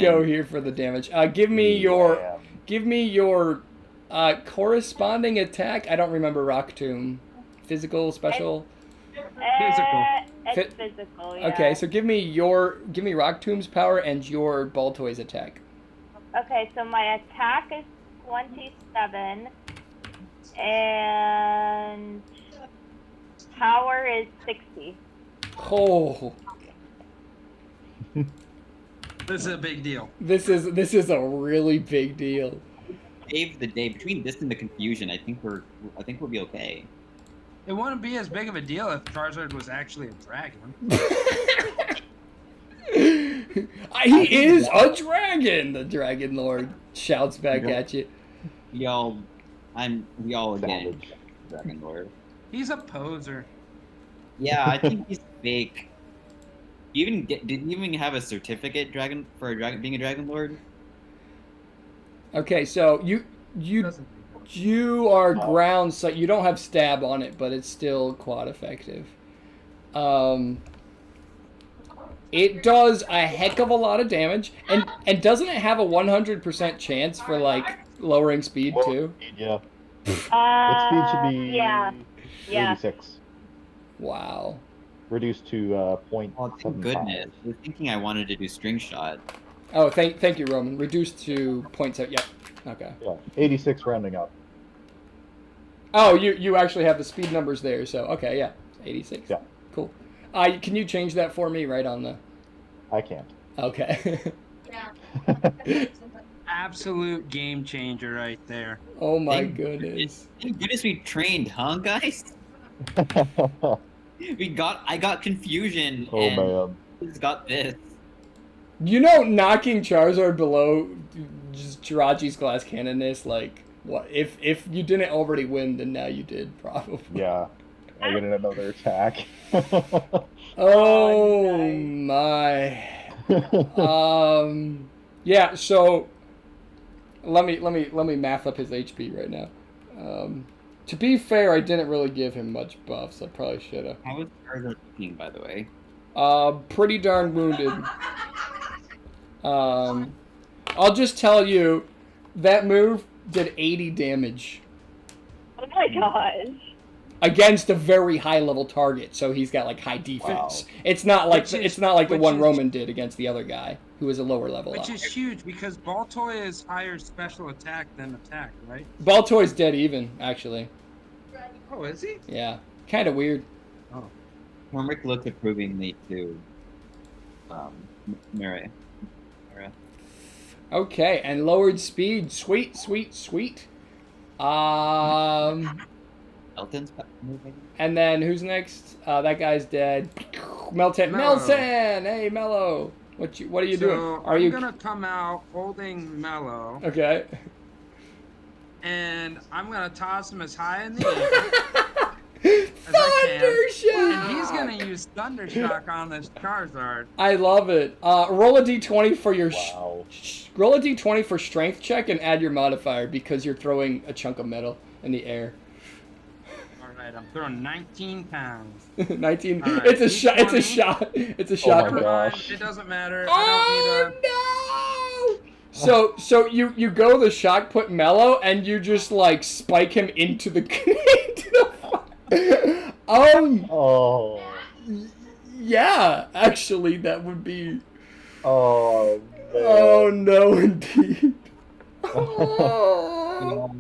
go here for the damage. Give me your corresponding attack. I don't remember Rock Tomb. Physical, special. Physical. It's physical, yeah. Okay, so give me Rock Tomb's power and your Baltoy's attack. Okay, so my attack is 27, and power is 60. Oh, This is a big deal. this is a really big deal. save the day between this and the confusion. I think we'll be okay. It wouldn't be as big of a deal if Charizard was actually a dragon. He is a dragon. The Dragon Lord shouts back at you. We all again, Savage. Dragon Lord. He's a poser. Yeah, I think he's fake. Did you even have a certificate being a Dragon Lord? Okay, so you Doesn't You are ground, so you don't have stab on it, but it's still quad effective. It does a heck of a lot of damage, and doesn't it have a 100% chance for like lowering speed too? Yeah. Its speed should be Yeah. 86. Wow. Reduced to Oh, 0.75. thank goodness. I was thinking I wanted to do string shot. Oh, thank you, Roman. Reduced to 0.7. Yep. Okay. Yeah, 86 rounding up. Oh, you actually have the speed numbers there, so okay, yeah, 86. Yeah. Cool. Can you change that for me right on the? I can't. Okay. Absolute game changer right there. Oh my Thank goodness. Thank goodness we trained, huh, guys? I got confusion, Oh and man. he's got this. You know, knocking Charizard below just Jirachi's glass cannon is like what? If you didn't already win, then now you did probably. Yeah. I get another attack. Oh my. Yeah. So let me math up his HP right now. To be fair, I didn't really give him much buffs. I probably should have. How was Charizard looking, by the way? Pretty darn wounded. I'll just tell you, that move did 80 damage Oh my gosh. against a very high level target. So he's got like high defense. Wow. It's not like Which the one is- Roman did against the other guy who was a lower level. Which up. is huge because Baltoy is higher special attack than attack, right? Baltoy's dead even, actually. Oh, is he? Yeah, kind of weird. Cormac looked approvingly to Mara. Okay, and lowered speed. Sweet, sweet, sweet. Elton's moving. And then who's next? That guy's dead. Melton. Mellow. Melton. Hey, Mellow. What are you doing? Are I'm you gonna come out holding Mellow, okay? and I'm gonna toss him as high in the air as I Thundershock. and he's gonna use Thundershock on this Charizard. I love it. Roll a d20 for your Wow. roll a d20 for strength check and add your modifier because you're throwing a chunk of metal in the air. All right, I'm throwing 19 pounds. 19. All right, It's a shot. It's a D20. shot. It's a Oh shot. my Never gosh. mind, it doesn't matter. I Oh don't need no! So you go the shock put Mellow and you just like spike him into the into the fire. Oh. Yeah, actually that would be. Oh. Man. Oh no, indeed. Oh.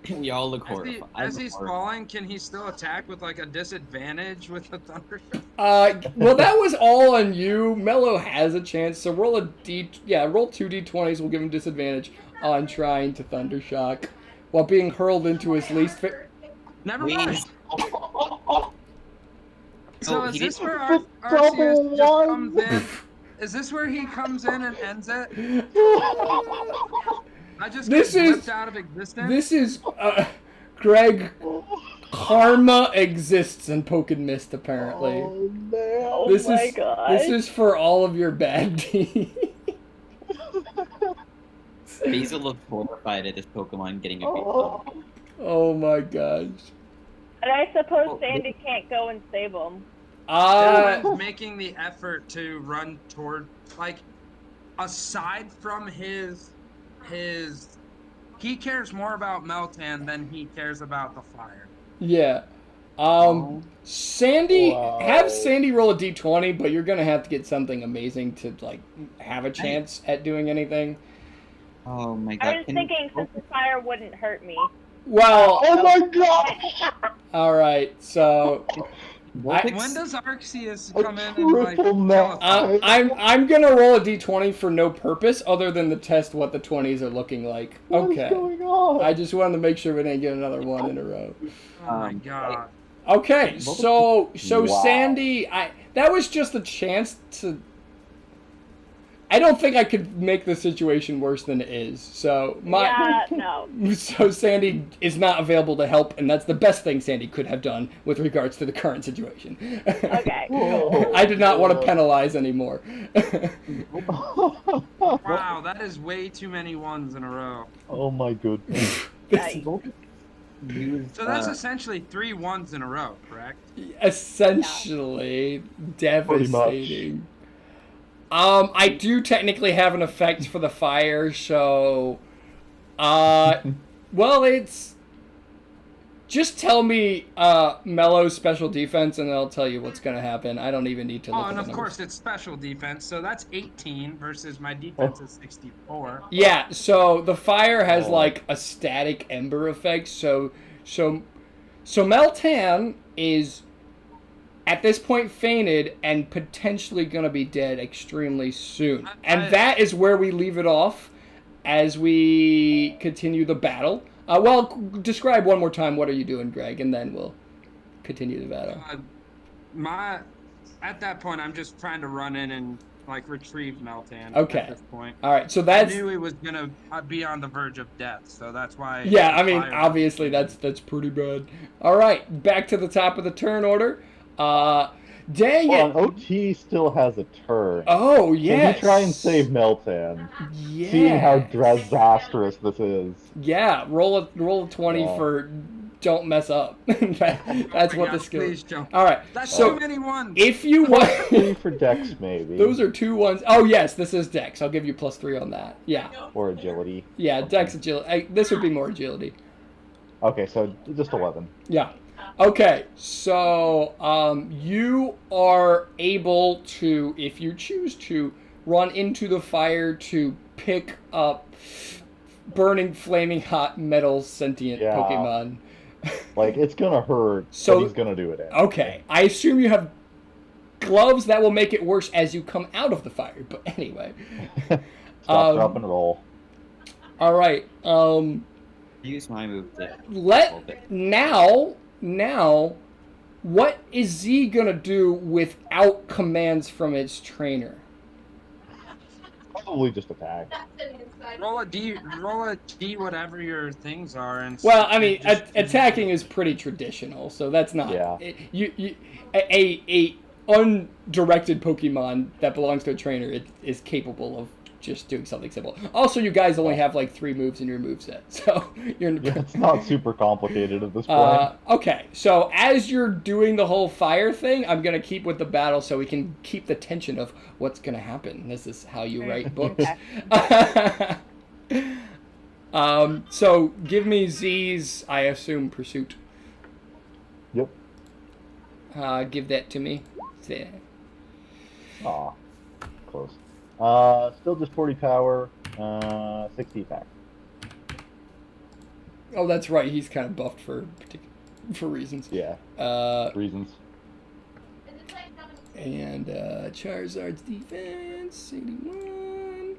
We all look As, horrified. as he's falling, can he still attack with like a disadvantage with the Thundershock? Well, that was all on you. Mello has a chance, so roll roll 2 d20s. We'll give him disadvantage on trying to Thundershock while being hurled into his least Never Please. mind. So Oh, is he this didn't- where Arceus just comes in? Is this where he comes in and ends it? I just This get is- whipped out of existence? This is Greg. Karma exists in PokenMyst apparently. Oh, man. Oh This my is gosh. this is for all of your bad deeds. Basil looked horrified at this Pokemon getting a beat. Oh. Oh my gosh. And I suppose Oh, Sandy can't go and save him. Dylan's making the effort to run toward, like, aside from his, he cares more about Meltan than he cares about the fire. Yeah. Sandy, Wow. have Sandy roll a d20, but you're gonna have to get something amazing to like have a chance at doing anything. Oh my god. I was can- thinking since the fire wouldn't hurt me. Well, Oh my gosh! all right. So Vortex- When does Arceus A come in and, like, triple kill net. us? I'm gonna roll a d20 for no purpose other than to test what the 20s are looking like. What is Okay. going on? I just wanted to make sure we didn't get another one in a row. Oh my Um, god. Okay, so Wow. Sandy, that was just a chance to. I don't think I could make the situation worse than it is. So Yeah, no. so Sandy is not available to help, and that's the best thing Sandy could have done with regards to the current situation. Okay. Oh. I did not want to penalize anymore. Wow, that is way too many ones in a row. Oh my goodness. Nice. Use, So that's essentially 3 ones in a row, correct? Essentially, devastating. I do technically have an effect for the fire, so well, it's just tell me Mello's special defense, and I'll tell you what's gonna happen. I don't even need to look Oh, at and the of numbers. course it's special defense, so that's 18 versus my defense is 64. Yeah, so the fire has Oh. like a static ember effect, so Meltan is at this point fainted and potentially gonna be dead extremely soon. And that is where we leave it off as we continue the battle. Well, describe one more time what are you doing, Greg, and then we'll continue the battle. At that point, I'm just trying to run in and like retrieve Meltan. Okay. At this point, All right, so I that's knew he was gonna be on the verge of death, so that's why. yeah. I mean, fired. obviously that's pretty bad. All right, back to the top of the turn order. Dang Hold on, it! OT still has a turn. Oh Can yes. you try and save Meltan? Yeah. Seeing how disastrous this is. Yeah, roll a 20 Yeah. for don't mess up. That's what the skill Please is. jump. All right. That's So too many ones. if you want, 3 for Dex, maybe. those are 2 ones. Oh yes, this is Dex. I'll give you +3 on that. Yeah. Or agility. Yeah, Dex agility. This would be more agility. Okay, so just 11. Yeah. Okay, so you are able to, if you choose to, run into the fire to pick up burning, flaming hot metal sentient Yeah. Pokemon. Like, it's gonna hurt, So- but he's gonna do it anyway. Okay, I assume you have gloves that will make it worse as you come out of the fire, but anyway. Stop, dropping it all. All right, Use my move to now, what is Z gonna do without commands from its trainer? Probably just attack. Roll a D, whatever your things are, and. Well, I mean, just- attacking is pretty traditional, so that's not. Yeah. A undirected Pokemon that belongs to a trainer is capable of just doing something simple. Also, you guys only have like 3 moves in your moveset, so you're. Yeah, it's not super complicated at this point. Okay, so as you're doing the whole fire thing, I'm gonna keep with the battle so we can keep the tension of what's gonna happen. This is how you write books. So give me Z's, I assume, pursuit. Yep. Give that to me. There. Aw. Close. Still just 40 power, 60 attack. Oh, that's right. He's kind of buffed for reasons. Yeah. Reasons. And Charizard's defense, 81.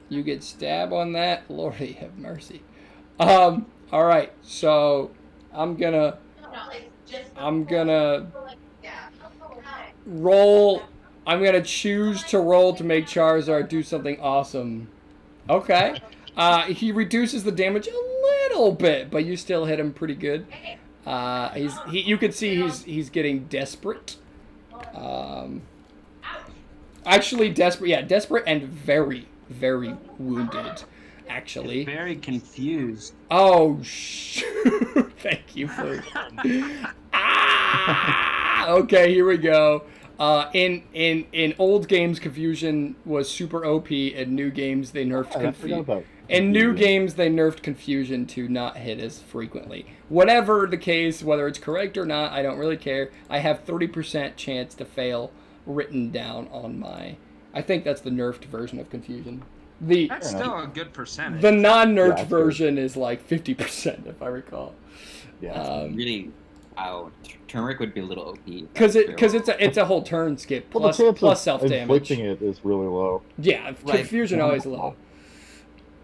You get stab on that. Lordy have mercy. All right. So I'm gonna roll. I'm gonna choose to roll to make Charizard do something awesome. Okay. He reduces the damage a little bit, but you still hit him pretty good. You can see he's getting desperate. Actually desperate. Yeah, desperate and very, very wounded. Actually. Very confused. Oh shoot! Thank you for. Okay, here we go. In old games, confusion was super OP. In new games, they nerfed confusion. In new games, they nerfed confusion to not hit as frequently. Whatever the case, whether it's correct or not, I don't really care. I have 30% chance to fail written down on my. I think that's the nerfed version of confusion. That's still a good percentage. The non-nerfed version is like 50%, if I recall. Yeah. Really, turmeric would be a little OP. Because it's a whole turn skip plus self damage. Inflicting it is really low. Yeah, confusion always low.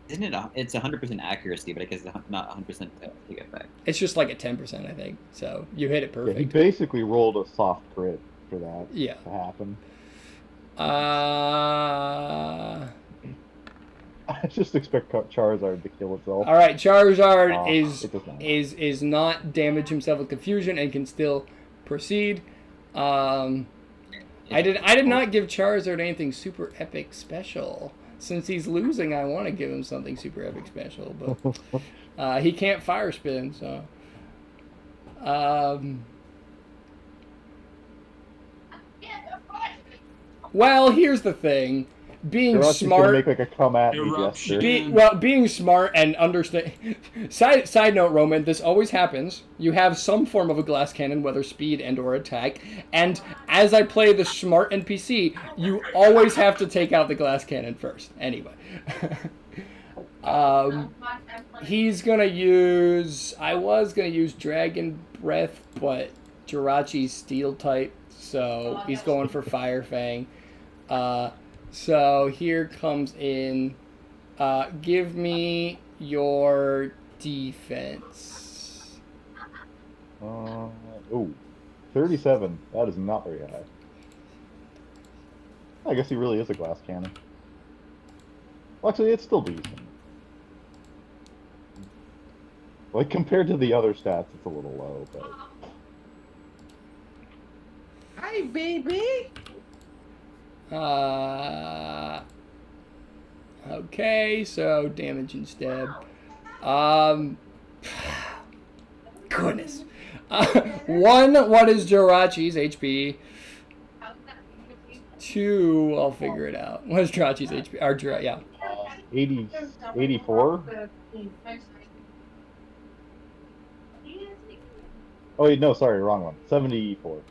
Isn't it? It's 100% accuracy, but I guess it's not 100% take effect. It's just like a 10%, I think. So you hit it Yeah, perfect. he basically rolled a soft crit for that to happen. I just expect Charizard to kill itself. All right, Charizard is not damage himself with confusion and can still proceed. I did not give Charizard anything super epic special. since he's losing, I want to give him something super epic special, but he can't fire spin, so. Well, here's the thing. Being smart. Make like a come at me Eruption. gesture. Being smart and understand. Side note, Roman, this always happens. You have some form of a glass cannon, whether speed and/or attack, and as I play the smart NPC, you always have to take out the glass cannon first. Anyway, he's gonna use. I was gonna use Dragon Breath, but Jirachi's Steel type, so he's going for Fire Fang. So here comes in, give me your defense. 37. That is not very high. I guess he really is a glass cannon. Well, actually, it's still decent. Like, compared to the other stats, it's a little low, but... Hi, baby. Okay, so damage and stab. Goodness. What is Jirachi's HP? 2, I'll figure it out. What is Jirachi's HP? Or, yeah. 84? Oh, wait, no, sorry, wrong one. 74.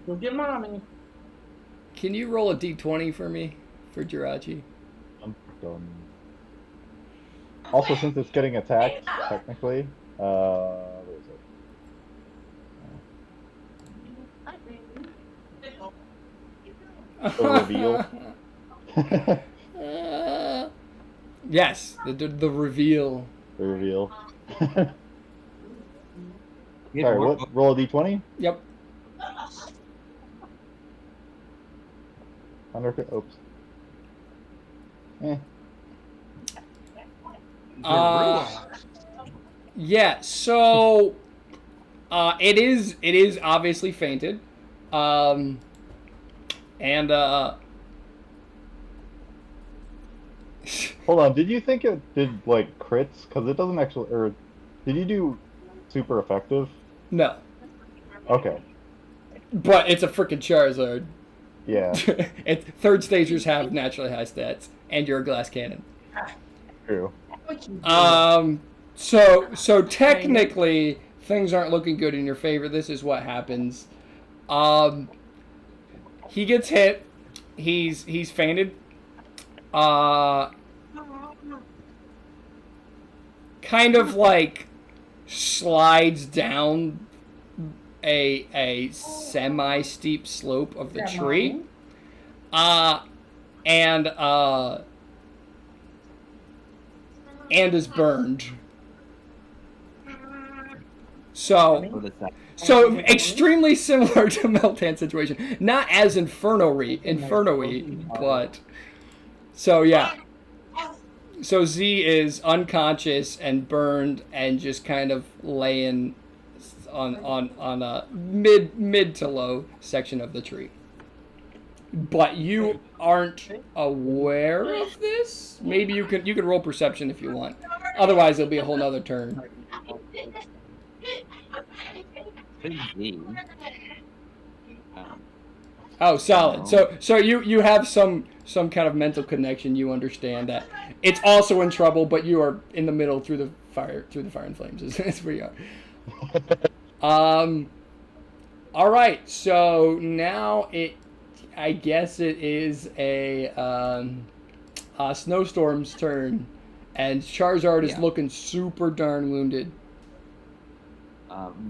Go get mommy. Can you roll a d20 for me for Jirachi? I'm done. Also, since it's getting attacked, technically, where is it? The reveal. Yes, the reveal. The reveal. Sorry, what? Roll a d20? Yep. Oops. Yeah, so it is obviously fainted. And hold on, did you think it did like crits? Because it doesn't actually, or did you do super effective? No. Okay. But it's a freaking Charizard. Yeah. Third stagers have naturally high stats, and you're a glass cannon. True. So technically things aren't looking good in your favor. This is what happens. He gets hit. He's fainted. Kind of like slides down a semi-steep slope of the tree. And is burned. So extremely similar to Meltan's situation. Not as inferno-y, but so yeah. So Z is unconscious and burned and just kind of laying on a mid to low section of the tree. But you aren't aware of this? Maybe you could roll perception if you want. Otherwise it'll be a whole nother turn. Oh, solid. So you have some kind of mental connection. You understand that it's also in trouble, but you are in the middle through the fire and flames. That's where you are. All right. So now I guess it is a Snowstorm's turn, and Charizard is looking super darn wounded.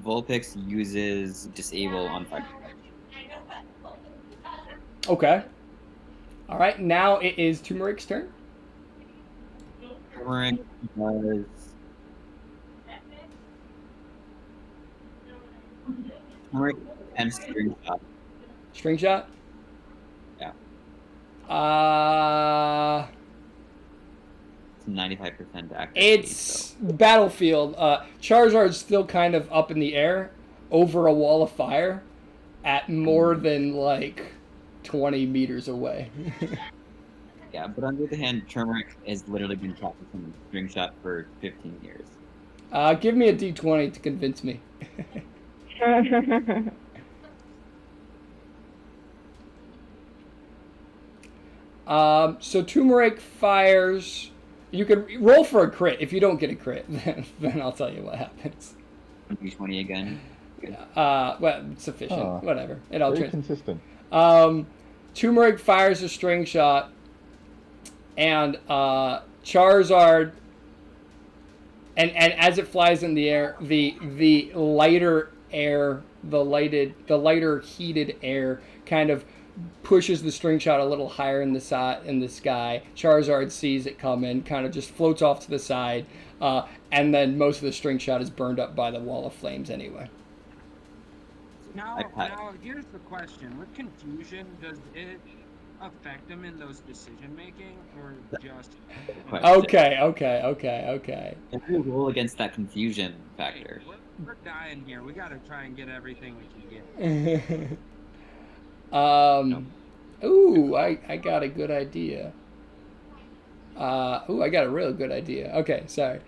Vulpix uses Disable on fire. Okay. All right. Now it is Turmeric's turn. Turmeric does... Turmeric and String Shot. String Shot? Yeah. It's 95% accuracy. It's Battlefield. Charizard's still kind of up in the air, over a wall of fire at more than like 20 meters away. Yeah, but on the other hand, Turmeric has literally been practicing string shot for 15 years. Give me a d20 to convince me. So Turmeric fires. You can roll for a crit. If you don't get a crit, then I'll tell you what happens. D20 again. Well, sufficient. Whatever. It all Very consistent. Turmeric fires a string shot, and Charizard. And as it flies in the air, the lighter air, the lighter heated air, kind of pushes the string shot a little higher in the sky. Charizard sees it coming, kind of just floats off to the side, and then most of the string shot is burned up by the wall of flames anyway. Now here's the question: with confusion, does it affect them in those decision making, or just? Okay. If we roll against that confusion factor. Hey, we're dying here. We gotta try and get everything we can get. Ooh, I got a good idea. I got a real good idea. Okay, sorry.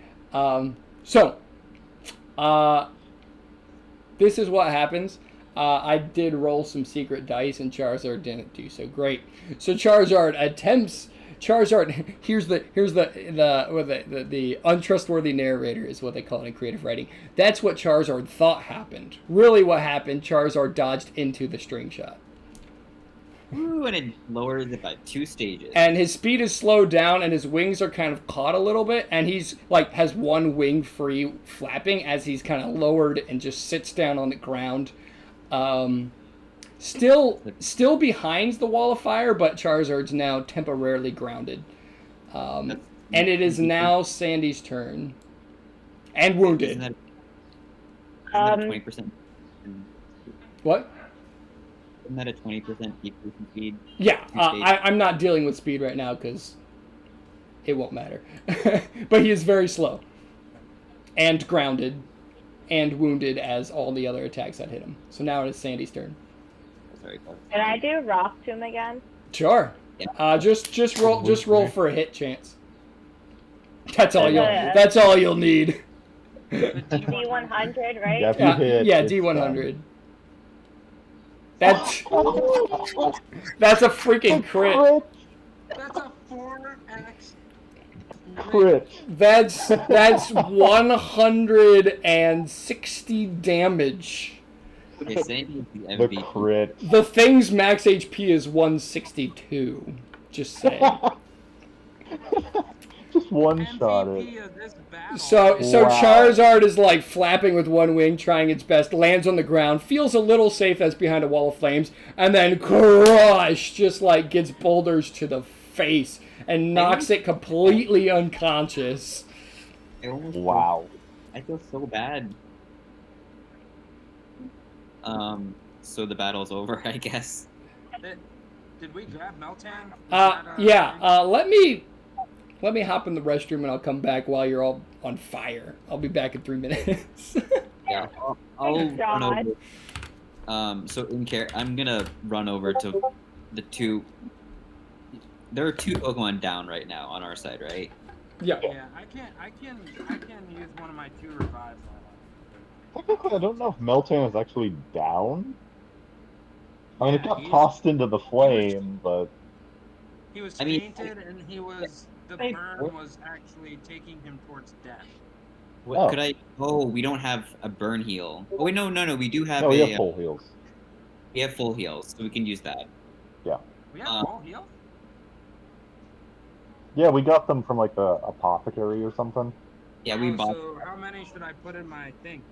This is what happens. I did roll some secret dice, and Charizard didn't do so great. So Charizard attempts. Here's the untrustworthy narrator is what they call it in creative writing. That's what Charizard thought happened. Really, what happened? Charizard dodged into the string shot. Ooh, and it lowers it by 2 stages. And his speed is slowed down, and his wings are kind of caught a little bit, and he's like has one wing free flapping as he's kind of lowered and just sits down on the ground. Still behind the wall of fire, but Charizard's now temporarily grounded. And it is now Sandy's turn. And wounded. Isn't that 20%? What? Isn't that a 20% decrease in speed? Yeah, I'm not dealing with speed right now because it won't matter. But he is very slow. And grounded. And wounded as all the other attacks that hit him. So now it is Sandy's turn. Can I do Rock Tomb again? Sure. Yeah. Just roll for a hit chance. That's all you'll need. D100, right? Yeah, if you hit, yeah, it's D100. That's a freaking crit. That's a 4x crit. That's 160 damage. Okay, Sandy is the The MVP. crit. The thing's max HP is 162. Just saying. Just one shot it. MVP of this battle. So Wow. Charizard is like flapping with one wing, trying its best, lands on the ground, feels a little safe as behind a wall of flames, and then crush, just like gets boulders to the face and knocks it completely unconscious. Wow. I feel so bad. So the battle's over, I guess. Did we grab Meltan? Let me hop in the restroom and I'll come back while you're all on fire. I'll be back in 3 minutes. Yeah, I'll run God. over. So I'm gonna run over to the 2. There are 2 Pokemon down right now on our side, right? Yeah. Yeah, I can use one of my 2 revives. Technically, I don't know if Meltan is actually down. I mean, it got he's- tossed into the flame, but He was I mean- fainted, and the burn was actually taking him towards death. What Oh. could I? Oh, we don't have a burn heal. Oh wait, no, we do have no, we have full heals. we have full heals, so we can use that. We have all heal? Yeah, we got them from like the apothecary or something. Yeah, we bought. So how many should I put in my thing?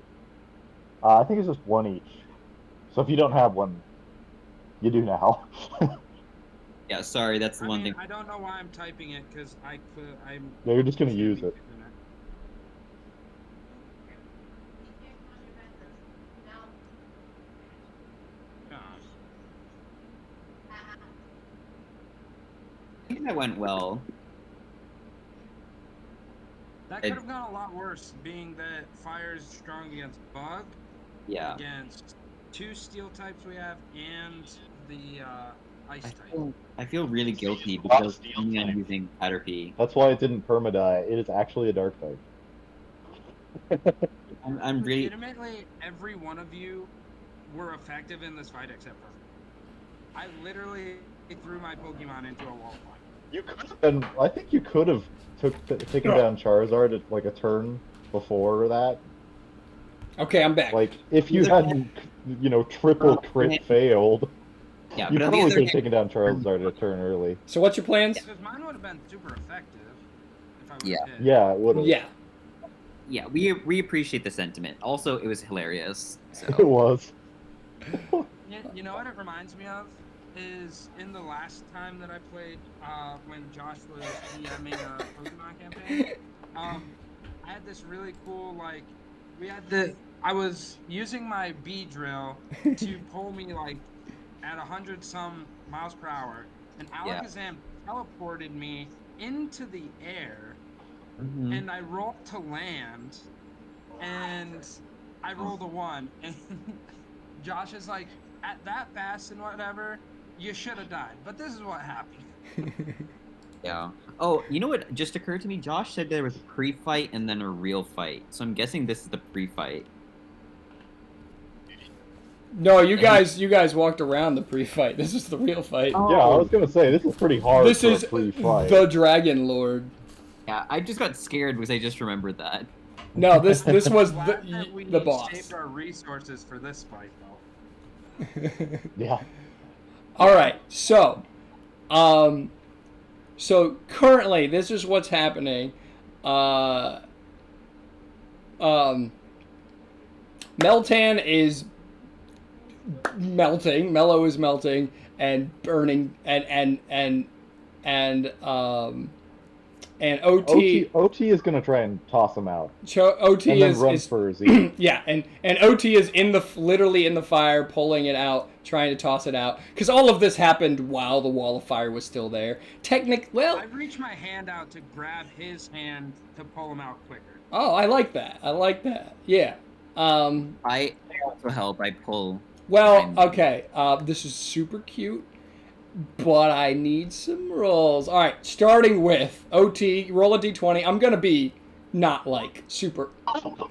I think it's just one each. So if you don't have one, you do now. Yeah, sorry, that's the one thing. I don't know why I'm typing it because I'm. Yeah, you're just gonna use it. I think that went well. That could have gone a lot worse, being that fire is strong against bug, Yeah. against 2 steel types we have and the ice I type. I feel really guilty because I was planning on using Caterpie. That's why it didn't permadie. It is actually a dark type. I'm really Legitimately, every one of you were effective in this fight except for me. I literally threw my Pokemon into a wall fight. You could, and I think you could have taken down Charizard at like a turn before that. Okay, I'm back. Like if you hadn't, triple crit failed, yeah. you But on the probably other could have hand, taken down Charizard at a turn early. So what's your plans? Because mine would have been super effective if I would Yeah. have hit. Yeah, it would have. yeah, we appreciate the sentiment. Also, it was hilarious. It So was. You know what it reminds me of? Is in the last time that I played, when Josh was DMing a Pokemon campaign, I had this really cool, like, I was using my bee drill to pull me, like, at 100-some miles per hour, and Yeah. Alakazam teleported me into the air, Mhm. and I rolled to land, and I rolled a 1, and Josh is like, at that fast and whatever, you should have died. But this is what happened. Yeah. Oh, you know what just occurred to me? Josh said there was a pre-fight and then a real fight. So I'm guessing this is the pre-fight. No, you guys walked around the pre-fight. This is the real fight. Oh. Yeah, I was gonna say this is pretty hard. This for is a pre-fight. the Dragon Lord. Yeah, I just got scared because I just remembered that. No, this was Glad that we the boss. saved our resources for this fight, though. Yeah. All right, so currently this is what's happening. Meltan is melting. Mellow is melting and burning, and OT is gonna try and toss him out. OT and then is run for Z. yeah, and OT is literally in the fire, pulling it out, trying to toss it out. Because all of this happened while the wall of fire was still there. I reached my hand out to grab his hand to pull him out quicker. Oh, I like that. Yeah. I also help. I pull. Well, okay. This is super cute, but I need some rolls. All right, starting with OT. Roll a d20. I'm gonna be not like super. Well,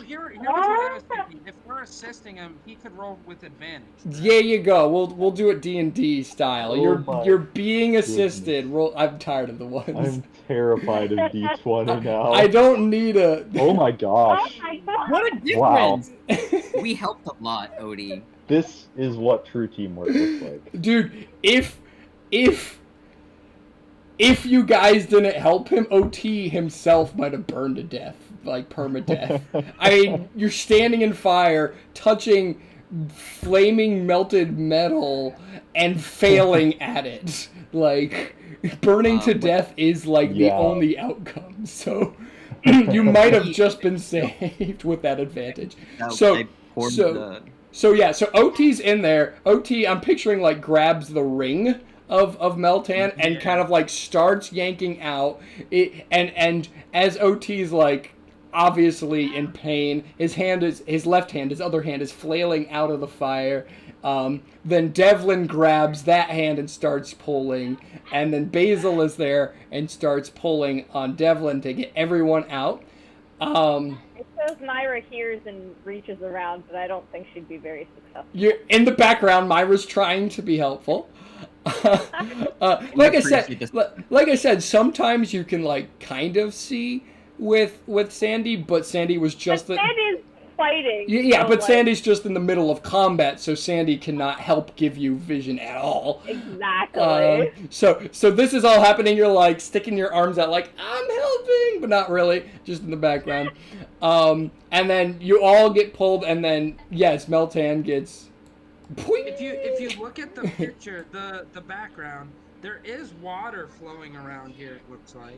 here's what I was thinking. If we're assisting him, he could roll with advantage. There you go. We'll do it D&D style. Oh You're being assisted. Roll. I'm tired of the ones. I'm terrified of D20 now. I don't need a. Oh my gosh. Oh my god. What a Wow. difference! We helped a lot, Odie. This is what true teamwork looks like. Dude, if you guys didn't help him, OT himself might have burned to death, like permadeath. I mean, you're standing in fire, touching flaming melted metal, and failing at it. Like, burning to death is like the only outcome. So you might have just been saved with that advantage. So OT's in there. OT, I'm picturing, like, grabs the ring of Meltan and kind of, like, starts yanking out. And as OT's, like, obviously in pain, his other hand is flailing out of the fire. Then Devlin grabs that hand and starts pulling. And then Basil is there and starts pulling on Devlin to get everyone out. It says Myra hears and reaches around, but I don't think she'd be very successful. You're in the background. Myra's trying to be helpful. Like I said, sometimes you can, like, kind of see with Sandy, but Sandy was just Sandy's fighting. Yeah, so, but like, Sandy's just in the middle of combat, so Sandy cannot help give you vision at all. Exactly. So this is all happening. You're, like, sticking your arms out, like, I'm helping, but not really, just in the background. And then you all get pulled, and then yes, Meltan gets. If you look at the picture, the background, there is water flowing around here. It looks like.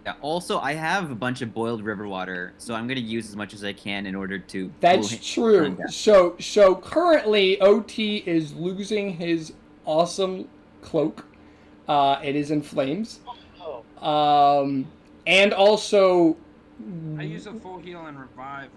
Yeah, also, I have a bunch of boiled river water, so I'm going to use as much as I can in order to... That's true. So currently, OT is losing his awesome cloak. It is in flames. And also... I use a full heal and revive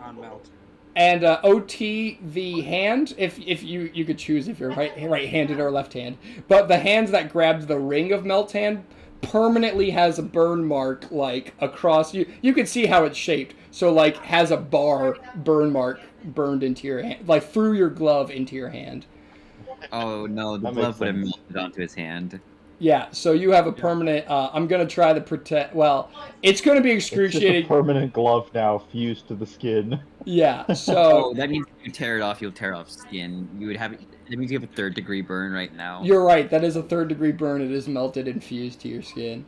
on Melton. And OT, the hand, if you could choose if you're right-handed or left-handed, but the hands that grabbed the ring of Meltan permanently has a burn mark like across you. You can see how it's shaped. So like has a bar burn mark burned into your hand, like through your glove into your hand. Oh no, the That glove makes would have sense. melted onto his hand. Yeah, so you have a permanent. I'm gonna try to protect. Well, it's gonna be It's just a excruciating. permanent glove now fused to the skin. Yeah, Oh, so that means if you tear it off, you'll tear off skin. You would have. That means you have a 3rd-degree burn right now. you're right. That is a 3rd-degree burn. It is melted and fused to your skin.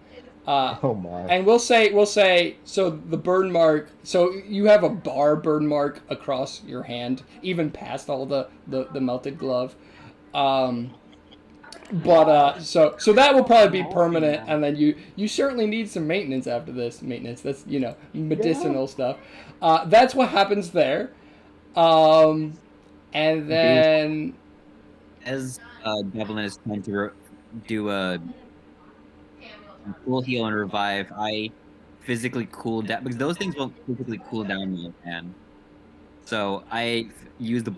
Oh my. And we'll say, so the burn mark, so you have a bar burn mark across your hand, even past all the melted glove. But so that will probably be permanent, and then you certainly need some maintenance after this. Maintenance, that's, medicinal stuff. That's what happens there. And then... As Devlin is trying to do a full heal and revive, I physically cool down, because those things won't physically cool down the pan. So I use the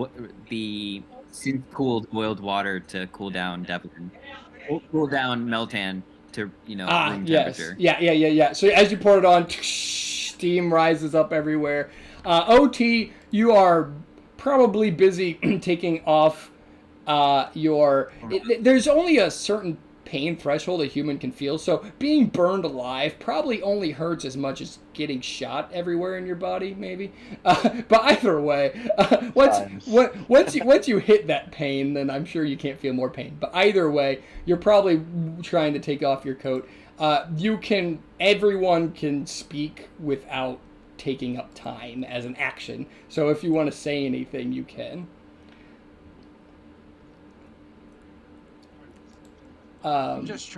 synth cooled boiled water to cool down Devlin. Cool down Meltan to room yes. temperature. Yeah. So as you pour it on, steam rises up everywhere. OT, you are probably busy taking off there's only a certain pain threshold a human can feel, so being burned alive probably only hurts as much as getting shot everywhere in your body, maybe. But either way, once you hit that pain, then I'm sure you can't feel more pain. But either way, you're probably trying to take off your coat. Everyone can speak without taking up time as an action. So if you want to say anything, you can. I'm just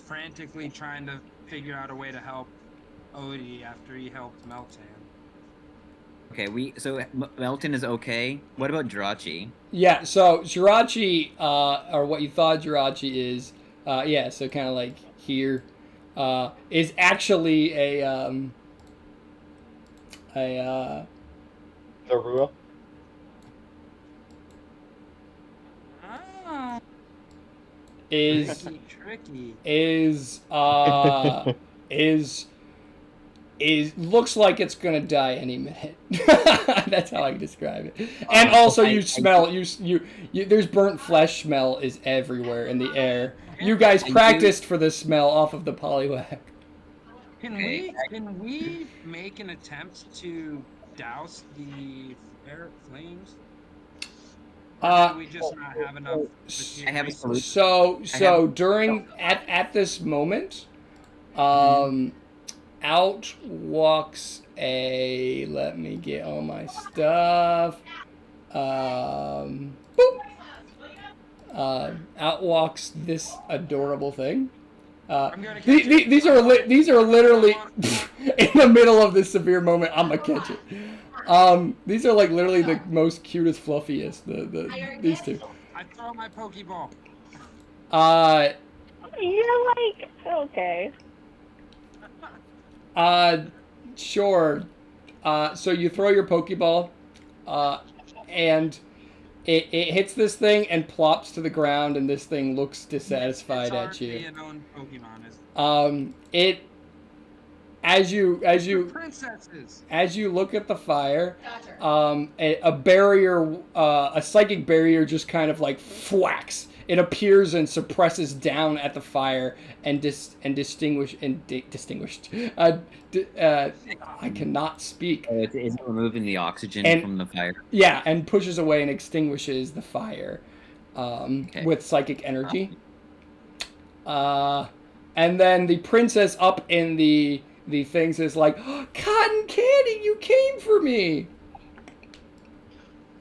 frantically trying to figure out a way to help Odie after he helped Meltan. Okay, so Melton is okay. What about Jirachi? Yeah, so Jirachi, or what you thought Jirachi is, so kind of like here, is actually a Zarua? Oh, tricky. Looks like it's gonna die any minute. That's how I describe it. And also, you smell there's burnt flesh smell is everywhere in the air. You guys practiced for this smell off of the polywag. Can we make an attempt to douse the flames? Or do we just not have enough? I have a solution. So during at this moment, out walks let me get all my stuff. Boop. Out walks this adorable thing. These are literally in the middle of this severe moment. I'm gonna catch it. These are like literally the most cutest, fluffiest. These two. I throw my Pokeball. You're like, okay. Sure. So you throw your Pokeball, and it hits this thing and plops to the ground, and this thing looks dissatisfied at you. As you look at the fire, a barrier, a psychic barrier, just kind of like thwacks. It appears and suppresses down at the fire and distinguished. I cannot speak. Oh, it's removing the oxygen from the fire. Yeah, and pushes away and extinguishes the fire with psychic energy. And then the princess up in the things is like, oh, Cotton Candy, you came for me.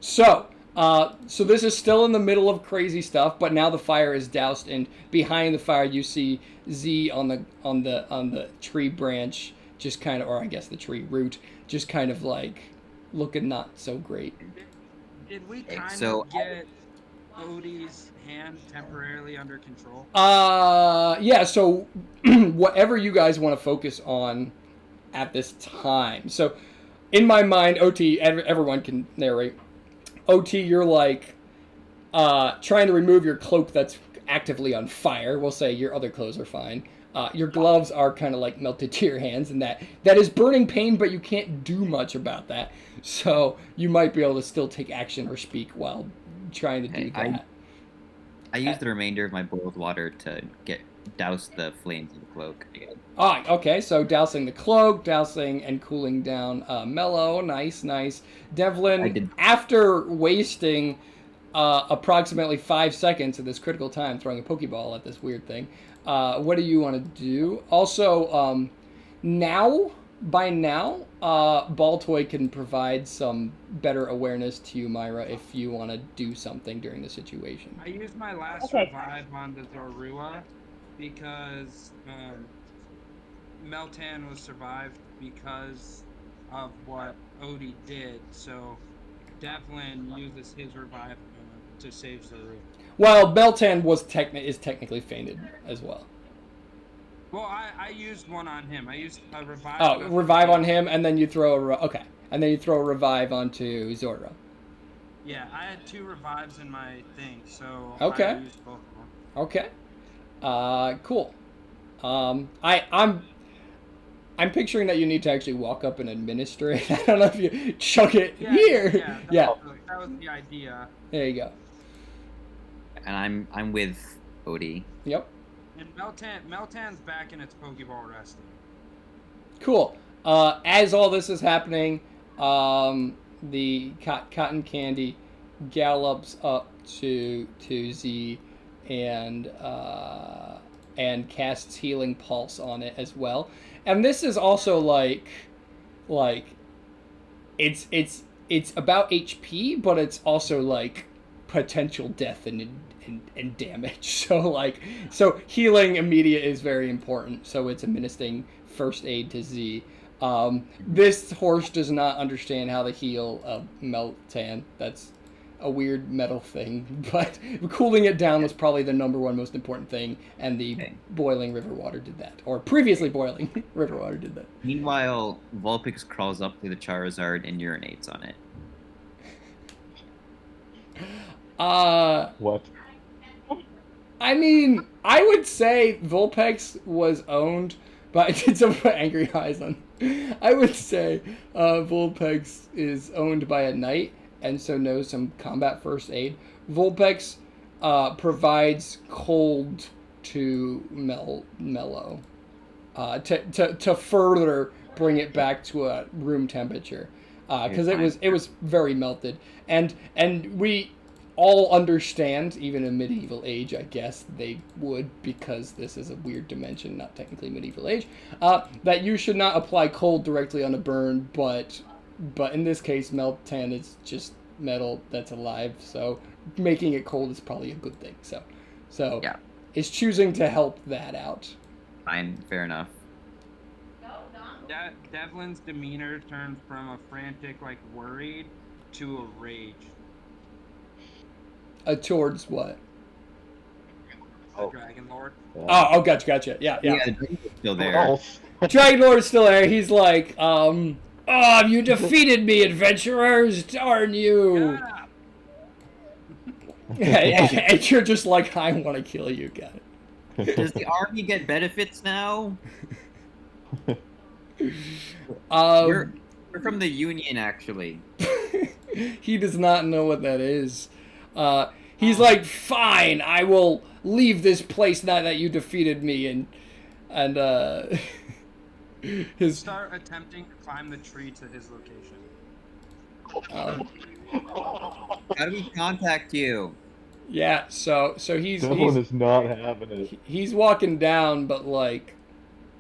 So this is still in the middle of crazy stuff, but now the fire is doused, and behind the fire you see Z on the tree branch, just kind of, or I guess the tree root, just kind of like looking not so great. Did we kind of get Odie's hand temporarily under control? Yeah, so whatever you guys want to focus on at this time. So in my mind, OT, everyone can narrate. OT, you're like trying to remove your cloak that's actively on fire. We'll say your other clothes are fine. Your gloves are kind of like melted to your hands, and that is burning pain, but you can't do much about that. So you might be able to still take action or speak while trying to do that. I used the remainder of my boiled water to douse the flames of the cloak again. Okay, so dousing the cloak, dousing and cooling down Mellow. Nice. Devlin, after wasting approximately 5 seconds of this critical time throwing a Pokeball at this weird thing, what do you want to do? Also, by now, Baltoy can provide some better awareness to you, Myra, if you want to do something during the situation. I used my last revive on the Zorua because Meltan was survived because of what Odie did, so Devlin uses his revive to save Zorua. Well, Meltan is technically fainted as well. Well, I used one on him. I used a revive. Oh, revive on him, and then you throw and then you throw a revive onto Zora. Yeah, I had 2 revives in my thing, so okay. I used both of them. Okay. Cool. I'm picturing that you need to actually walk up and administer it. I don't know if you chuck it here. Yeah. That was the idea. There you go. And I'm with Odie. Yep. And Meltan's back in its Pokeball resting. Cool. As all this is happening, the cotton candy gallops up to Z and casts Healing Pulse on it as well. And this is also like it's about HP, but it's also like potential death and damage. So healing immediate is very important. So it's administering first aid to Z. This horse does not understand how to heal Meltan. That's a weird metal thing, but cooling it down was probably the #1 most important thing, and the boiling river water did that, or previously boiling river water did that. Meanwhile, Vulpix crawls up to the Charizard and urinates on it. What? I mean, I would say Vulpix was owned by... Did someone put angry eyes on? I would say Vulpix is owned by a knight, and so knows some combat first aid. Vulpix provides cold to Mellow to further bring it back to a room temperature, because it was very melted, and we all understand, even in medieval age, I guess they would, because this is a weird dimension, not technically medieval age, that you should not apply cold directly on a burn, but in this case, Meltan is just metal that's alive, so making it cold is probably a good thing. So yeah, it's choosing to help that out. Fine, fair enough. Devlin's demeanor turns from a frantic, worried, to a rage. Towards what? The Dragon Lord. Oh, gotcha. Yeah. The Dragon is still there. Dragon Lord is still there. He's like, you defeated me, adventurers! Darn you! And you're just like, I want to kill you, got it. Does the army get benefits now? We're from the Union, actually. He does not know what that is. He's like, fine, I will leave this place now that you defeated me, and start attempting to climb the tree to his location. How do we contact you? Yeah, so he's Someone is not having it. He's walking down, but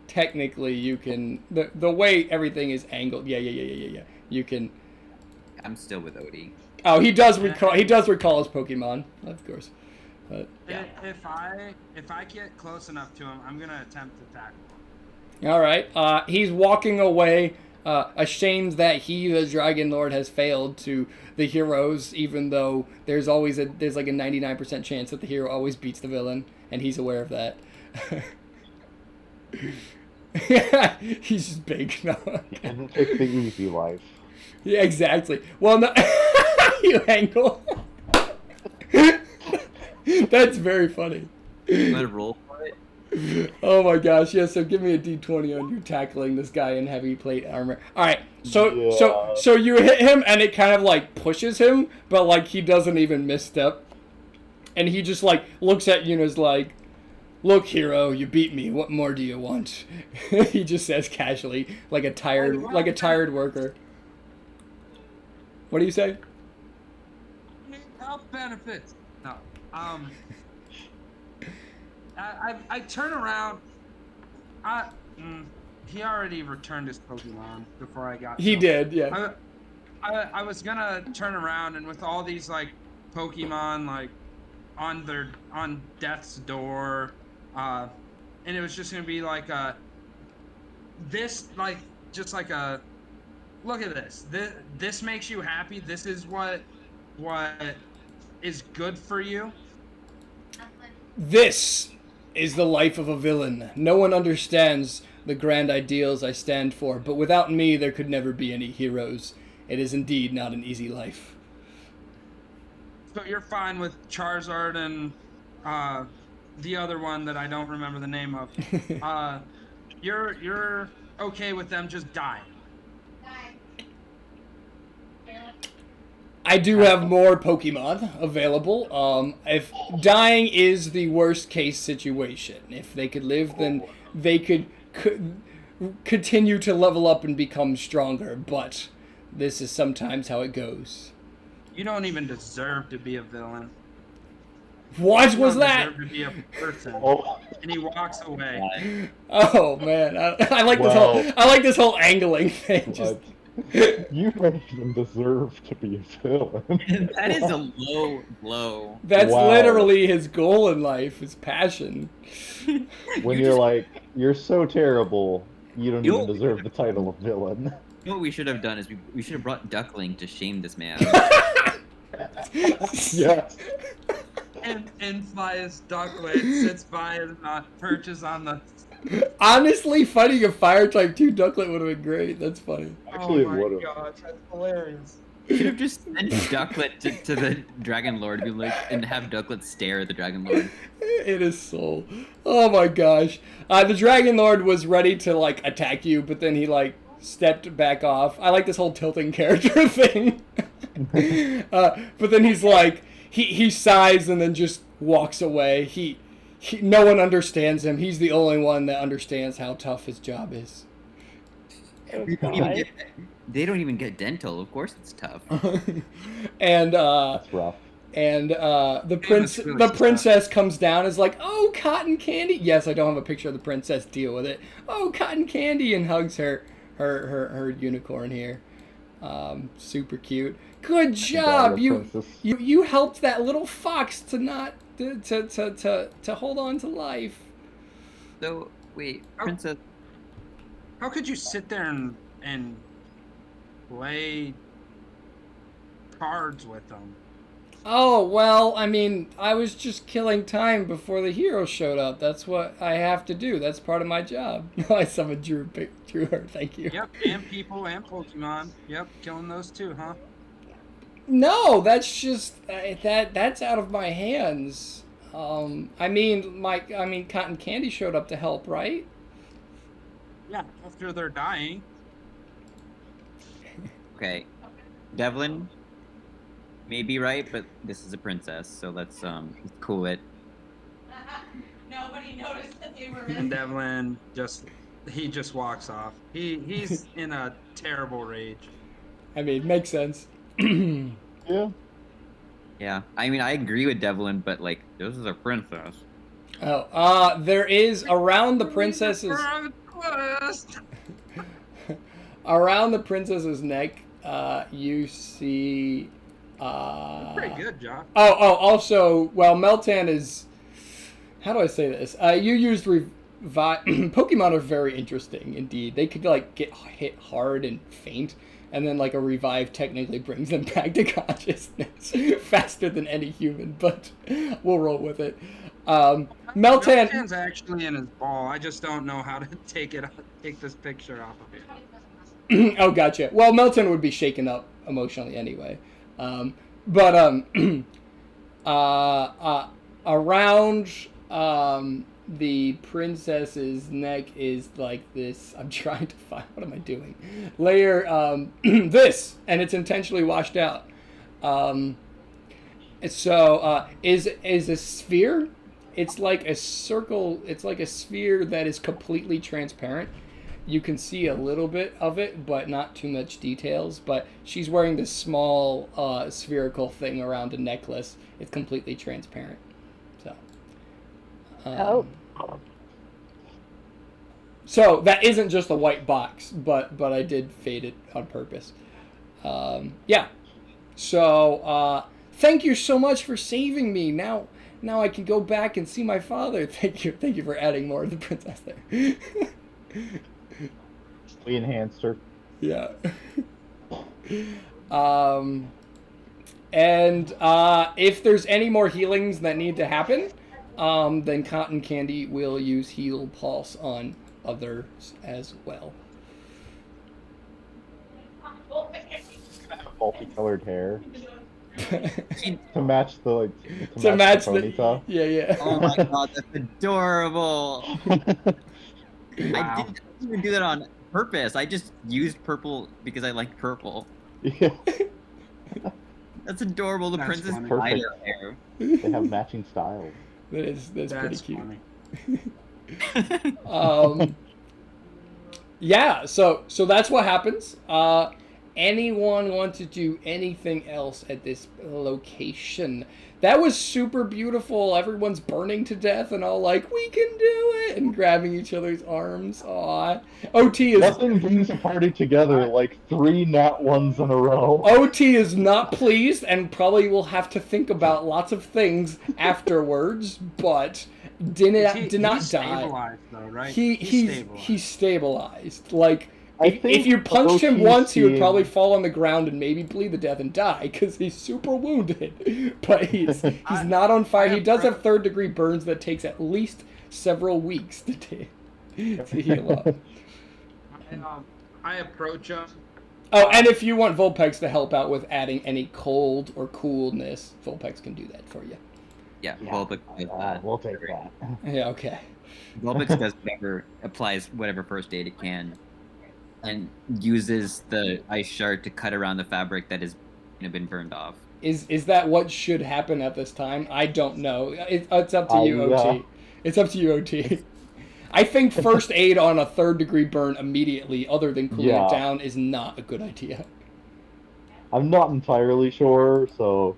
technically you can the way everything is angled. Yeah. You can. I'm still with Odie. Oh, he does recall his Pokemon, of course. But yeah. If I get close enough to him, I'm gonna attempt to tackle him. All right. He's walking away, ashamed that he, the Dragon Lord, has failed to the heroes, even though there's like a 99% chance that the hero always beats the villain, and he's aware of that. He's just big. No. He didn't pick the easy life. Yeah, exactly. Well, no, you angle. That's very funny. You want to roll for it? Oh my gosh, yeah, so give me a d20 on you tackling this guy in heavy plate armor. Alright, so you hit him and it kind of like pushes him, but like he doesn't even misstep. And he just like looks at you and is like, "Look, hero, you beat me. What more do you want?" He just says casually, like a tired worker. What do you say? Health benefits. No. I turn around. He already returned his Pokemon before I got. He did, yeah. I was gonna turn around, and with all these like Pokemon like on death's door, and it was just gonna be like this like just like a look at this. This makes you happy. This is what is good for you. This is the life of a villain. No one understands the grand ideals I stand for, but without me there could never be any heroes. It is indeed not an easy life. So you're fine with Charizard and the other one that I don't remember the name of. You're okay with them just dying. I do have more Pokemon available. If dying is the worst case situation, if they could live, then they could continue to level up and become stronger, but this is sometimes how it goes. You don't even deserve to be a villain. What was that? You deserve to be a person. Oh. And he walks away. Oh man, I like this whole angling thing. Just... You don't even deserve to be a villain. That is a low blow. That's literally his goal in life, his passion. When you're like, you're so terrible, you don't even deserve the title of villain. You know what we should have done is we should have brought Duckling to shame this man. Yes. And flies Duckling, sits by and perches on the... Honestly, fighting a fire type 2 Ducklet would have been great. That's funny. Actually, oh it would my have. gosh, that's hilarious. You should have just sent Ducklet to the Dragon Lord and have Ducklet stare at the Dragon Lord. It is soul. Oh my gosh. The Dragon Lord was ready to like attack you, but then he like stepped back off. I like this whole tilting character thing. But then he's like, he sighs and then just walks away. No one understands him. He's the only one that understands how tough his job is. They don't even get dental. Of course it's tough. And That's rough. And the princess comes down and is like, "Oh, cotton candy." Yes, I don't have a picture of the princess. Deal with it. "Oh, cotton candy," and hugs her unicorn here. Super cute. Good job. You helped that little fox to hold on to life. So wait, princess. How could you sit there and play cards with them? Oh, well, I mean, I was just killing time before the hero showed up. That's what I have to do. That's part of my job. I summoned Drew her. Thank you. Yep, and people and Pokemon. Yep, killing those too, huh? No, that's just that's out of my hands. I mean, Cotton Candy showed up to help, right? Yeah, after they're dying. Okay, Devlin may be right, but this is a princess, so let's cool it. Nobody noticed that they were And Devlin just walks off. He's in a terrible rage. I mean, makes sense. Yeah. Yeah, I mean, I agree with Devlin, but like, this is a princess. Oh, there is around the princess's around the princess's neck. You see. Pretty good, John. Oh, also, well, Meltan is. How do I say this? You used Pokemon are very interesting indeed. They could like get hit hard and faint, and then like a revive technically brings them back to consciousness faster than any human. But we'll roll with it. Meltan's actually in his ball. I just don't know how to take this picture off of it. Oh, gotcha. Well, Melton would be shaken up emotionally anyway. But around the princess's neck is like this. I'm trying to find. What am I doing? Layer this, and it's intentionally washed out. So is a sphere. It's like a circle. It's like a sphere that is completely transparent. You can see a little bit of it, but not too much details. But she's wearing this small spherical thing around a necklace. It's completely transparent. So. So that isn't just a white box, but I did fade it on purpose. Yeah. So thank you so much for saving me. Now I can go back and see my father. Thank you for adding more of the princess there. We enhanced her. Yeah. And if there's any more healings that need to happen, then Cotton Candy will use Heal Pulse on others as well. Multicolored hair. To match the To match the the ponytail. yeah. Oh my god, that's adorable. I didn't even do that on purpose. I just used purple because I like purple. Yeah. That's adorable. The That's princess funny. dyed her hair. They have matching styles. That's pretty cute. Funny. Yeah, so that's what happens. Anyone want to do anything else at this location? That was super beautiful. Everyone's burning to death and all like, we can do it, and grabbing each other's arms. Aw. OT is... Nothing brings a party together like 3 nat 1s in a row. OT is not pleased and probably will have to think about lots of things afterwards, but did not He's die. stabilized though, right? He's stabilized. Like, I if think you punched him OT's once, he would team- probably fall on the ground and maybe bleed to death and die because he's super wounded. But he's not on fire. He does have 3rd-degree burns that takes at least several weeks to heal up. I approach him. Oh, and if you want Vulpix to help out with adding any cold or coolness, Vulpix can do that for you. Yeah, Vulpix does that. We'll take that. Yeah, okay. Vulpix does applies whatever first aid it can, and uses the ice shard to cut around the fabric that has been burned off. Is that what should happen at this time? I don't know. It's up to you, OT. It's up to you, OT. I think first aid on a 3rd-degree burn immediately, other than cooling it down, is not a good idea. I'm not entirely sure, so...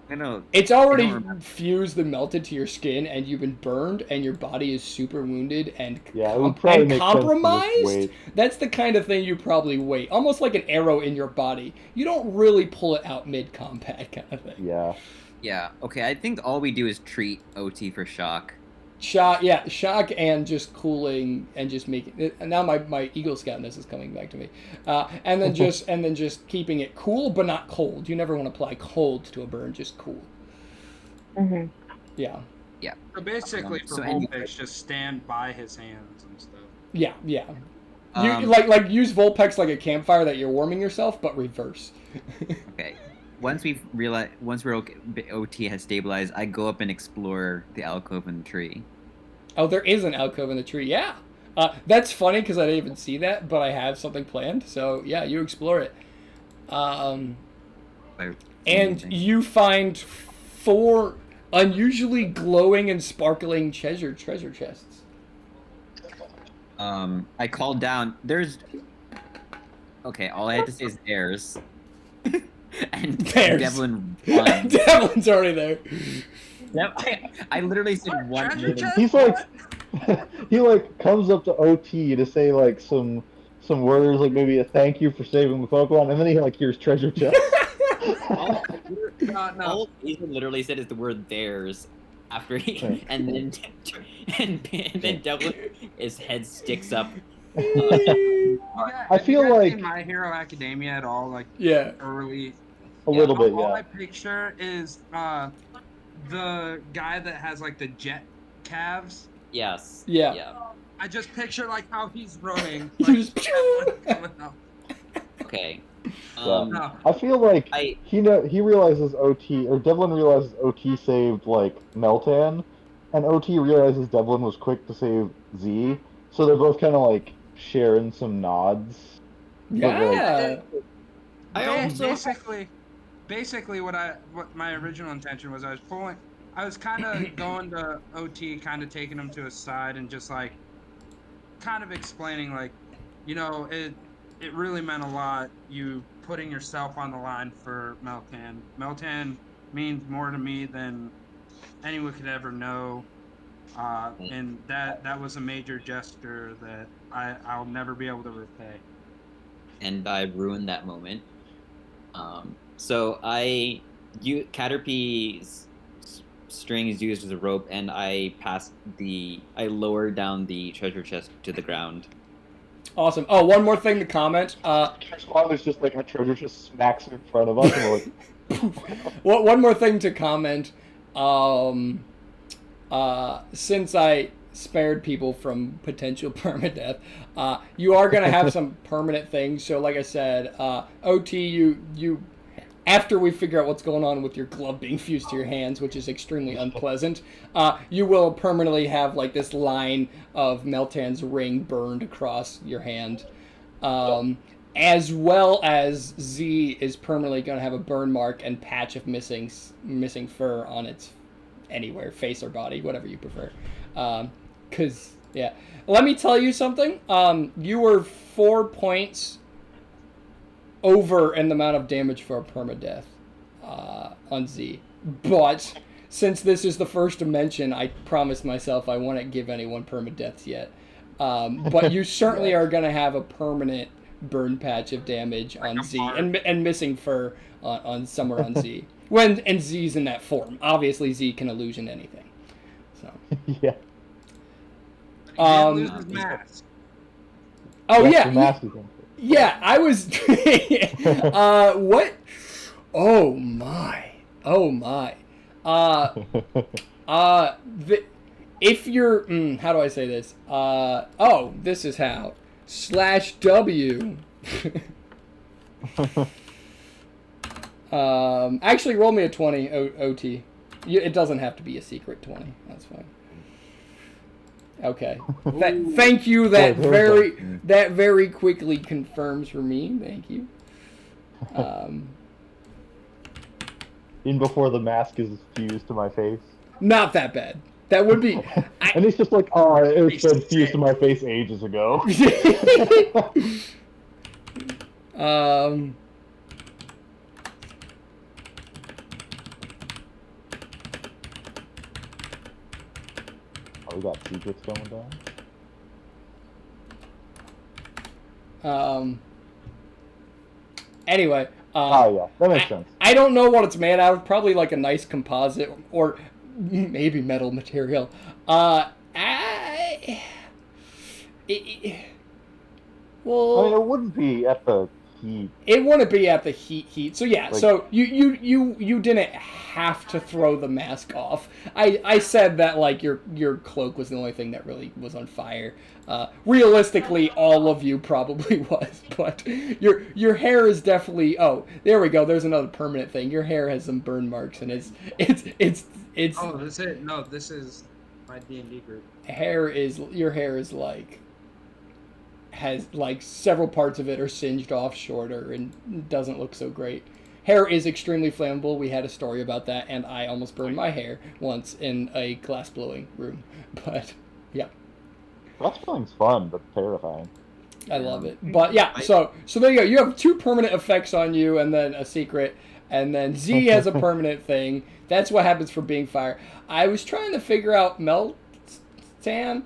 I know. It's already fused and melted to your skin, and you've been burned, and your body is super wounded and, Yeah, it would probably make sense to just compromised. wait. That's the kind of thing you probably wait. Almost like an arrow in your body. You don't really pull it out mid-combat kind of thing. Yeah. Yeah, okay, I think all we do is treat OT for shock. Shock and just cooling and just making it. And now my Eagle Scoutness is coming back to me, and then just keeping it cool but not cold. You never want to apply cold to a burn, just cool. Mm-hmm. Yeah. Yeah. So basically, for So Vulpix, just stand by his hands and stuff. Yeah. You like use Vulpix like a campfire that you're warming yourself, but reverse. Okay. Once we're okay, OT has stabilized, I go up and explore the alcove in the tree. Oh, there is an alcove in the tree. Yeah. That's funny because I didn't even see that, but I have something planned. So yeah, you explore it. And you find 4 unusually glowing and sparkling treasure chests. I called down. There's. Okay, all I had to say is theirs. And There's. Devlin won. Devlin's already there. Yep. I literally said one. Treasure chest? He's like... he like comes up to OT to say like some words, like maybe a thank you for saving the Pokemon, and then he like hears treasure chest. No. All Ethan literally said is the word theirs after he, and then Devlin, his head sticks up. I feel Have you guys like- seen My Hero Academia at all, like Yeah. early. A little bit, All yeah. I picture is the guy that has like the jet calves. Yes. Yeah. I just picture like how he's running. You Like, just- coming up. Okay. Yeah. No. I feel like I he realizes OT, or Devlin realizes OT saved like Meltan, and OT realizes Devlin was quick to save Z, so they're both kind of like sharing some nods. But like, Yeah. I also Basically what my original intention was, I was kind of going to OT, kind of taking him to a side and just like kind of explaining like, it really meant a lot, you putting yourself on the line for Meltan. Meltan means more to me than anyone could ever know. And that was a major gesture that I'll never be able to repay. and I ruined that moment. So Caterpie's string is used as a rope, and I lowered down the treasure chest to the ground. Awesome. Oh, one more thing to comment. there's just like a treasure just smacks in front of us, and we're like, One more thing to comment. Since I spared people from potential permadeath, you are gonna have some permanent things. So, like I said, OT, you after we figure out what's going on with your glove being fused to your hands, which is extremely unpleasant, you will permanently have like this line of Meltan's ring burned across your hand. As well as Z is permanently going to have a burn mark and patch of missing fur on its anywhere, face or body, whatever you prefer. Because, yeah. Let me tell you something. You were 4 points over in the amount of damage for a permadeath on Z. But since this is the first dimension, I promised myself I wouldn't give anyone permadeaths yet. But you certainly are going to have a permanent burn patch of damage on Z and missing fur on somewhere on Z. And Z's in that form. Obviously, Z can illusion anything. So. yeah. Lose his mask. Oh Yes, yeah. the mask is in. Yeah, I was. What? Oh my. Oh my. If you're, how do I say this? Oh, this is how. /W. Actually, roll me a 20 OT. It doesn't have to be a secret 20. That's fine. Okay. Thank you. That very quickly confirms for me. Thank you. Even before the mask is fused to my face. Not that bad. That would be. And it's just like, oh, it's been fused to my face ages ago. Oh, we got secrets going down. Anyway. Yeah, that makes sense. I don't know what it's made out of. Probably like a nice composite or maybe metal material. Well, I mean, it wouldn't be at the heat. It wouldn't be at the heat. So yeah, so you didn't have to throw the mask off. I said that like your cloak was the only thing that really was on fire. Realistically, all of you probably was, but your hair is definitely. Oh, there we go. There's another permanent thing. Your hair has some burn marks, and it's. Oh, this is my D&D group. Your hair is like. Has like several parts of it are singed off shorter and doesn't look so great. Hair is extremely flammable. We had a story about that, and I almost burned my hair once in a glass blowing room. But yeah, Glassblowing's fun but terrifying. I love it. But yeah, so there you go. You have 2 permanent effects on you, and then a secret, and then Z has a permanent thing. That's what happens for being fire. I was trying to figure out Meltan.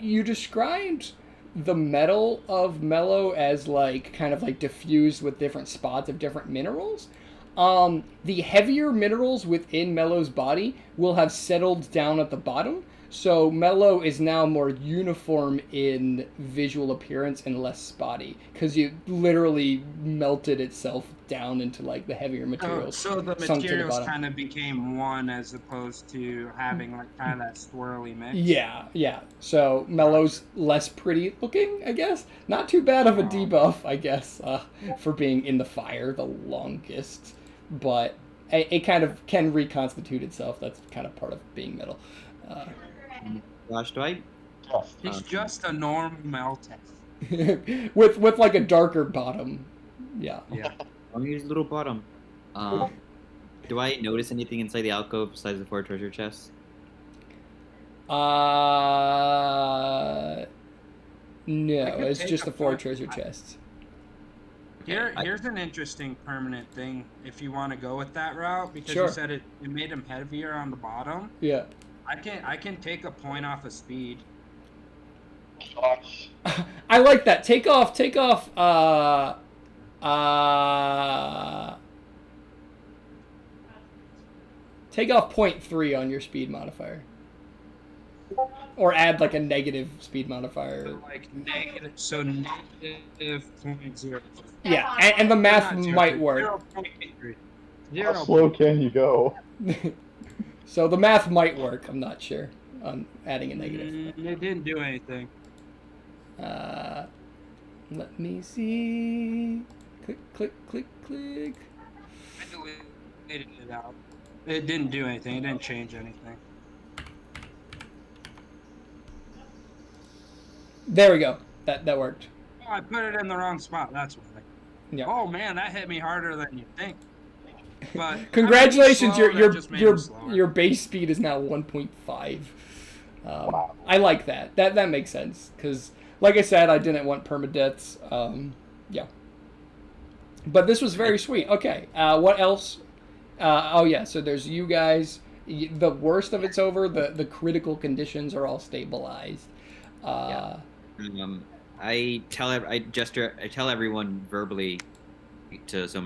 You described the metal of Mellow as like kind of like diffused with different spots of different minerals. The heavier minerals within Mellow's body will have settled down at the bottom. So Mellow is now more uniform in visual appearance and less spotty because you literally melted itself down into like the heavier materials. So the sunk to the materials bottom. kind of became one as opposed to having like kind of that swirly mix. Yeah. So Mellow's less pretty looking, I guess. Not too bad of a debuff, I guess, for being in the fire the longest. But it kind of can reconstitute itself. That's kind of part of being metal. Gosh, do I? He's just a normal Meltan. with like a darker bottom. Yeah. Let me use a little bottom. Do I notice anything inside the alcove besides the 4 treasure chests? No, it's just the 4 treasure chests. Here's an interesting permanent thing if you want to go with that route, because Sure. you said it made him heavier on the bottom. Yeah. I can take a point off of speed. I like that. Take off 0.3 on your speed modifier. Or add like a negative speed modifier. Like negative 0.0. Yeah, and the math might work. 0.83. How slow can you go? So the math might work. I'm not sure on adding a negative. It didn't do anything. Let me see. Click. I deleted it out. It didn't do anything. It didn't change anything. There we go. That worked. Oh, I put it in the wrong spot. That's why. Yeah. Oh man, that hit me harder than you think. But Congratulations, slow, that just made him slower. your base speed is now 1.5. I like that. That makes sense because, like I said, I didn't want permadeaths. Yeah. But this was very sweet. Okay. What else? Oh yeah. So there's you guys. The worst of it's over. The critical conditions are all stabilized. I tell everyone verbally, so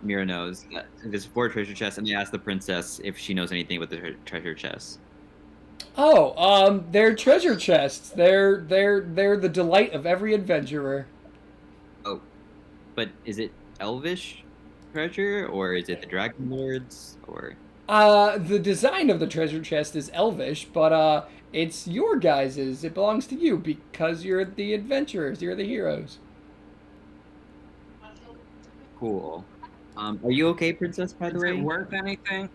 Mira knows that there's 4 treasure chests, and they ask the princess if she knows anything about the treasure chests. Oh, they're treasure chests. They're the delight of every adventurer. Oh, but is it elvish treasure, or is it the dragon lords, or? The design of the treasure chest is elvish, but it's your guys's. It belongs to you because you're the adventurers. You're the heroes. Cool. Are you okay, princess? By the Is way, it worth anything,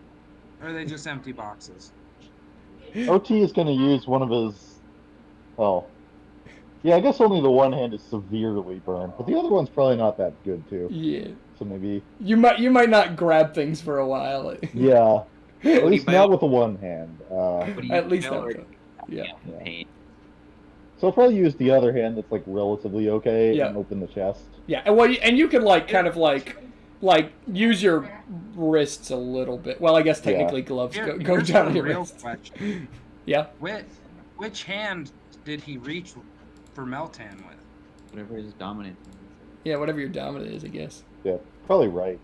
or are they just empty boxes? OT is going to use one of his. Well, yeah, I guess only the one hand is severely burned, but the other one's probably not that good too. Yeah. So maybe you might not grab things for a while. Yeah. At least not with the one hand. At least that. Yeah. So I'll probably use the other hand that's like relatively okay Yeah. and open the chest. Yeah, and you could like kind of like use your wrists a little bit. Well, I guess technically gloves go Here's down a your real wrists. question. Yeah. Which hand did he reach for Meltan with? Whatever is dominant. Yeah, whatever your dominant is, I guess. Yeah, probably right.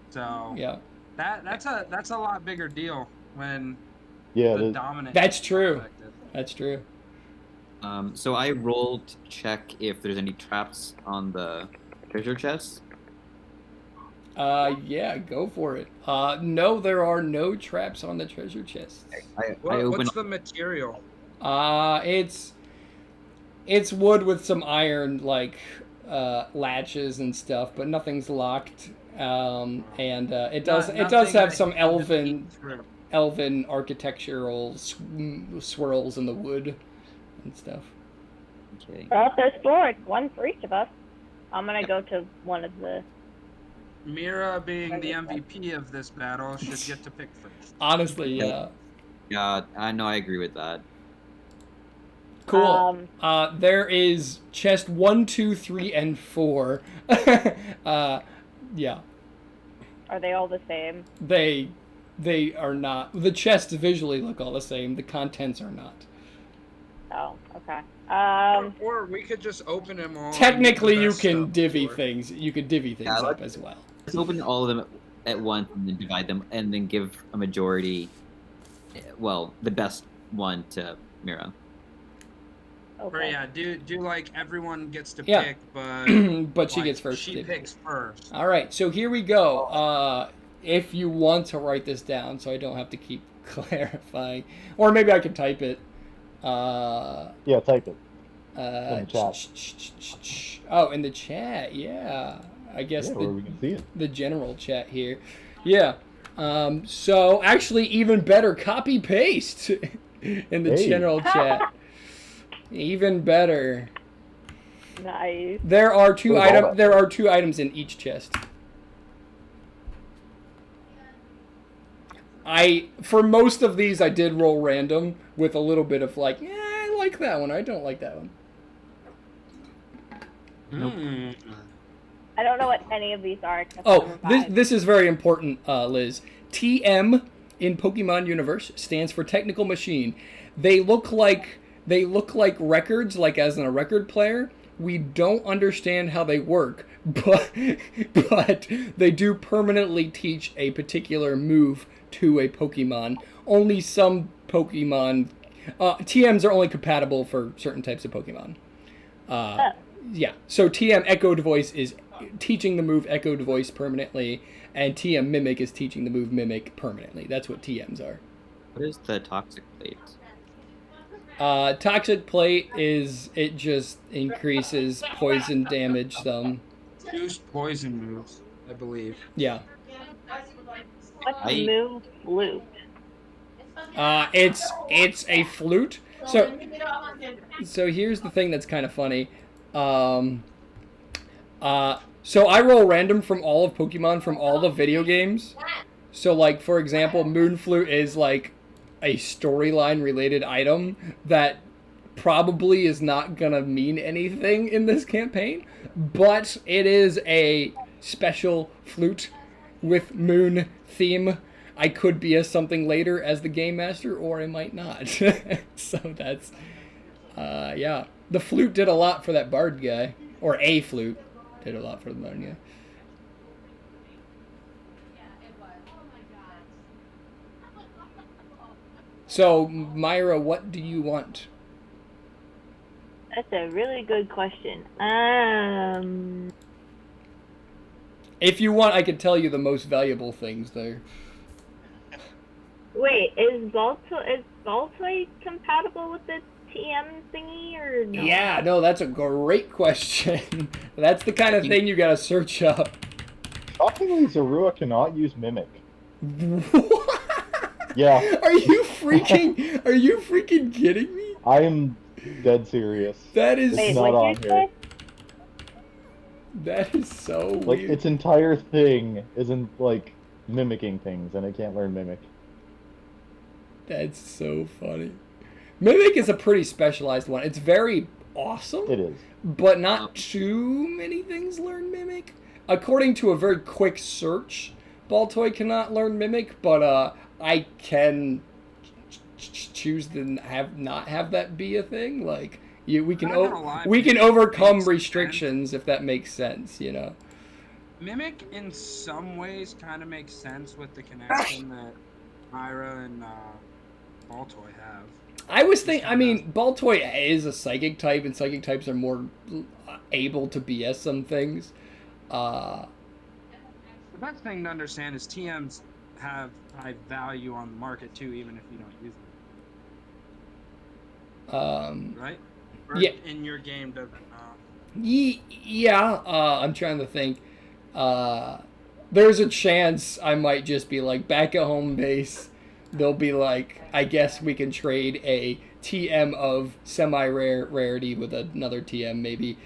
So yeah, that's a lot bigger deal when the dominant. That's true. That's true. So I rolled to check if there's any traps on the treasure chest. Yeah, go for it. No, there are no traps on the treasure chest. What's the material? It's wood with some iron latches and stuff, but nothing's locked. And it does have some elven architectural swirls in the wood and stuff. Okay. Well, there's 4. One for each of us. I'm gonna go to one of the. Mira, being the MVP of this battle, should get to pick first. Honestly, yeah. Yeah, I know. I agree with that. Cool. There is chest 1, 2, 3, and 4. Yeah. Are they all the same? They are not. The chests visually look all the same. The contents are not. Oh, okay. Or we could just open them all. Technically, you can divvy things. You could divvy things up as well. Let's open all of them at once and then divide them, and then give a majority well, the best one to mirror. Or Okay. yeah, do like everyone gets to Yeah. pick, but But she like, gets first. She picks first. All right, so here we go. If you want to write this down, so I don't have to keep clarifying, or maybe I can type it. Yeah, type it. In the chat. Oh, in the chat, yeah. I guess Yeah, where we can see it. the general chat here. Yeah. So actually, even better, copy paste in the Hey. general chat. Even better. Nice. There are two Where's all items. that? There are 2 items in each chest. For most of these, I did roll random with a little bit of like, yeah, I like that one. I don't like that one. Nope. I don't know what any of these are. Except Oh, number 5. this is very important, Liz. TM in Pokemon Universe stands for Technical Machine. They look like records, like as in a record player. We don't understand how they work, but they do permanently teach a particular move to a Pokemon. Only some Pokemon TMs are only compatible for certain types of Pokemon. Yeah, so TM Echoed Voice is teaching the move Echoed Voice permanently, and TM Mimic is teaching the move Mimic permanently. That's what TMs are. What is the toxic plate? Toxic Plate is, it just increases poison damage some. Boost poison moves, I believe. Yeah. What's the move flute? It's a flute. So here's the thing that's kind of funny. So I roll random from all of Pokemon from all the video games. So like, for example, Moon Flute is like a storyline related item that probably is not gonna mean anything in this campaign, but it is a special flute with moon theme. I could be as something later as the game master, or I might not. So that's yeah, the flute did a lot for that bard guy, or a flute did a lot for the bard guy. So, Myra, what do you want? That's a really good question. If you want, I could tell you the most valuable things there. Wait, is Baltoy compatible with the TM thingy or no? Yeah, no, that's a great question. That's the kind of thing you gotta search up. Shockingly, Zorua cannot use Mimic. What? Yeah. Are you freaking kidding me? I am dead serious. That is Wait, not what'd on you here. say? That is so Like, weird. its entire thing isn't, like, mimicking things, and it can't learn Mimic. That's so funny. Mimic is a pretty specialized one. It's very awesome. It is. But not too many things learn Mimic. According to a very quick search, Baltoy cannot learn Mimic, but I can choose to not have that be a thing. Like we can overcome restrictions if that makes sense, you know. Mimic in some ways kind of makes sense with the connection that Myra and Baltoy have. I was thinking, I mean, Baltoy is a psychic type, and psychic types are more able to BS some things. The best thing to understand is TMs have high value on the market too, even if you don't use them. Right? Or yeah. In your game, doesn't. Yeah. I'm trying to think. There's a chance I might just be like back at home base. They'll be like, I guess we can trade a TM of semi-rare rarity with another TM, maybe.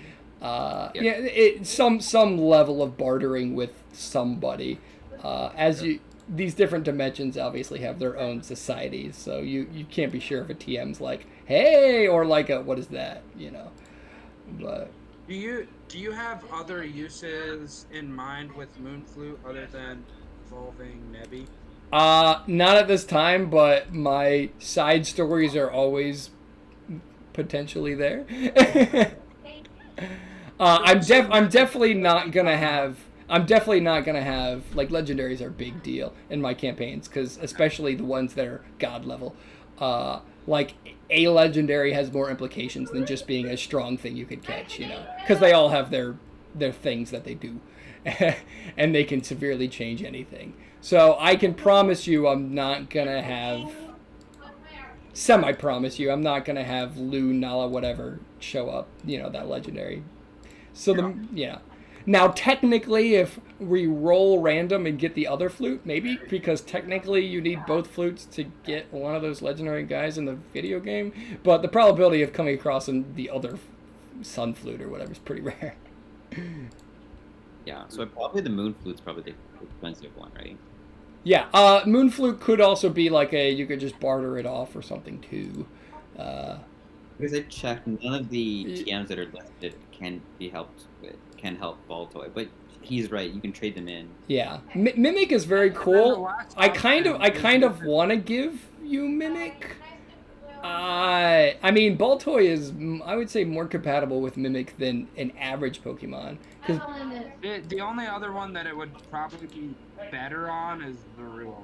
Yeah, some level of bartering with somebody. These different dimensions obviously have their own societies, so you can't be sure if a TM's like, hey, or like a what is that, you know? But do you have other uses in mind with Moonflute other than evolving Nebby? Not at this time, but my side stories are always potentially there. I'm definitely not gonna have. I'm definitely not gonna have like legendaries are a big deal in my campaigns because especially the ones that are god level. Like a legendary has more implications than just being a strong thing you could catch, you know, because they all have their things that they do, and they can severely change anything. So I can promise you, I'm not gonna have. Semi-promise you, I'm not gonna have Lu, Nala, whatever show up. You know that legendary. So yeah. Now technically, if we roll random and get the other flute, maybe because technically you need both flutes to get one of those legendary guys in the video game. But the probability of coming across the other sun flute or whatever is pretty rare. Yeah, so probably the moon flute's probably the expensive one, right? Yeah, moon flute could also be like you could just barter it off or something too. Because I checked, none of the TMs that are listed can help Baltoy, but he's right. You can trade them in. Yeah, Mimic is very cool. I kind of want to give you Mimic. I mean, Baltoy is, I would say, more compatible with Mimic than an average Pokemon. The only other one that it would probably be better on is Zorua.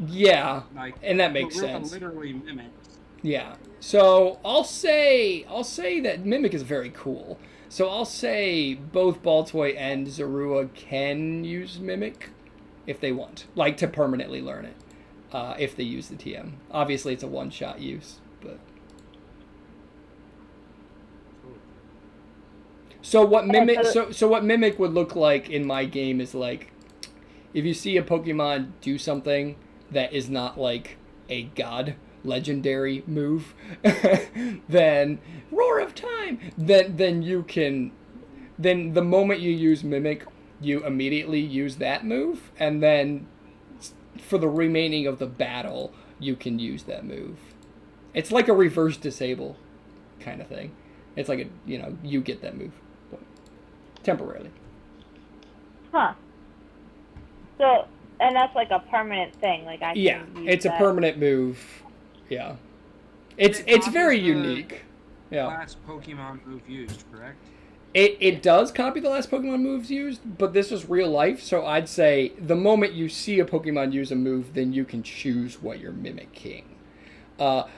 Yeah, Like, and that makes Zorua sense. literally mimics. Yeah, so I'll say that Mimic is very cool. So I'll say both Baltoy and Zorua can use Mimic if they want, like to permanently learn it. If they use the TM, obviously it's a one-shot use, but. So what Mimic? So what Mimic would look like in my game is like, if you see a Pokemon do something that is not like a god legendary move, then Roar of Time. Then you can, then the moment you use Mimic, you immediately use that move, and then for the remaining of the battle, you can use that move. It's like a reverse disable kind of thing. It's like you get that move. Temporarily. Huh. So, and that's like a permanent thing. Like I can use it's a permanent move. Yeah. It's very unique. Yeah. Last Pokemon move used, correct? It does copy the last Pokemon moves used, but this is real life, so I'd say the moment you see a Pokemon use a move, then you can choose what you're mimicking. I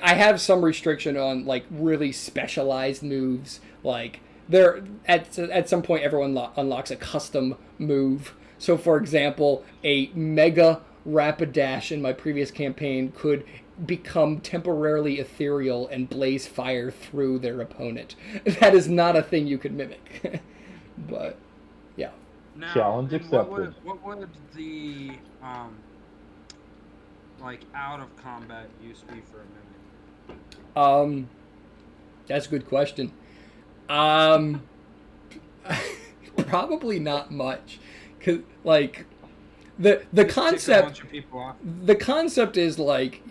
have some restriction on like really specialized moves, like there at some point everyone unlocks a custom move. So for example, a Mega Rapidash in my previous campaign could become temporarily ethereal and blaze fire through their opponent. That is not a thing you could mimic. But yeah. Now, challenge accepted. What would the like out of combat use be for a mimic? That's a good question. Probably not much, 'cause like the concept is like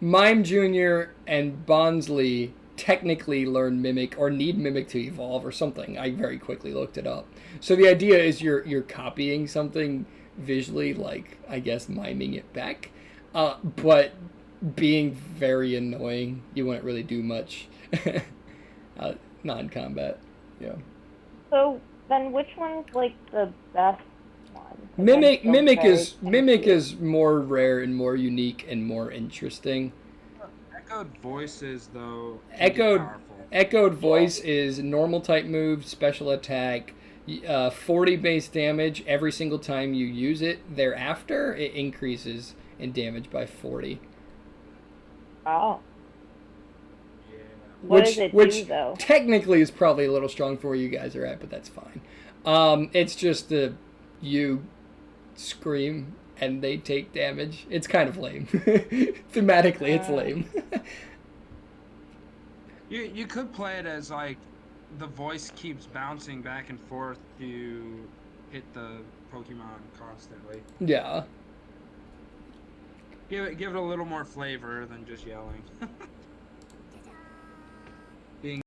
Mime Jr. and Bonsly technically learn Mimic or need Mimic to evolve or something. I very quickly looked it up. So the idea is you're copying something visually, like I guess miming it back, but being very annoying. You wouldn't really do much non-combat. Yeah. So then, which one's like the best one? Mimic is more rare and more unique and more interesting. Echoed voices though. Echoed voice is normal type move, special attack, 40 base damage every single time you use it. Thereafter, it increases in damage by 40. Oh. What does it do, though? Technically is probably a little strong for where you guys are at, but that's fine. It's just you scream and they take damage. It's kind of lame. Thematically, it's lame. You could play it as like the voice keeps bouncing back and forth to hit the Pokemon constantly. Yeah. Give it a little more flavor than just yelling.